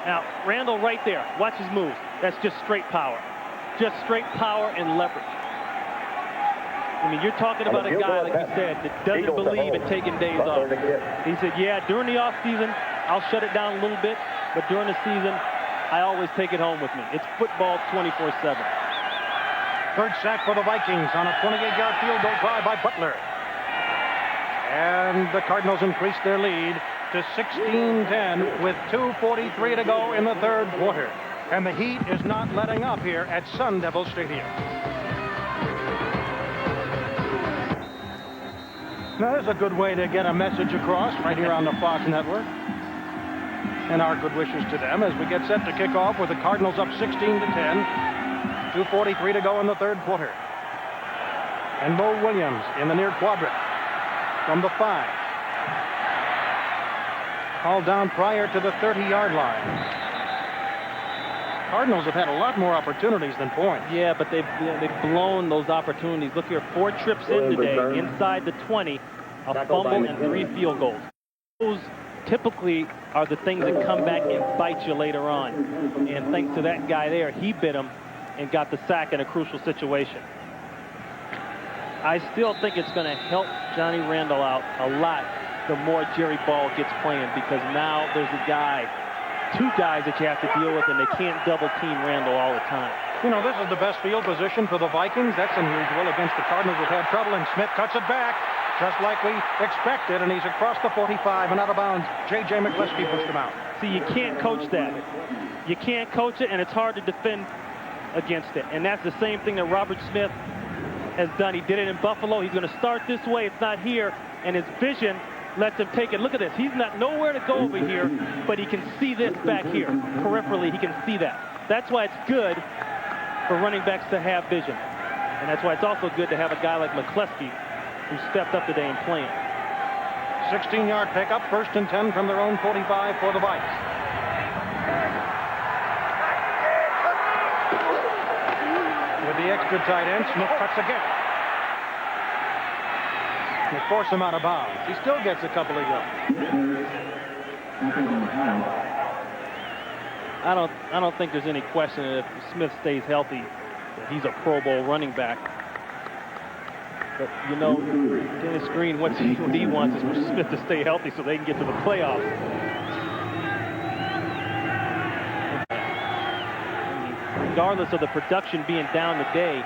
Now, Randall right there. Watch his moves. That's just straight power. Just straight power and leverage. I mean, you're talking about a guy, like you said, that doesn't believe in taking days off. He said, yeah, during the off season, I'll shut it down a little bit, but during the season, I always take it home with me. It's football 24/7.
Third sack for the Vikings on a 28-yard field goal try by Butler. And the Cardinals increase their lead to 16-10 with 2:43 to go in the third quarter. And the heat is not letting up here at Sun Devil Stadium. Now, this is a good way to get a message across right here on the Fox Network. And our good wishes to them as we get set to kick off with the Cardinals up 16-10. 2:43 to go in the third quarter. And Mo Williams in the near quadrant from the 5. All down prior to the 30-yard line. Cardinals have had a lot more opportunities than points.
Yeah, but they've blown those opportunities. Look here, 4 trips in today inside the 20, a fumble and 3 field goals. Those typically are the things that come back and bite you later on. And thanks to that guy there, he bit him and got the sack in a crucial situation. I still think it's going to help Johnny Randall out a lot the more Jerry Ball gets playing, because now there's a guy, 2 guys that you have to deal with, and they can't double team Randall all the time.
You know, this is the best field position for the Vikings. That's unusual against the Cardinals who've had trouble, and Smith cuts it back just like we expected, and he's across the 45 and out of bounds. J.J. McCleskey pushed him out.
See, you can't coach that. You can't coach it, and it's hard to defend against it. And that's the same thing that Robert Smith has done. He did it in Buffalo. He's going to start this way. It's not here, and his vision lets him take it. Look at this. He's not nowhere to go over here, but he can see this back here. Peripherally, he can see that. That's why it's good for running backs to have vision. And that's why it's also good to have a guy like McCleskey who stepped up today and playing.
16-yard pickup, 1st and 10 from their own 45 for the Vikes. With the extra tight end, Smith cuts again. They force him out of bounds. He still gets a couple of yards.
I don't think there's any question that if Smith stays healthy, that he's a Pro Bowl running back. But, you know, Dennis Green, what he wants is for Smith to stay healthy so they can get to the playoffs. Regardless of the production being down today,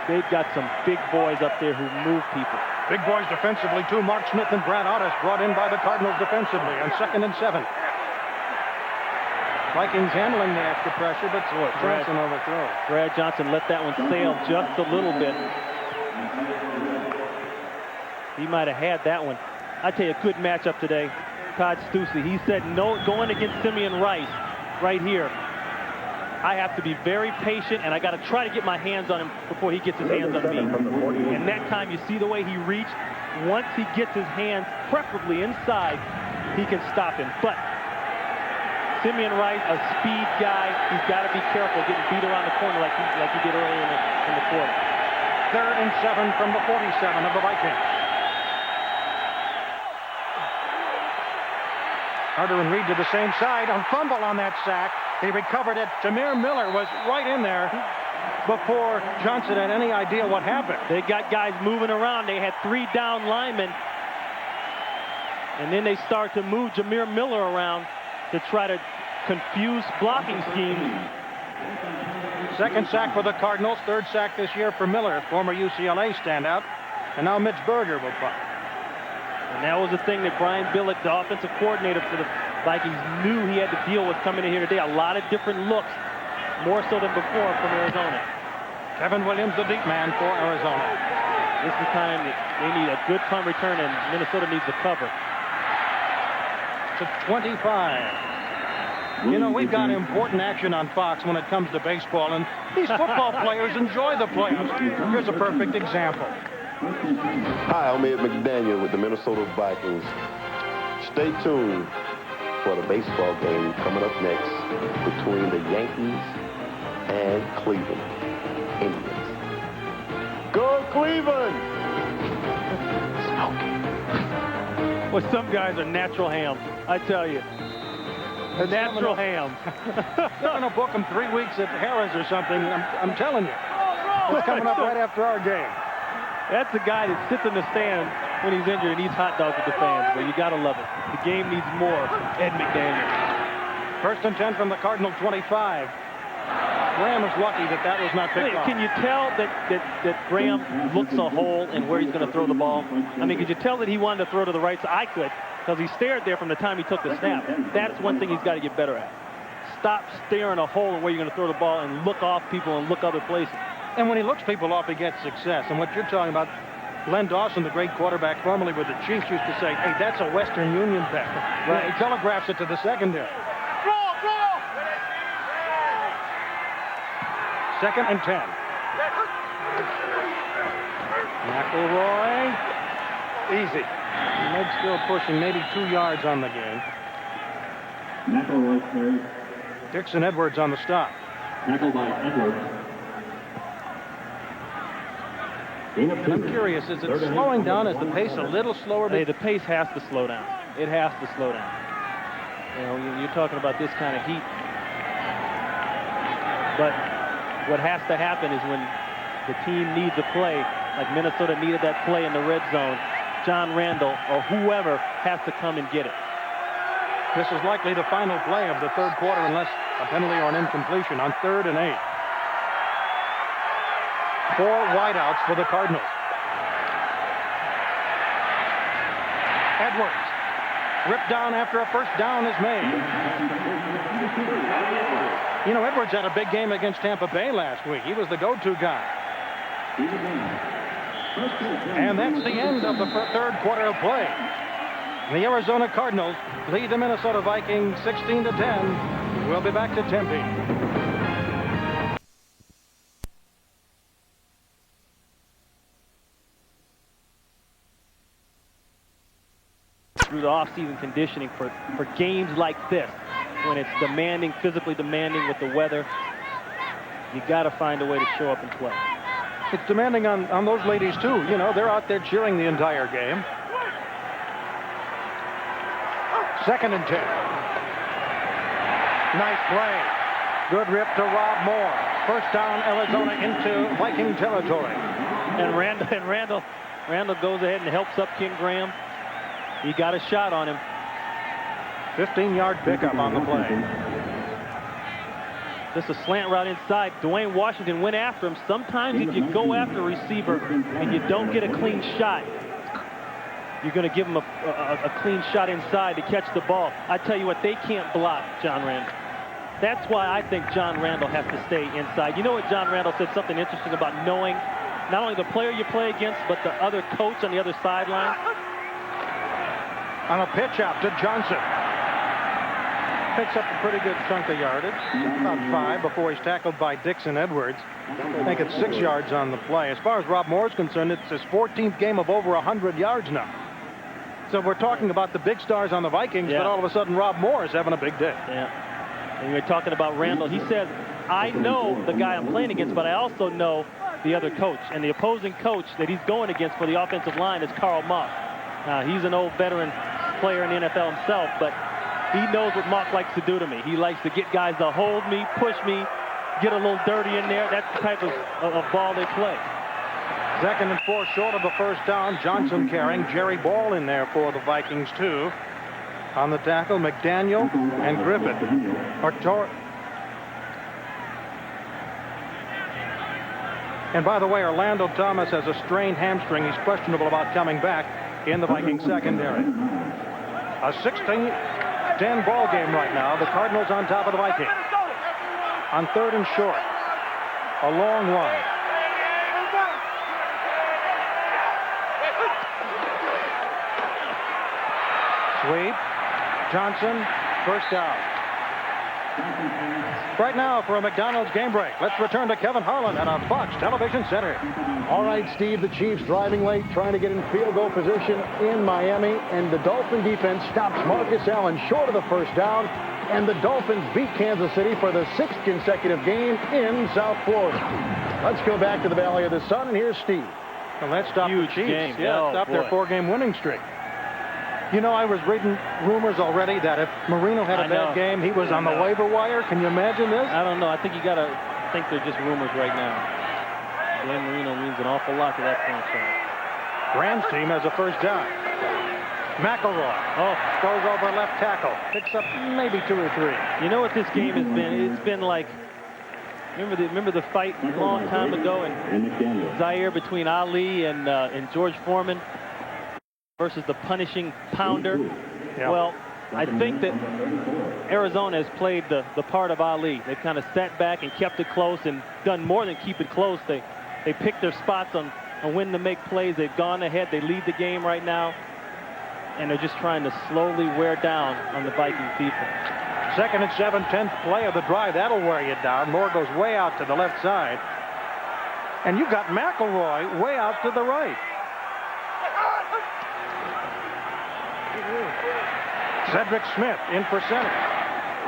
they've got some big boys up there who move people.
Big boys defensively, too. Mark Smith and Brad Otis brought in by the Cardinals defensively on 2nd and 7. Vikings handling the extra pressure, but Johnson overthrows.
Brad Johnson let that one sail just a little bit. He might have had that one. I tell you, a good matchup today. Todd Stussy, he said no, going against Simeon Rice right here. I have to be very patient, and I got to try to get my hands on him before he gets his hands on me. And that time, you see the way he reached. Once he gets his hands, preferably inside, he can stop him. But Simeon Rice, a speed guy, he's got to be careful getting beat around the corner like he did earlier in the quarter.
3rd and 7 from the 47 of the Vikings. Carter and Reed to the same side. A fumble on that sack. He recovered it. Jameer Miller was right in there before Johnson had any idea what happened.
They got guys moving around. They had 3 down linemen. And then they start to move Jameer Miller around to try to confuse blocking schemes.
2nd sack for the Cardinals. 3rd sack this year for Miller, former UCLA standout. And now Mitch Berger will punt.
And that was the thing that Brian Billick, the offensive coordinator for the Vikings, knew he had to deal with coming in here today. A lot of different looks, more so than before from Arizona.
Kevin Williams, the deep man for Arizona.
This is the time that they need a good punt return, and Minnesota needs to cover.
To 25. You know, we've got important action on Fox when it comes to baseball, and these football players enjoy the playoffs. Here's a perfect example.
Hi, I'm Ed McDaniel with the Minnesota Vikings. Stay tuned for the baseball game coming up next between the Yankees and Cleveland Indians. Go Cleveland! Smoky.
Well, some guys are natural hams, I tell you. Natural hams.
They're going to book them 3 weeks at Harrah's or something. I'm telling you. It's coming up right after our game.
That's the guy that sits in the stand when he's injured and eats hot dogs with the fans. But you got to love it. The game needs more Ed McDaniel.
1st and 10 from the Cardinal 25. Graham is lucky that was not picked off.
Can you tell that Graham looks a hole in where he's going to throw the ball? I mean, could you tell that he wanted to throw to the right side? I could, because he stared there from the time he took the snap. That's one thing he's got to get better at. Stop staring a hole in where you're going to throw the ball and look off people and look other places.
And when he looks people off, he gets success. And what you're talking about, Len Dawson, the great quarterback formerly with the Chiefs, used to say, hey, that's a Western Union pass. Right. He telegraphs it to the secondary. 2nd and 10. McElroy. Easy. Ned still pushing, maybe 2 yards on the game.
McElroy carries.
Dixon Edwards on the stop.
Tackled by Edwards.
And I'm curious, is it slowing down? Is the pace a little slower?
Hey, the pace has to slow down. It has to slow down. You know, you're talking about this kind of heat. But what has to happen is when the team needs a play, like Minnesota needed that play in the red zone, John Randall or whoever has to come and get it.
This is likely the final play of the 3rd quarter unless a penalty or an incompletion on 3rd and 8. 4 wideouts for the Cardinals. Edwards ripped down after a first down is made. You know, Edwards had a big game against Tampa Bay last week. He was the go-to guy. And that's the end of the 3rd quarter of play. The Arizona Cardinals lead the Minnesota Vikings 16-10. We'll be back to Tempe.
Through the off-season conditioning for games like this, when it's demanding, physically demanding with the weather, you got to find a way to show up and play.
It's demanding on those ladies, too. You know, they're out there cheering the entire game. 2nd and 10. Nice play. Good rip to Rob Moore. First down, Arizona into Viking territory.
And Randall goes ahead and helps up Ken Graham. He got a shot on him.
15-yard pickup on the play.
Just a slant route inside. Dwayne Washington went after him. Sometimes if you go after a receiver and you don't get a clean shot, you're going to give him a clean shot inside to catch the ball. I tell you what, they can't block John Randall. That's why I think John Randall has to stay inside. You know what John Randall said something interesting about knowing not only the player you play against, but the other coach on the other sideline?
On a pitch out to Johnson. Picks up a pretty good chunk of yardage. About 5 before he's tackled by Dixon Edwards. I think it's 6 yards on the play. As far as Rob Moore is concerned, it's his 14th game of over 100 yards now. So we're talking about the big stars on the Vikings, but all of a sudden Rob Moore is having a big day.
Yeah. And we're talking about Randall. He says, I know the guy I'm playing against, but I also know the other coach. And the opposing coach that he's going against for the offensive line is Carl Mock. He's an old veteran player in the NFL himself, but he knows what Mock likes to do to me. He likes to get guys to hold me, push me, get a little dirty in there. That's the type of ball they play.
2nd and 4 short of the first down. Johnson carrying. Jerry Ball in there for the Vikings, too. On the tackle, McDaniel and Griffith. And by the way, Orlando Thomas has a strained hamstring. He's questionable about coming back in the Vikings secondary. A 16-10 ball game right now. The Cardinals on top of the Vikings. On 3rd and short. A long one. Sweep. Johnson, first down. Right now for a McDonald's game break. Let's return to Kevin Harlan at our Fox Television Center.
All right, Steve, the Chiefs driving late, trying to get in field goal position in Miami, and the Dolphin defense stops Marcus Allen short of the first down, and the Dolphins beat Kansas City for the 6th consecutive game in South Florida. Let's go back to the Valley of the Sun, and here's Steve.
Well, that stopped the Chiefs.
Game.
Yeah, stopped their 4-game winning streak. You know, I was reading rumors already that if Marino had a bad game, he was on the waiver wire. Can you imagine this?
I don't know. I think you got to think they're just rumors right now. Dan Marino means an awful lot to that franchise.
Graham's team has a first down. McElroy goes over left tackle. Picks up maybe 2 or 3.
You know what this game has been? It's been like, remember the fight a long time ago in Zaire between Ali and George Foreman versus the punishing pounder?
Yeah.
Well, I think that Arizona has played the part of Ali. They've kind of sat back and kept it close and done more than keep it close. They picked their spots on when to make plays. They've gone ahead. They lead the game right now. And they're just trying to slowly wear down on the Vikings defense.
2nd and 7, 10th play of the drive. That'll wear you down. Moore goes way out to the left side. And you've got McElroy way out to the right. Cedric Smith in for center.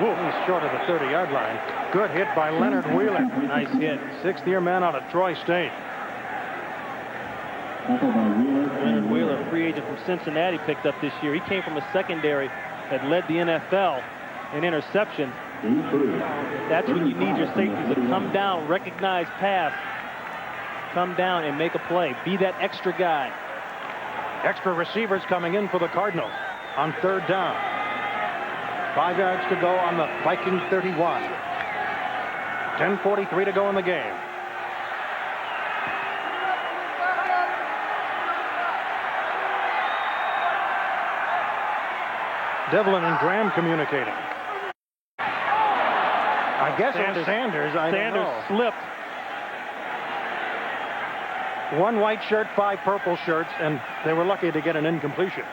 Ooh, he's short of the 30-yard line. Good hit by Leonard Wheeler.
Nice hit.
6th-year man out of Troy State.
Leonard Wheeler, free agent from Cincinnati, picked up this year. He came from a secondary that led the NFL in interception. That's when you need your safeties to come down, recognize pass, come down and make a play. Be that extra guy.
Extra receivers coming in for the Cardinals on 3rd down. 5 yards to go on the Viking 31. 10:43 to go in the game. Devlin and Graham communicating. I guess it was Sanders.
Sanders slipped.
1 white shirt, 5 purple shirts, and they were lucky to get an incompletion.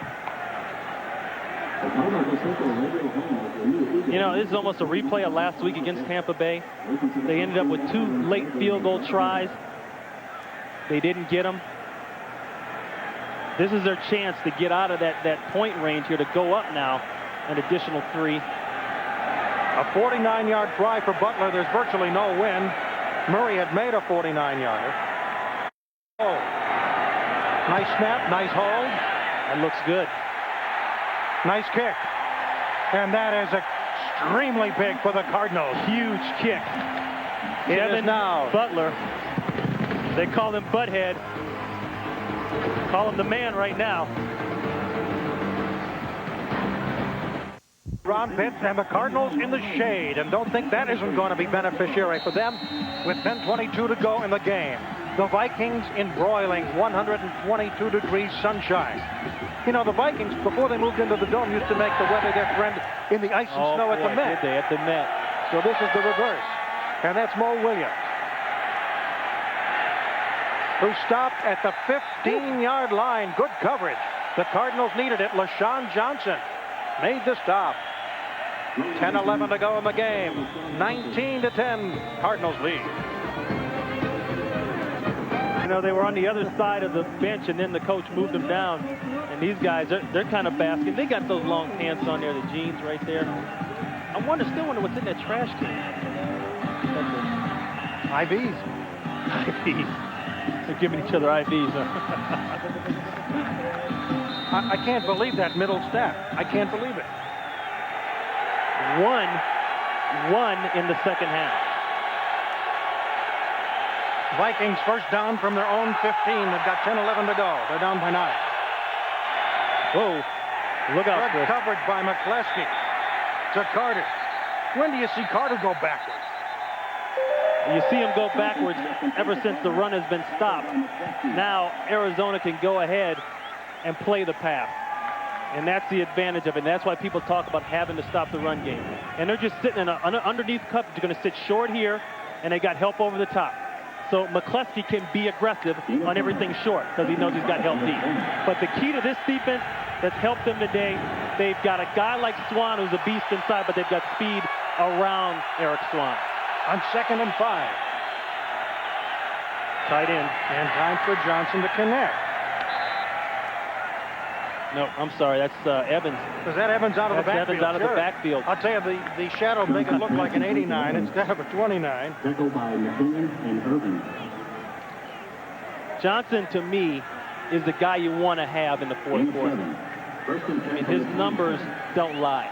You know, this is almost a replay of last week against Tampa Bay. They ended up with 2 late field goal tries. They didn't get them. This is their chance to get out of that point range here to go up now an additional 3.
A 49-yard try for Butler. There's virtually no wind. Murray had made a 49-yarder. Oh, nice snap, nice hold.
That looks good.
Nice kick. And that is extremely big for the Cardinals.
Huge kick.
Kevin now.
Butler. They call him Butthead. Call him the man right now.
Ron Pitts and the Cardinals in the shade, and don't think that isn't going to be beneficiary for them with 10:22 to go in the game. The Vikings in broiling 122-degree sunshine. You know, the Vikings, before they moved into the Dome, used to make the weather their friend in the ice and snow at the Met.
Did they at the Met?
So this is the reverse. And that's Mo Williams, who stopped at the 15-yard line. Good coverage. The Cardinals needed it. LaShawn Johnson made the stop. 10:11 to go in the game. 19-10, Cardinals lead.
You know, they were on the other side of the bench, and then the coach moved them down. And these guys, they're kind of basking. They got those long pants on there, the jeans right there. I still wonder what's in that trash can.
IVs.
They're giving each other IVs.
I can't believe that middle step. I can't believe it.
One in the second half.
Vikings first down from their own 15. They've got 10:11 to go. They're down by 9.
Whoa. Look out,
Good coverage by McCleskey to Carter. When do you see Carter go backwards?
You see him go backwards ever since the run has been stopped. Now Arizona can go ahead and play the pass. And that's the advantage of it. And that's why people talk about having to stop the run game. And they're just sitting in an underneath cup. They're going to sit short here, and they got help over the top. So McCleskey can be aggressive on everything short because he knows he's got help deep. But the key to this defense that's helped them today, they've got a guy like Swan who's a beast inside, but they've got speed around Eric Swan.
On 2nd and 5.
Tight end.
And time for Johnson to connect.
No, I'm sorry. That's Evans.
Is that Evans out of the backfield?
Evans out of the backfield.
I'll tell you, the shadow make it look like an 89 instead of a 29.
Tackled by McKinnon and Irvin.
Johnson, to me, is the guy you want to have in the fourth quarter. I mean, his numbers don't lie.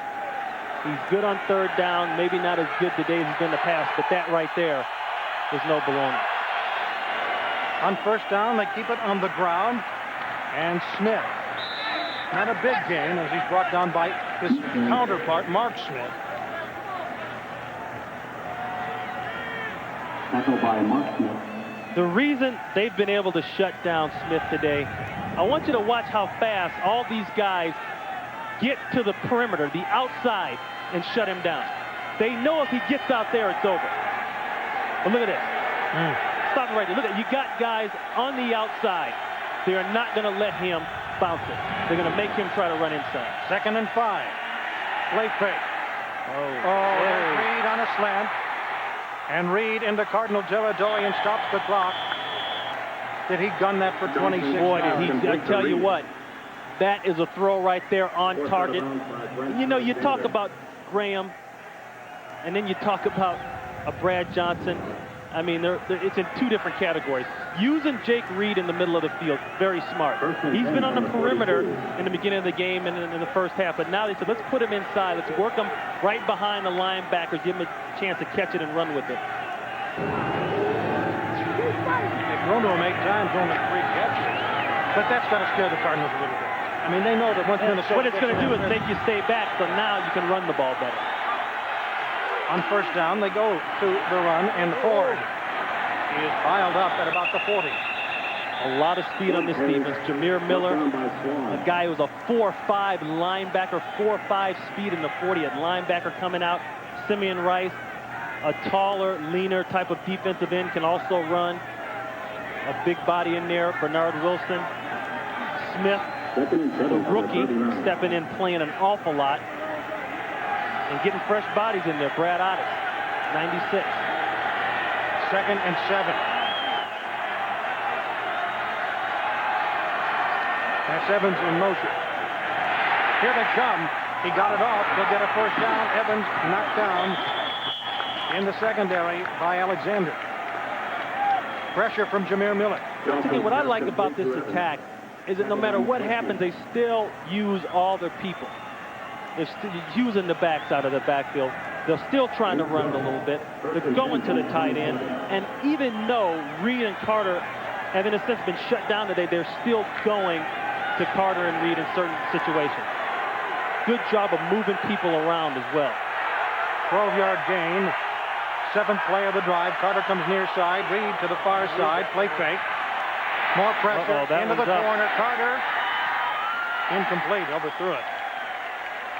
He's good on 3rd down, maybe not as good today as he's been in the past, but that right there is no baloney.
On first down, they keep it on the ground. And Smith, not a big gain as he's brought down by his counterpart, Mark Smith.
Tackle by Mark Smith.
The reason they've been able to shut down Smith today, I want you to watch how fast all these guys get to the perimeter, the outside, and shut him down. They know if he gets out there, it's over. But look at this. Stop it right there. Look at, you got guys on the outside. They are not going to let him bounce it. They're going to make him try to run inside.
2nd and 5. Play fake. Reed on a slant. And Reed into Cardinal territory and stops the clock. Did he gun that for 26
Boy,
yards?
did he. I tell you what, that is a throw right there on target. You know, you talk about Graham, and then you talk about a Brad Johnson. I mean, it's in two different categories. Using Jake Reed in the middle of the field, very smart. He's been on the perimeter in the beginning of the game and in the first half, but now they said, let's put him inside. Let's work him right behind the linebackers, give him a chance to catch it and run with it.
They've thrown to him 8 times, only 3 catches. But that's got to scare the Cardinals a little bit. I mean, they know that once Minnesota...
What it's going to do is make you stay back, so now you can run the ball better.
On first down, they go to the run, and Ford is piled up at about the 40.
A lot of speed on this defense. Jameer Miller, a guy who was a 4.5 linebacker, 4.5 speed in the 40, a linebacker coming out. Simeon Rice, a taller, leaner type of defensive end, can also run. A big body in there. Bernard Wilson. Smith, the rookie, stepping in, playing an awful lot. And getting fresh bodies in there. Brad Otis, 96.
2nd and 7. That's Evans in motion. Here they come. He got it off. They'll get a first down. Evans knocked down in the secondary by Alexander. Pressure from Jameer Miller.
Once again, what I like about this attack is that no matter what happens, they still use all their people. They're using the backs out of the backfield. They're still trying to run it a little bit. They're going to the tight end. And even though Reed and Carter have, in a sense, been shut down today, they're still going to Carter and Reed in certain situations. Good job of moving people around as well.
12-yard gain. 7th play of the drive. Carter comes near side. Reed to the far side. Play fake. More pressure into the corner. Carter incomplete. Overthrew it.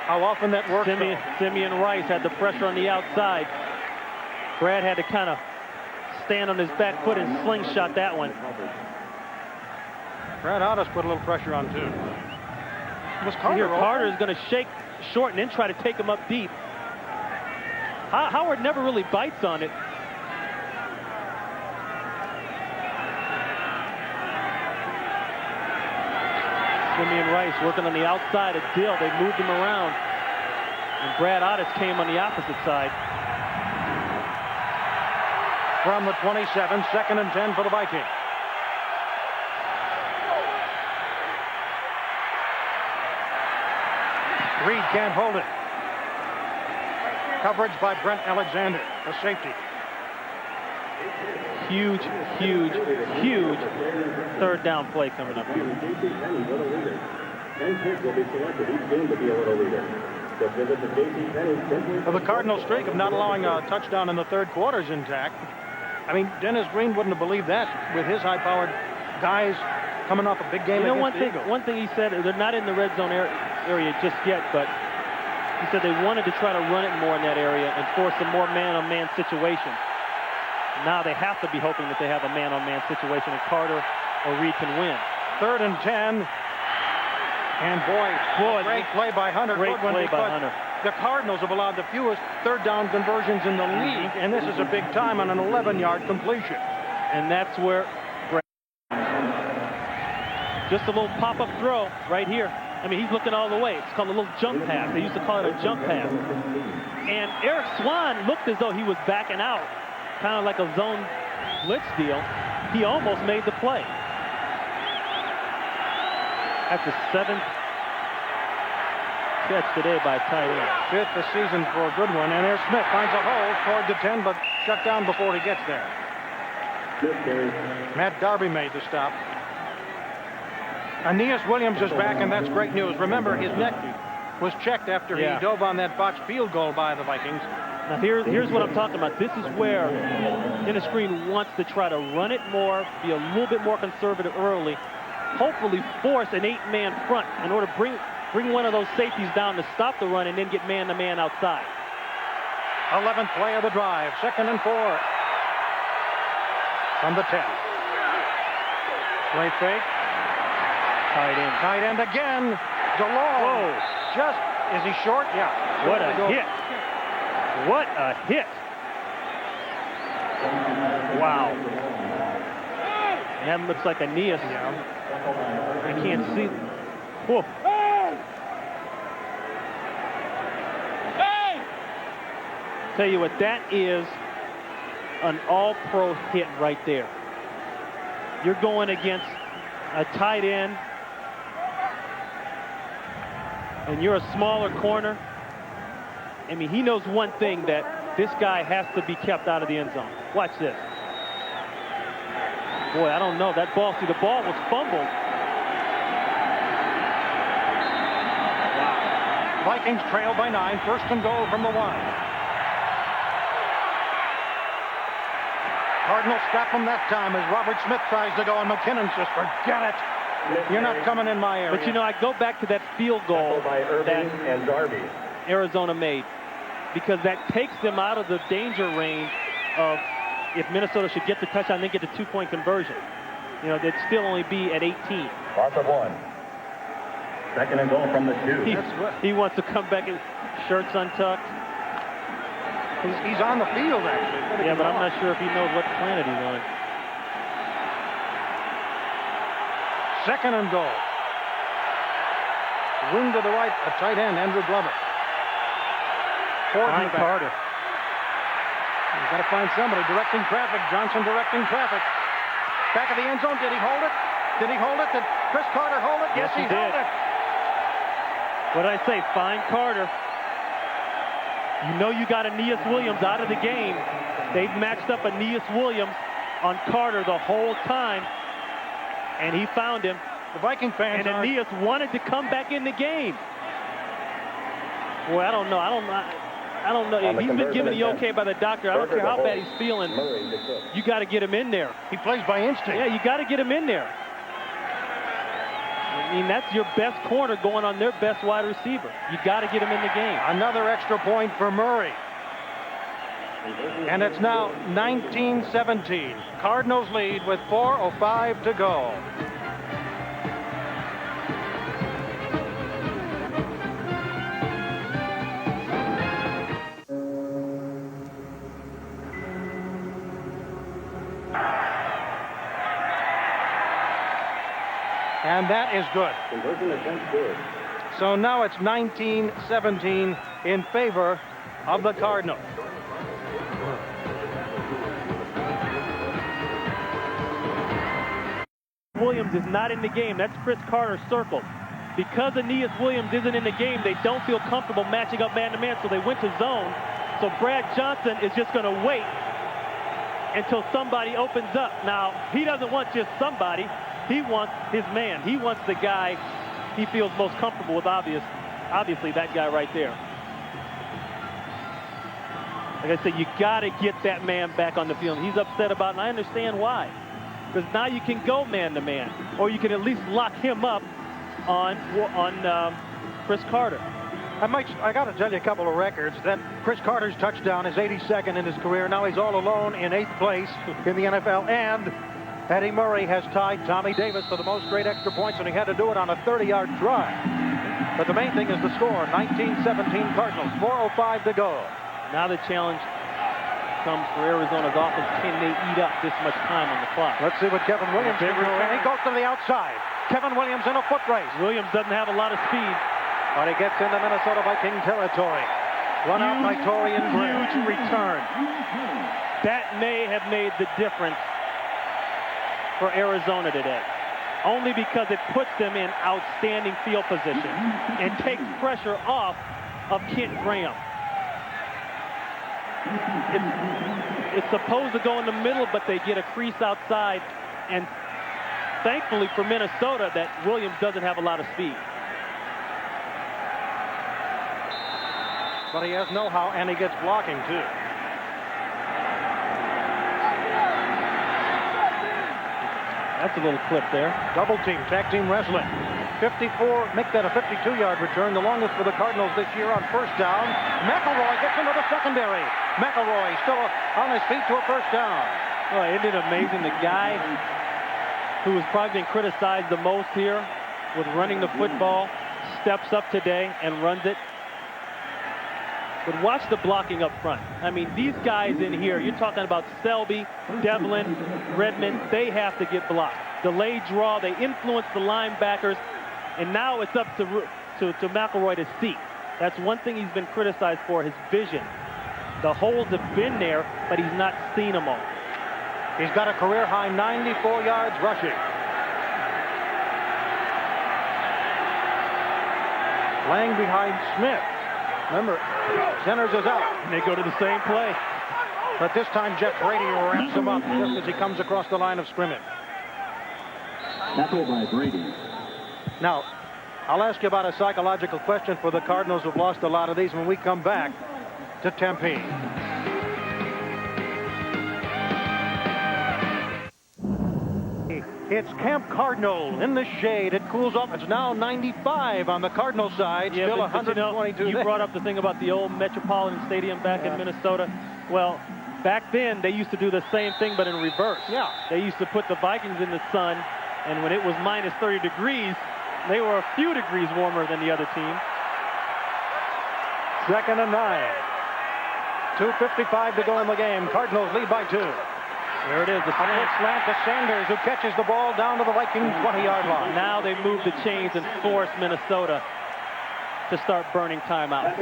How often that works.
Simeon Rice had the pressure on the outside. Brad had to kind of stand on his back foot and slingshot that one.
Brad Otis put a little pressure on too. Was Carter
Carter is going to shake short and then try to take him up deep. Howard never really bites on it. Simeon Rice working on the outside of Dill. They moved him around. And Brad Otis came on the opposite side.
From the 27, 2nd and 10 for the Vikings. Reed can't hold it. Coverage by Brent Alexander, the safety.
Huge, huge, huge 3rd down play coming up here.
Well, the Cardinal streak of not allowing a touchdown in the 3rd quarter is intact. I mean, Dennis Green wouldn't have believed that with his high-powered guys coming off a big game against the Eagles.
One thing he said, they're not in the red zone area just yet, but he said they wanted to try to run it more in that area and force a more man-on-man situation. Now they have to be hoping that they have a man-on-man situation and Carter or Reed can win.
3rd and 10. And boy, great play by Hunter.
Great play by Hunter.
The Cardinals have allowed the fewest 3rd down conversions in the league, and this is a big time on an 11-yard completion.
And that's where just a little pop-up throw right here. I mean, he's looking all the way. It's called a little jump pass. They used to call it a jump pass. And Eric Swan looked as though he was backing out, kind of like a zone blitz deal. He almost made the play. That's the 7th catch today by tight end.
5th this season for a good one. And there's Smith, finds a hole toward the 10, but shut down before he gets there. Matt Darby made the stop. Aeneas Williams is back, and that's great news. Remember, his neck was checked after he dove on that botched field goal by the Vikings.
Now here's what I'm talking about. This is where Dennis Green wants to try to run it more, be a little bit more conservative early, hopefully force an 8-man front in order to bring one of those safeties down to stop the run and then get man-to-man outside.
11th play of the drive, 2nd and 4. From the 10. Play fake. Tight end again. DeLong. Just, is he short? Yeah.
What a hit. What a hit. Wow. That looks like Aeneas. I can't see. Whoa. Tell you what, that is an all-pro hit right there. You're going against a tight end, and you're a smaller corner. I mean, he knows one thing, that this guy has to be kept out of the end zone. Watch this. Boy, I don't know. That ball, see, the ball was fumbled.
Wow. Vikings trail by 9, 1st and goal from the 1. Cardinals stop him that time as Robert Smith tries to go, and McKinnon says, forget it. You're not coming in my area.
But, you know, I go back to that field goal that Arizona made, because that takes them out of the danger range of if Minnesota should get the touchdown, then get the 2-point conversion. You know, they'd still only be at 18.
Loss of 1. 2nd and goal from the 2.
He wants to come back and shirts untucked.
He's on the field, actually.
Yeah, but I'm not sure if he knows what planet he's on.
2nd and goal. Room to the right, a tight end, Andrew Glover.
Fine Carter.
He's got to find somebody directing traffic. Johnson directing traffic. Back of the end zone. Did he hold it? Did he hold it? Did Chris Carter hold it?
Yes, he did.
Held it.
What did I say? Find Carter. You know you got Aeneas Williams out of the game. They've matched up Aeneas Williams on Carter the whole time, and he found him.
The Viking fans
and Aeneas wanted to come back in the game. Boy, I don't know. I don't know. He's been given the okay by the doctor. I don't care how bad he's feeling. You got to get him in there.
He plays by instinct.
Yeah, you got to get him in there. I mean, that's your best corner going on their best wide receiver. You got to get him in the game.
Another extra point for Murray. And it's now 19-17. Cardinals lead with 4:05 to go. And that is good. So now it's 19-17 in favor of the Cardinals.
Williams is not in the game. That's Chris Carter circled. Because Aeneas Williams isn't in the game, they don't feel comfortable matching up man-to-man, so they went to zone. So Brad Johnson is just going to wait until somebody opens up. Now, he doesn't want just somebody. He wants his man. He wants the guy he feels most comfortable with, obviously that guy right there. Like I said, you got to get that man back on the field. He's upset about it, and I understand why. Because now you can go man-to-man, or you can at least lock him up on Chris Carter.
I got to tell you a couple of records. That Chris Carter's touchdown is 82nd in his career. Now he's all alone in 8th place in the NFL, and Eddie Murray has tied Tommy Davis for the most straight extra points, and he had to do it on a 30-yard drive. But the main thing is the score, 19-17 Cardinals, 4:05 to go.
Now the challenge comes for Arizona's offense. Can they eat up this much time on the clock?
Let's see what Kevin Williams can do. And he goes to the outside. Kevin Williams in a foot race.
Williams doesn't have a lot of speed.
But he gets into Minnesota Viking territory. Run out by Torian Graham.
Huge return. That may have made the difference for Arizona today. Only because it puts them in outstanding field position and takes pressure off of Kent Graham. It's supposed to go in the middle, but they get a crease outside. And thankfully for Minnesota that Williams doesn't have a lot of speed.
But he has know-how, and he gets blocking, too.
That's a little clip there.
Double team, tag team wrestling. 54, make that a 52-yard return, the longest for the Cardinals this year on first down. McElroy gets into the secondary. McElroy still on his feet to a first down.
Well, isn't it amazing? The guy who was probably being criticized the most here with running the football steps up today and runs it. But watch the blocking up front. I mean, these guys in here, you're talking about Selby, Devlin, Redmond, they have to get blocked. Delayed draw, they influence the linebackers, and now it's up to McElroy to see. That's one thing he's been criticized for, his vision. The holes have been there, but he's not seen them all.
He's got a career-high 94 yards rushing. Playing behind Smith. Remember, Centers is out.
And they go to the same play.
But this time, Jeff Brady wraps him up just as he comes across the line of scrimmage.
Tackle by Brady.
Now, I'll ask you about a psychological question for the Cardinals who've lost a lot of these when we come back to Tempe. It's Camp Cardinal in the shade. It cools off. It's now 95 on the Cardinal side.
Yeah,
still
but
122.
You brought up the thing about the old Metropolitan Stadium back in Minnesota. Well, back then they used to do the same thing, but in reverse.
Yeah.
They used to put the Vikings in the sun, and when it was minus 30 degrees, they were a few degrees warmer than the other team.
2nd and 9. 2:55 to go in the game. Cardinals lead by 2.
There it is. The
slant to Sanders, who catches the ball down to the Vikings 20-yard line.
Now they move the chains and force Minnesota to start burning timeouts.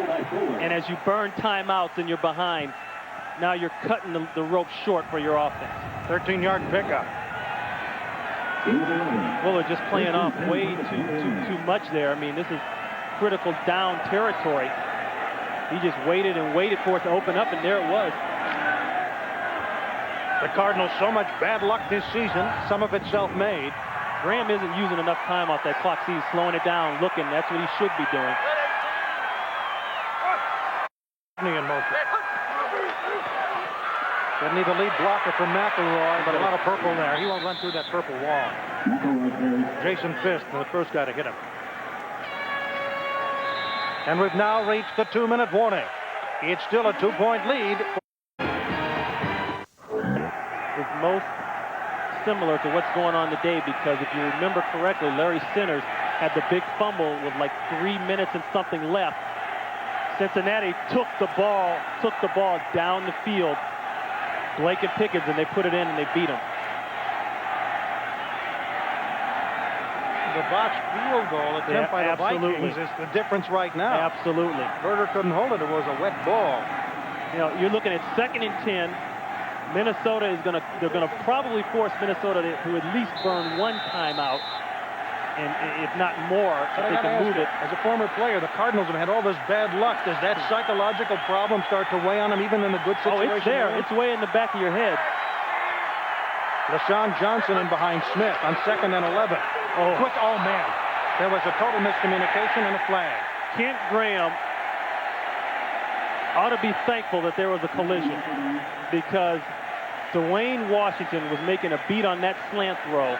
And as you burn timeouts and you're behind, now you're cutting the rope short for your offense.
13-yard pickup.
Well, they're just playing off way too much there. I mean, this is critical down territory. He just waited and waited for it to open up, and there it was.
The Cardinals, so much bad luck this season, some of it self-made.
Graham isn't using enough time off that clock. He's slowing it down, looking. That's what he should be doing.
In motion. Didn't need the lead blocker from McElroy, but a lot of purple there. He won't run through that purple wall. Jason Fisk, the first guy to hit him. And we've now reached the 2-minute warning. It's still a 2-point lead.
Is most similar to what's going on today, because if you remember correctly, Larry Centers had the big fumble with like 3 minutes and something left. Cincinnati took the ball down the field. Blake and Pickens, and they put it in and they beat them.
The botched field goal attempt by the Vikings is the difference right now.
Absolutely.
Berger couldn't hold it. It was a wet ball.
You know, you're looking at 2nd and 10. Minnesota is they're gonna probably force Minnesota to at least burn one timeout, and if not more, if they can move it.
As a former player, the Cardinals have had all this bad luck. Does that psychological problem start to weigh on them even in the good situation?
Oh, it's there. It's way in the back of your head.
LaShawn Johnson in behind Smith on 2nd and 11. Oh, man. There was a total miscommunication and a flag.
Kent Graham ought to be thankful that there was a collision, because Dwayne Washington was making a beat on that slant throw.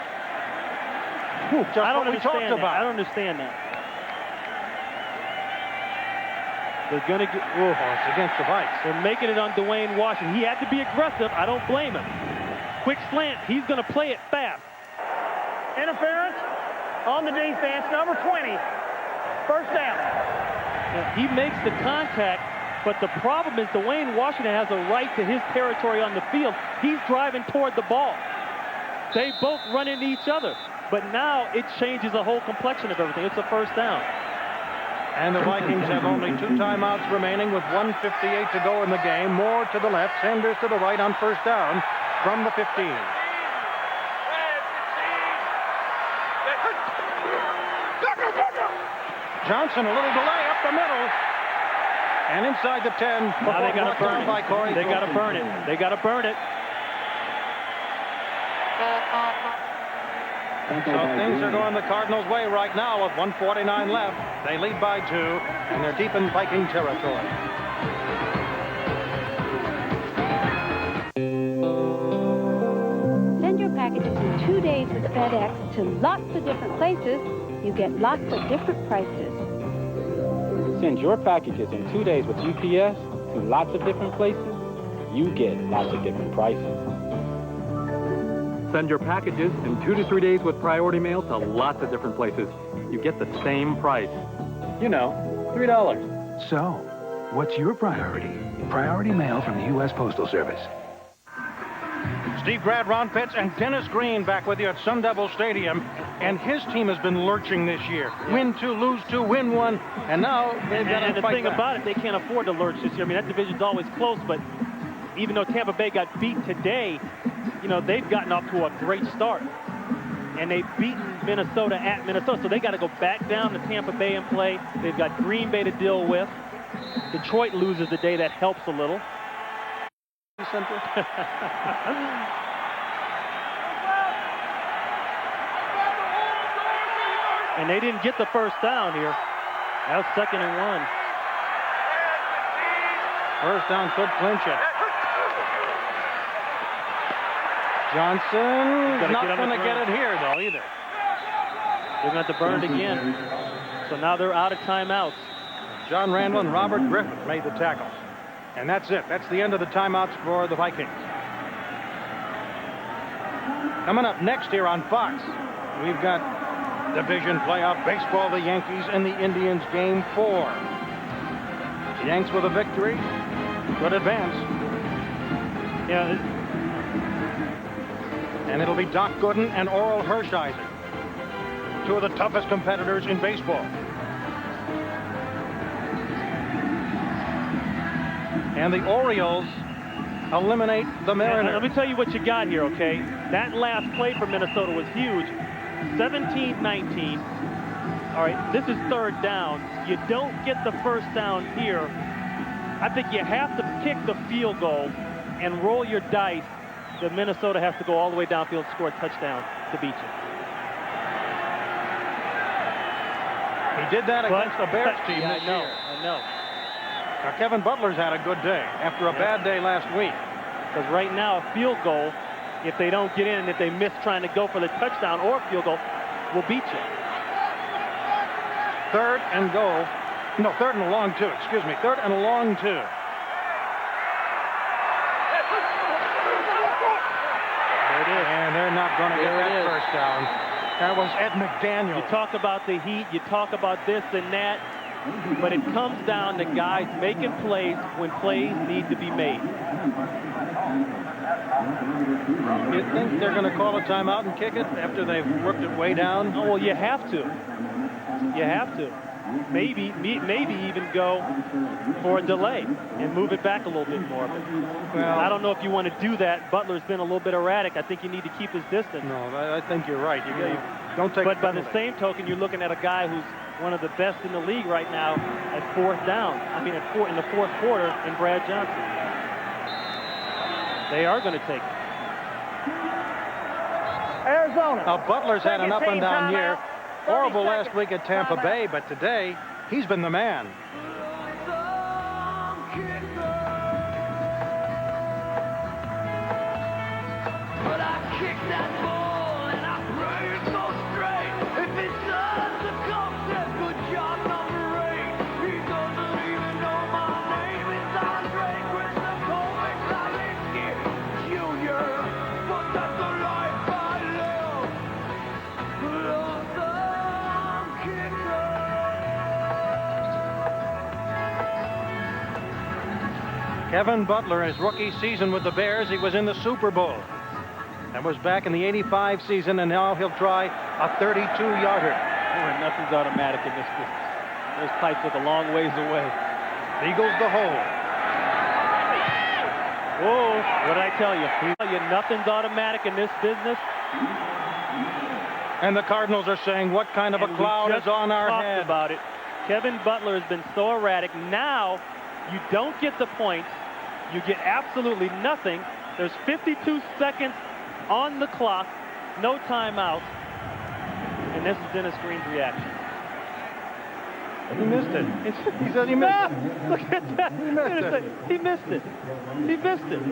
I don't understand that. They're going to get...
it's against the Vikes.
They're making it on Dwayne Washington. He had to be aggressive. I don't blame him. Quick slant. He's going to play it fast.
Interference on the defense, number 20. First down.
Now, he makes the contact, but the problem is Dwayne Washington has a right to his territory on the field. He's driving toward the ball. They both run into each other. But now it changes the whole complexion of everything. It's a first down.
And the Vikings have only 2 timeouts remaining with 1:58 to go in the game. Moore to the left, Sanders to the right on first down from the 15. Johnson, a little delay up the middle. And inside the 10.
Now they got to burn it.
By Corey.
They got to burn it. They got to burn it.
So things are going the Cardinals' way right now with 1:49 left. They lead by 2, and they're deep in Viking territory.
Send your packages in 2 days with FedEx to lots of different places. You get lots of different prices.
Send your packages in 2 days with UPS to lots of different places. You get lots of different prices.
Send your packages in 2 to 3 days with priority mail to lots of different places. You get the same price.
You know, $3.
So, what's your priority? Priority mail from the U.S. Postal Service.
Steve Grad, Ron Pitts, and Dennis Green back with you at Sun Devil Stadium. And his team has been lurching this year. Win 2, lose 2, win 1. And now they've got to fight.
And the thing about it, they can't afford to lurch this year. I mean, that division's always close, but even though Tampa Bay got beat today, you know, they've gotten off to a great start. And they've beaten Minnesota at Minnesota, so they got to go back down to Tampa Bay and play. They've got Green Bay to deal with. Detroit loses today. That helps a little. And they didn't get the first down here. That was 2nd and 1.
First down could clinch it. Johnson not going to get it here, though, either.
They're going to have to burn it again. So now they're out of timeouts.
John Randall and Robert Griffith made the tackles. And that's it. That's the end of the timeouts for the Vikings. Coming up next here on Fox, we've got division playoff baseball, the Yankees and the Indians, game 4. The Yanks with a victory could advance.
Yeah.
And it'll be Doc Gooden and Oral Hershiser, 2 of the toughest competitors in baseball. And the Orioles eliminate the Mariners.
Let me tell you what you got here, okay? That last play for Minnesota was huge. 17-19. All right, this is 3rd down. You don't get the first down here. I think you have to kick the field goal and roll your dice that Minnesota has to go all the way downfield and score a touchdown to beat you.
He did that against the Bears team this year.
I know.
Now, Kevin Butler's had a good day after a bad day last week.
Because right now, a field goal, if they don't get in, if they miss trying to go for the touchdown or a field goal, will beat you.
3rd and goal. No, 3rd and a long 2. Excuse me. 3rd and a long 2. And they're not going to get that first down. That was Ed McDaniel.
You talk about the heat, you talk about this and that, but it comes down to guys making plays when plays need to be made.
You think they're going to call a timeout and kick it after they've worked it way down?
Oh, well, you have to. You have to. Maybe even go for a delay and move it back a little bit more. But well, I don't know if you want to do that. Butler's been a little bit erratic. I think you need to keep his distance.
No, I think you're right. You don't take.
But by the same token, you're looking at a guy who's one of the best in the league right now at 4th down. I mean, in the 4th quarter, in Brad Johnson. They are going to take it.
Arizona.
Now, Butler's had an up and down year. Horrible last week at Tampa
Timeout.
Bay, but today he's been the man.
But I kick that ball and I pray it goes straight. If it does, the coach says good job number 8. He doesn't even know my name. It's Andre Christopher Salinsky Jr. But that's the life I live.
Kevin Butler, his rookie season with the Bears, he was in the Super Bowl. That was back in the '85 season, and now he'll try a 32-yarder.
Oh, nothing's automatic in this business. Those pipes look a long ways away.
Eagles the hole.
Whoa, what did I tell you? Nothing's automatic in this business.
And the Cardinals are saying, what kind of a cloud is on our head?
About it. Kevin Butler has been so erratic. Now You don't get the points. You get absolutely nothing. There's 52 seconds on the clock. No timeout. And this is Dennis Green's reaction.
He missed it. He said he missed it.
Look at that. He missed it. He missed it.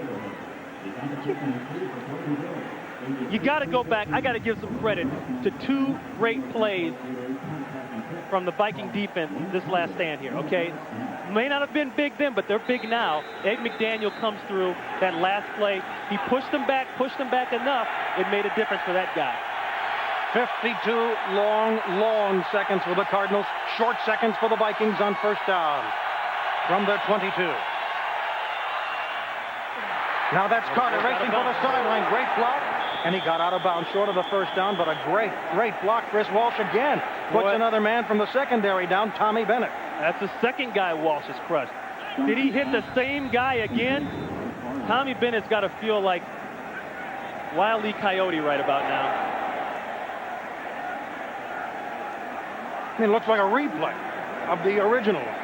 You got to go back. I got to give some credit to two great plays from the Viking defense this last stand here, okay? May not have been big then, but they're big now. Ed McDaniel comes through that last play. He pushed them back enough. It made a difference for that guy.
52 long seconds for the Cardinals. Short seconds for the Vikings on first down from their 22. Now that's Carter racing for the sideline. Great block. And he got out of bounds short of the first down, but a great block. Chris Walsh again puts another man from the secondary down, Tommy Bennett.
That's the second guy Walsh has crushed. Did he hit the same guy again? Tommy Bennett's got to feel like Wile E. Coyote right about now.
I mean, it looks like a replay of the original one.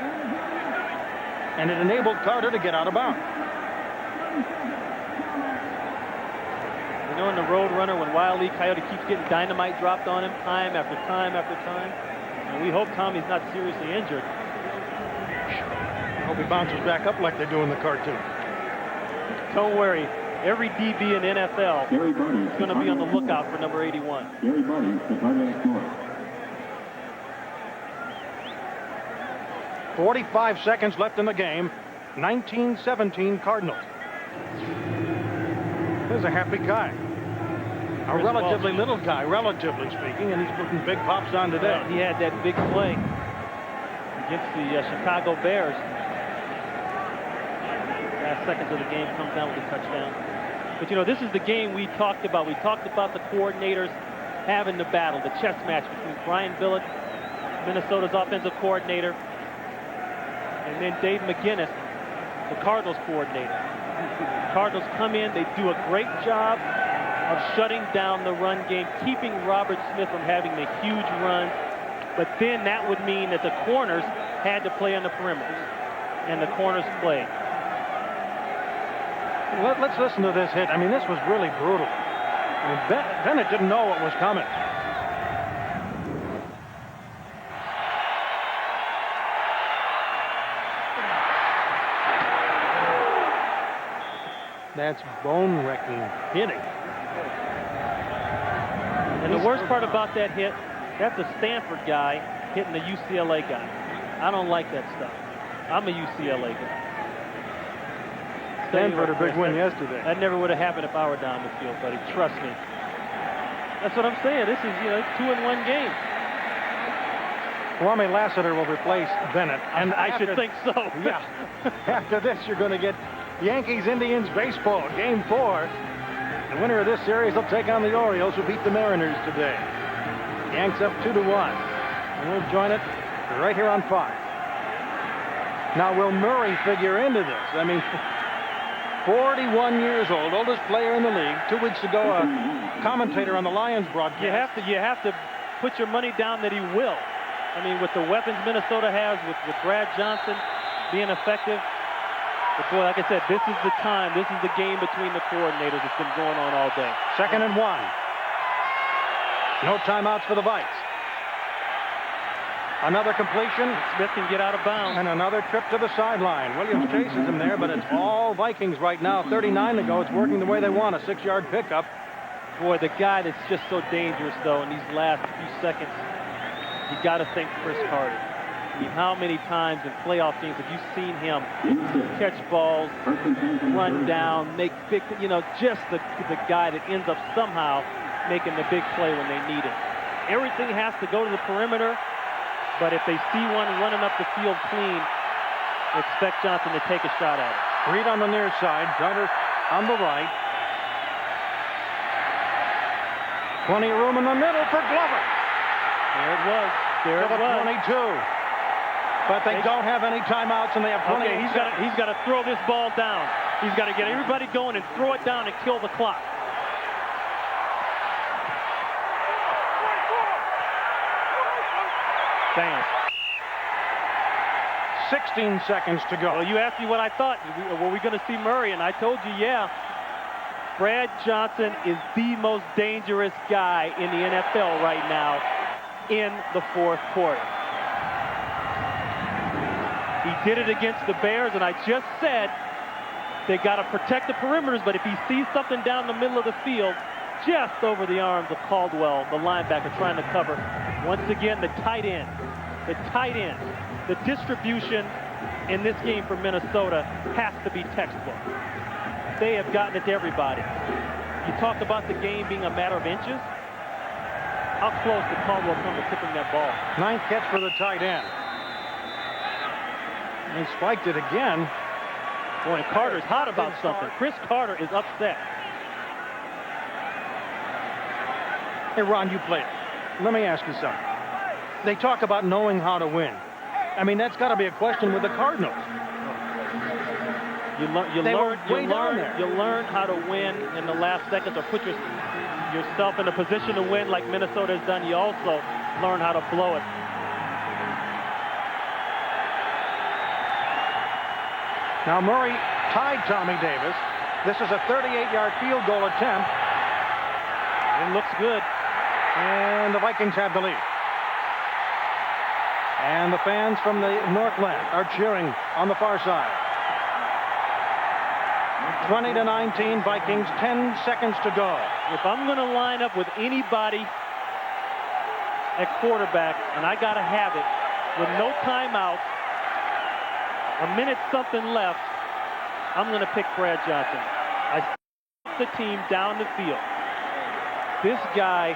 And it enabled Carter to get out of bounds.
You know, in the Road Runner, when Wile E. Coyote keeps getting dynamite dropped on him time after time after time, and we hope Tommy's not seriously injured.
I hope he bounces back up like they do in the cartoon.
Don't worry. Every DB in the NFL is going to be on the lookout for number 81.
Gary Barty, the Cardinals score.
45 seconds left in the game. 19-17 Cardinals. There's a happy guy. A relatively little guy, relatively speaking, and he's putting big pops on today.
He had that big play against the Chicago Bears. Last seconds of the game comes down with a touchdown. But, you know, this is the game we talked about. We talked about the coordinators having the battle, the chess match between Brian Billick, Minnesota's offensive coordinator, and then Dave McGinnis, the Cardinals coordinator. The Cardinals come in, they do a great job of shutting down the run game, keeping Robert Smith from having the huge runs. But then that would mean that the corners had to play on the perimeters, and the corners played.
Let's listen to this hit. I mean, this was really brutal. I mean, Bennett didn't know what was coming. That's bone-wrecking hitting.
And the worst part about that hit, that's a Stanford guy hitting the UCLA guy. I don't like that stuff. I'm a UCLA guy.
Stanford a big win yesterday.
That never would have happened if I were down the field, buddy. Trust me. That's what I'm saying. This is, you know, 2-1 game.
Kwame Lassiter will replace Bennett.
And I should think so.
Yeah. After this, you're going to get Yankees-Indians baseball, Game 4. The winner of this series will take on the Orioles, who beat the Mariners today. Yanks up 2-1. And we'll join it right here on Fox. Now, will Murray figure into this? I mean, 41 years old, oldest player in the league. 2 weeks ago, a commentator on the Lions broadcast.
You have to put your money down that he will. I mean, with the weapons Minnesota has, with Brad Johnson being effective. But boy, like I said, this is the time. This is the game between the coordinators. It's been going on all day.
2nd and 1. No timeouts for the Vikes. Another completion.
Smith can get out of bounds.
And another trip to the sideline. Williams chases him there, but it's all Vikings right now. 39 to go. It's working the way they want. A 6-yard pickup.
Boy, the guy that's just so dangerous, though, in these last few seconds, you got to think Chris Carter. I mean, how many times in playoff games have you seen him catch balls, run down, make big, you know, just the guy that ends up somehow making the big play when they need it. Everything has to go to the perimeter, but if they see one running up the field clean, expect Johnson to take a shot at it.
Reed on the near side, Carter on the right. Plenty of room in the middle for Glover.
There it was. There it was.
22. But they don't have any timeouts, and they have plenty.
Okay, he's got to throw this ball down. He's got to get everybody going and throw it down and kill the clock. Bam.
16 seconds to go.
Well, you asked me what I thought. Were we going to see Murray? And I told you, yeah. Brad Johnson is the most dangerous guy in the NFL right now in the fourth quarter. He did it against the Bears, and I just said they got to protect the perimeters, but if he sees something down the middle of the field, just over the arms of Caldwell, the linebacker trying to cover, once again, the tight end, the distribution in this game for Minnesota has to be textbook. They have gotten it to everybody. You talked about the game being a matter of inches. How close did Caldwell come to tipping that ball?
9th catch for the tight end. He spiked it again.
Boy, Carter's hot about something. Chris Carter is upset.
Hey, Ron, you played. Let me ask you something. They talk about knowing how to win. I mean, that's got to be a question with the Cardinals.
You learn how to win in the last seconds, or put yourself in a position to win like Minnesota has done. You also learn how to blow it.
Now Murray tied Tommy Davis. This is a 38-yard field goal attempt.
It looks good.
And the Vikings have the lead. And the fans from the Northland are cheering on the far side. 20-19 Vikings, 10 seconds to go.
If I'm going to line up with anybody at quarterback, and I got to have it, with no timeouts, a minute something left, I'm going to pick Brad Johnson. I the team down the field. This guy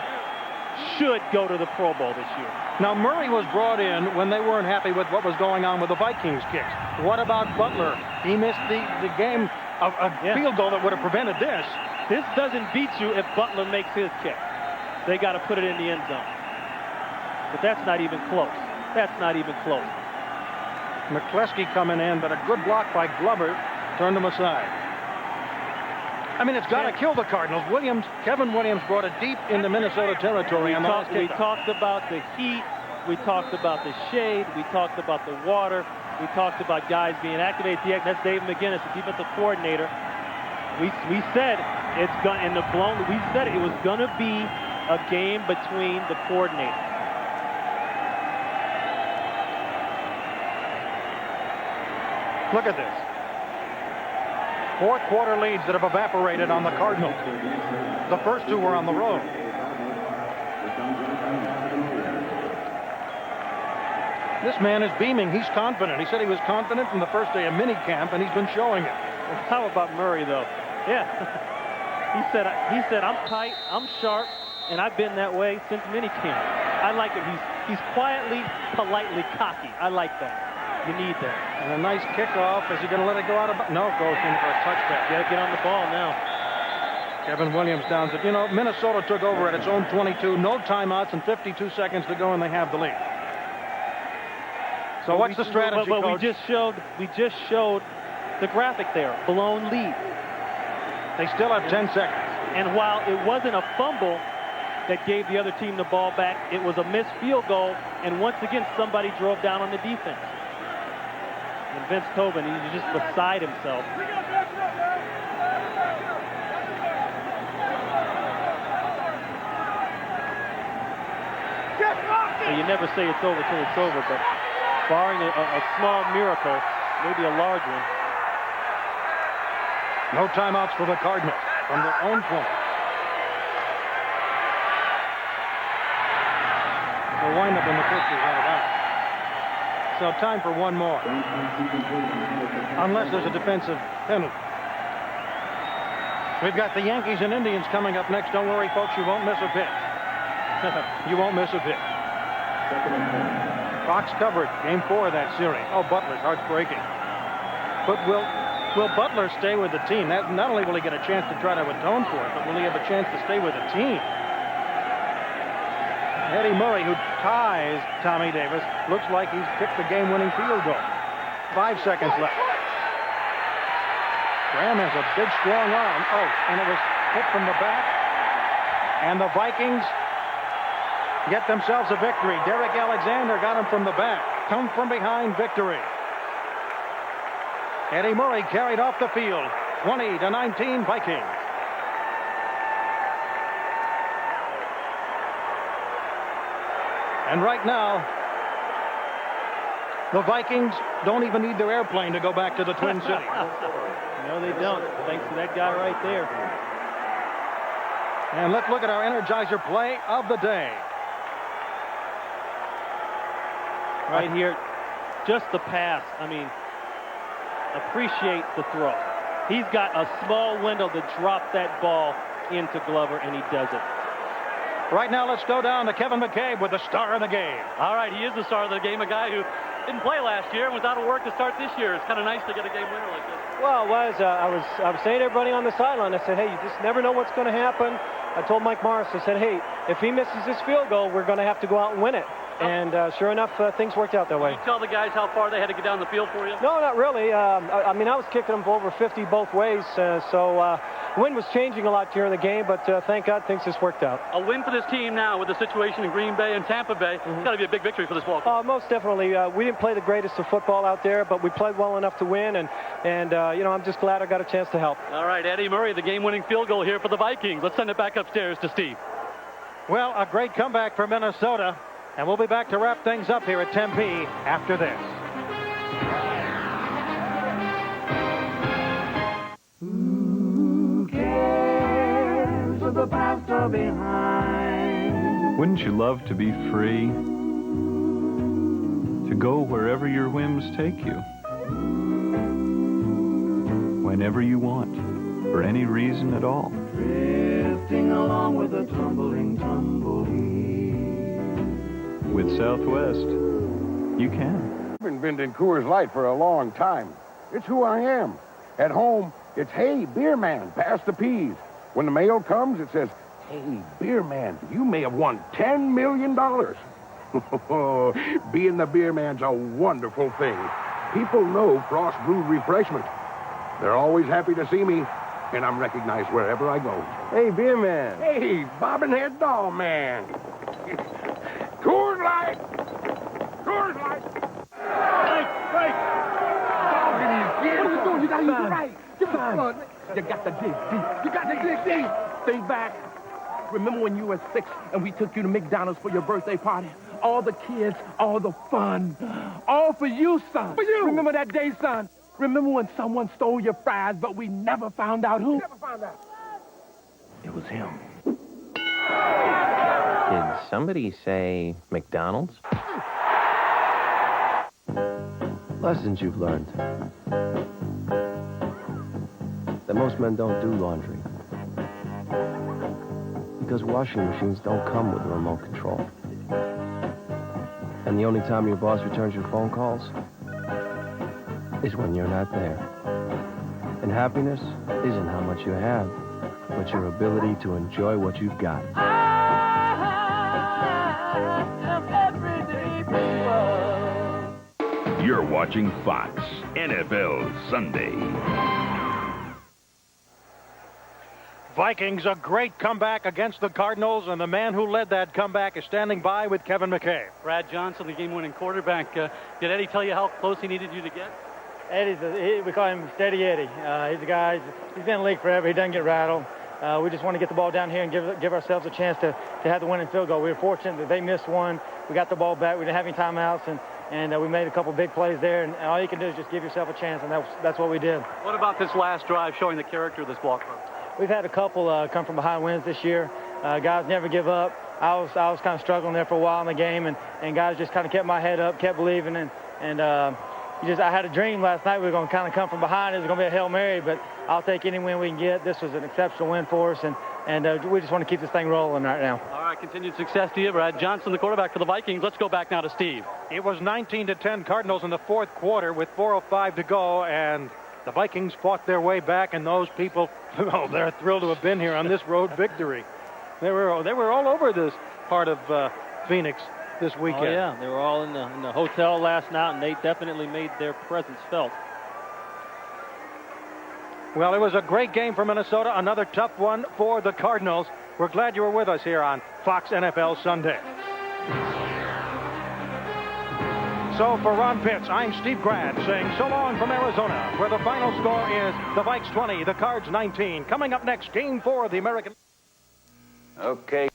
should go to the Pro Bowl this year.
Now, Murray was brought in when they weren't happy with what was going on with the Vikings kicks. What about Butler? He missed the game of a field goal that would have prevented this.
This doesn't beat you if Butler makes his kick. They got to put it in the end zone. But that's not even close. That's not even close.
McCleskey coming in, but a good block by Glover turned him aside. I mean, it's got to kill the Cardinals. Kevin Williams brought it deep into Minnesota territory.
We talked about the heat. We talked about the shade. We talked about the water. We talked about guys being activated. That's Dave McGinnis, the defensive coordinator. We said it's going in the blown. We said it was going to be a game between the coordinators.
Look at this. Fourth quarter leads that have evaporated on the Cardinals. The first two were on the road. This man is beaming. He's confident. He said he was confident from the first day of minicamp, and he's been showing it.
Well, how about Murray, though? Yeah. he said, I'm tight, I'm sharp, and I've been that way since minicamp. I like it. He's quietly, politely cocky. I like that. You need that.
And a nice kickoff. Is he going to let it go out of bounds? No, goes in for a touchback.
Got to get on the ball now.
Kevin Williams down to, Minnesota took over at its own 22. No timeouts and 52 seconds to go, and they have the lead. So what's the strategy,
Coach? We just showed the graphic there. Blown lead.
They still have 10 seconds.
And while it wasn't a fumble that gave the other team the ball back, it was a missed field goal, and once again, somebody drove down on the defense. And Vince Tobin, he's just beside himself. So you never say it's over till it's over, but barring a small miracle, maybe a large one.
No timeouts for the Cardinals from their own 20. They'll wind up in the 50 right about. So time for one more. Unless there's a defensive penalty. We've got the Yankees and Indians coming up next. Don't worry, folks, you won't miss a pitch. You won't miss a pitch. Fox covered game 4 of that series. Oh, Butler's heart's breaking. But will Butler stay with the team? Not only will he get a chance to try to atone for it, but will he have a chance to stay with the team? Eddie Murray, who ties Tommy Davis, looks like he's kicked the game-winning field goal. 5 seconds left. Graham has a big, strong arm. Oh, and it was hit from the back. And the Vikings get themselves a victory. Derek Alexander got him from the back. Come from behind victory. Eddie Murray carried off the field. 20-19 Vikings. And right now, the Vikings don't even need their airplane to go back to the Twin Cities.
No, they don't. Thanks to that guy right there.
And let's look at our Energizer play of the day.
Right here, just the pass. I mean, appreciate the throw. He's got a small window to drop that ball into Glover, and he does it.
Right now, let's go down to Kevin McCabe with the star of the game.
All right, he is the star of the game, a guy who didn't play last year and was out of work to start this year. It's kind of nice to get a game winner like this.
Well, it was. I was saying to everybody on the sideline, I said, hey, you just never know what's going to happen. I told Mike Morris, I said, hey, if he misses this field goal, we're going to have to go out and win it. And sure enough, things worked out that way.
Did you tell the guys how far they had to get down the field for you?
No, not really. I mean, I was kicking them for over 50 both ways. So wind was changing a lot during the game, but thank God things just worked out.
A win for this team now with the situation in Green Bay and Tampa Bay. It's got to be a big victory for this ball club.
Most definitely. We didn't play the greatest of football out there, but we played well enough to win. And you know, I'm just glad I got a chance to help.
All right, Eddie Murray, the game-winning field goal here for the Vikings. Let's send it back upstairs to Steve.
Well, a great comeback for Minnesota. And we'll be back to wrap things up here at Tempe after this.
Who cares of the past or behind?
Wouldn't you love to be free? To go wherever your whims take you? Whenever you want, for any reason at all.
Drifting along with the tumbling tumbleweed.
With Southwest, you can.
I've been vending Coors Light for a long time. It's who I am. At home, it's, hey, beer man, pass the peas. When the mail comes, it says, hey, beer man, you may have won $10 million. Being the beer man's a wonderful thing. People know Frost Brewed Refreshment. They're always happy to see me, and I'm recognized wherever I go.
Hey, beer man.
Hey, bobbin head doll man. Coors Light! Coors Light! Right! What are you doing? You gotta use it right. Give me the blood. You got to dig deep. You got to dig deep.
Stay back. Remember when you were 6 and we took you to McDonald's for your birthday party? All the kids, all the fun. All for you, son.
For you.
Remember that day, son? Remember when someone stole your fries, but we never found out who?
Never found out.
It was him.
Did somebody say McDonald's? Lessons you've learned. That most men don't do laundry. Because washing machines don't come with a remote control. And the only time your boss returns your phone calls is when you're not there. And happiness isn't how much you have, but your ability to enjoy what you've got.
You're watching Fox NFL Sunday.
Vikings, a great comeback against the Cardinals, and the man who led that comeback is standing by with Kevin McCabe.
Brad Johnson, the game-winning quarterback. Did Eddie tell you how close he needed you to get?
We call him Steady Eddie. He's a guy, he's been in the league forever. He doesn't get rattled. We just want to get the ball down here and give ourselves a chance to have the winning field goal. We were fortunate that they missed one. We got the ball back. We didn't have any timeouts, and we made a couple big plays there. And all you can do is just give yourself a chance, and that's what we did.
What about this last drive showing the character of this ball club?
We've had a couple come from behind wins this year. Guys never give up. I was kind of struggling there for a while in the game, and guys just kind of kept my head up, kept believing, and I had a dream last night we were going to kind of come from behind. It was going to be a Hail Mary, but I'll take any win we can get. This was an exceptional win for us, and we just want to keep this thing rolling right now.
All right, continued success to you, Brad Johnson, the quarterback for the Vikings. Let's go back now to Steve.
It was 19-10 Cardinals in the fourth quarter with 4:05 to go, and the Vikings fought their way back, and those people, oh, they're thrilled to have been here on this road victory. They were all over this part of Phoenix this weekend.
Oh, yeah, they were all in the hotel last night, and they definitely made their presence felt.
Well, it was a great game for Minnesota, another tough one for the Cardinals. We're glad you were with us here on Fox NFL Sunday. So for Ron Pitts, I'm Steve Grad saying so long from Arizona, where the final score is the Vikes 20, the Cards 19. Coming up next, Game 4 of the American...
Okay.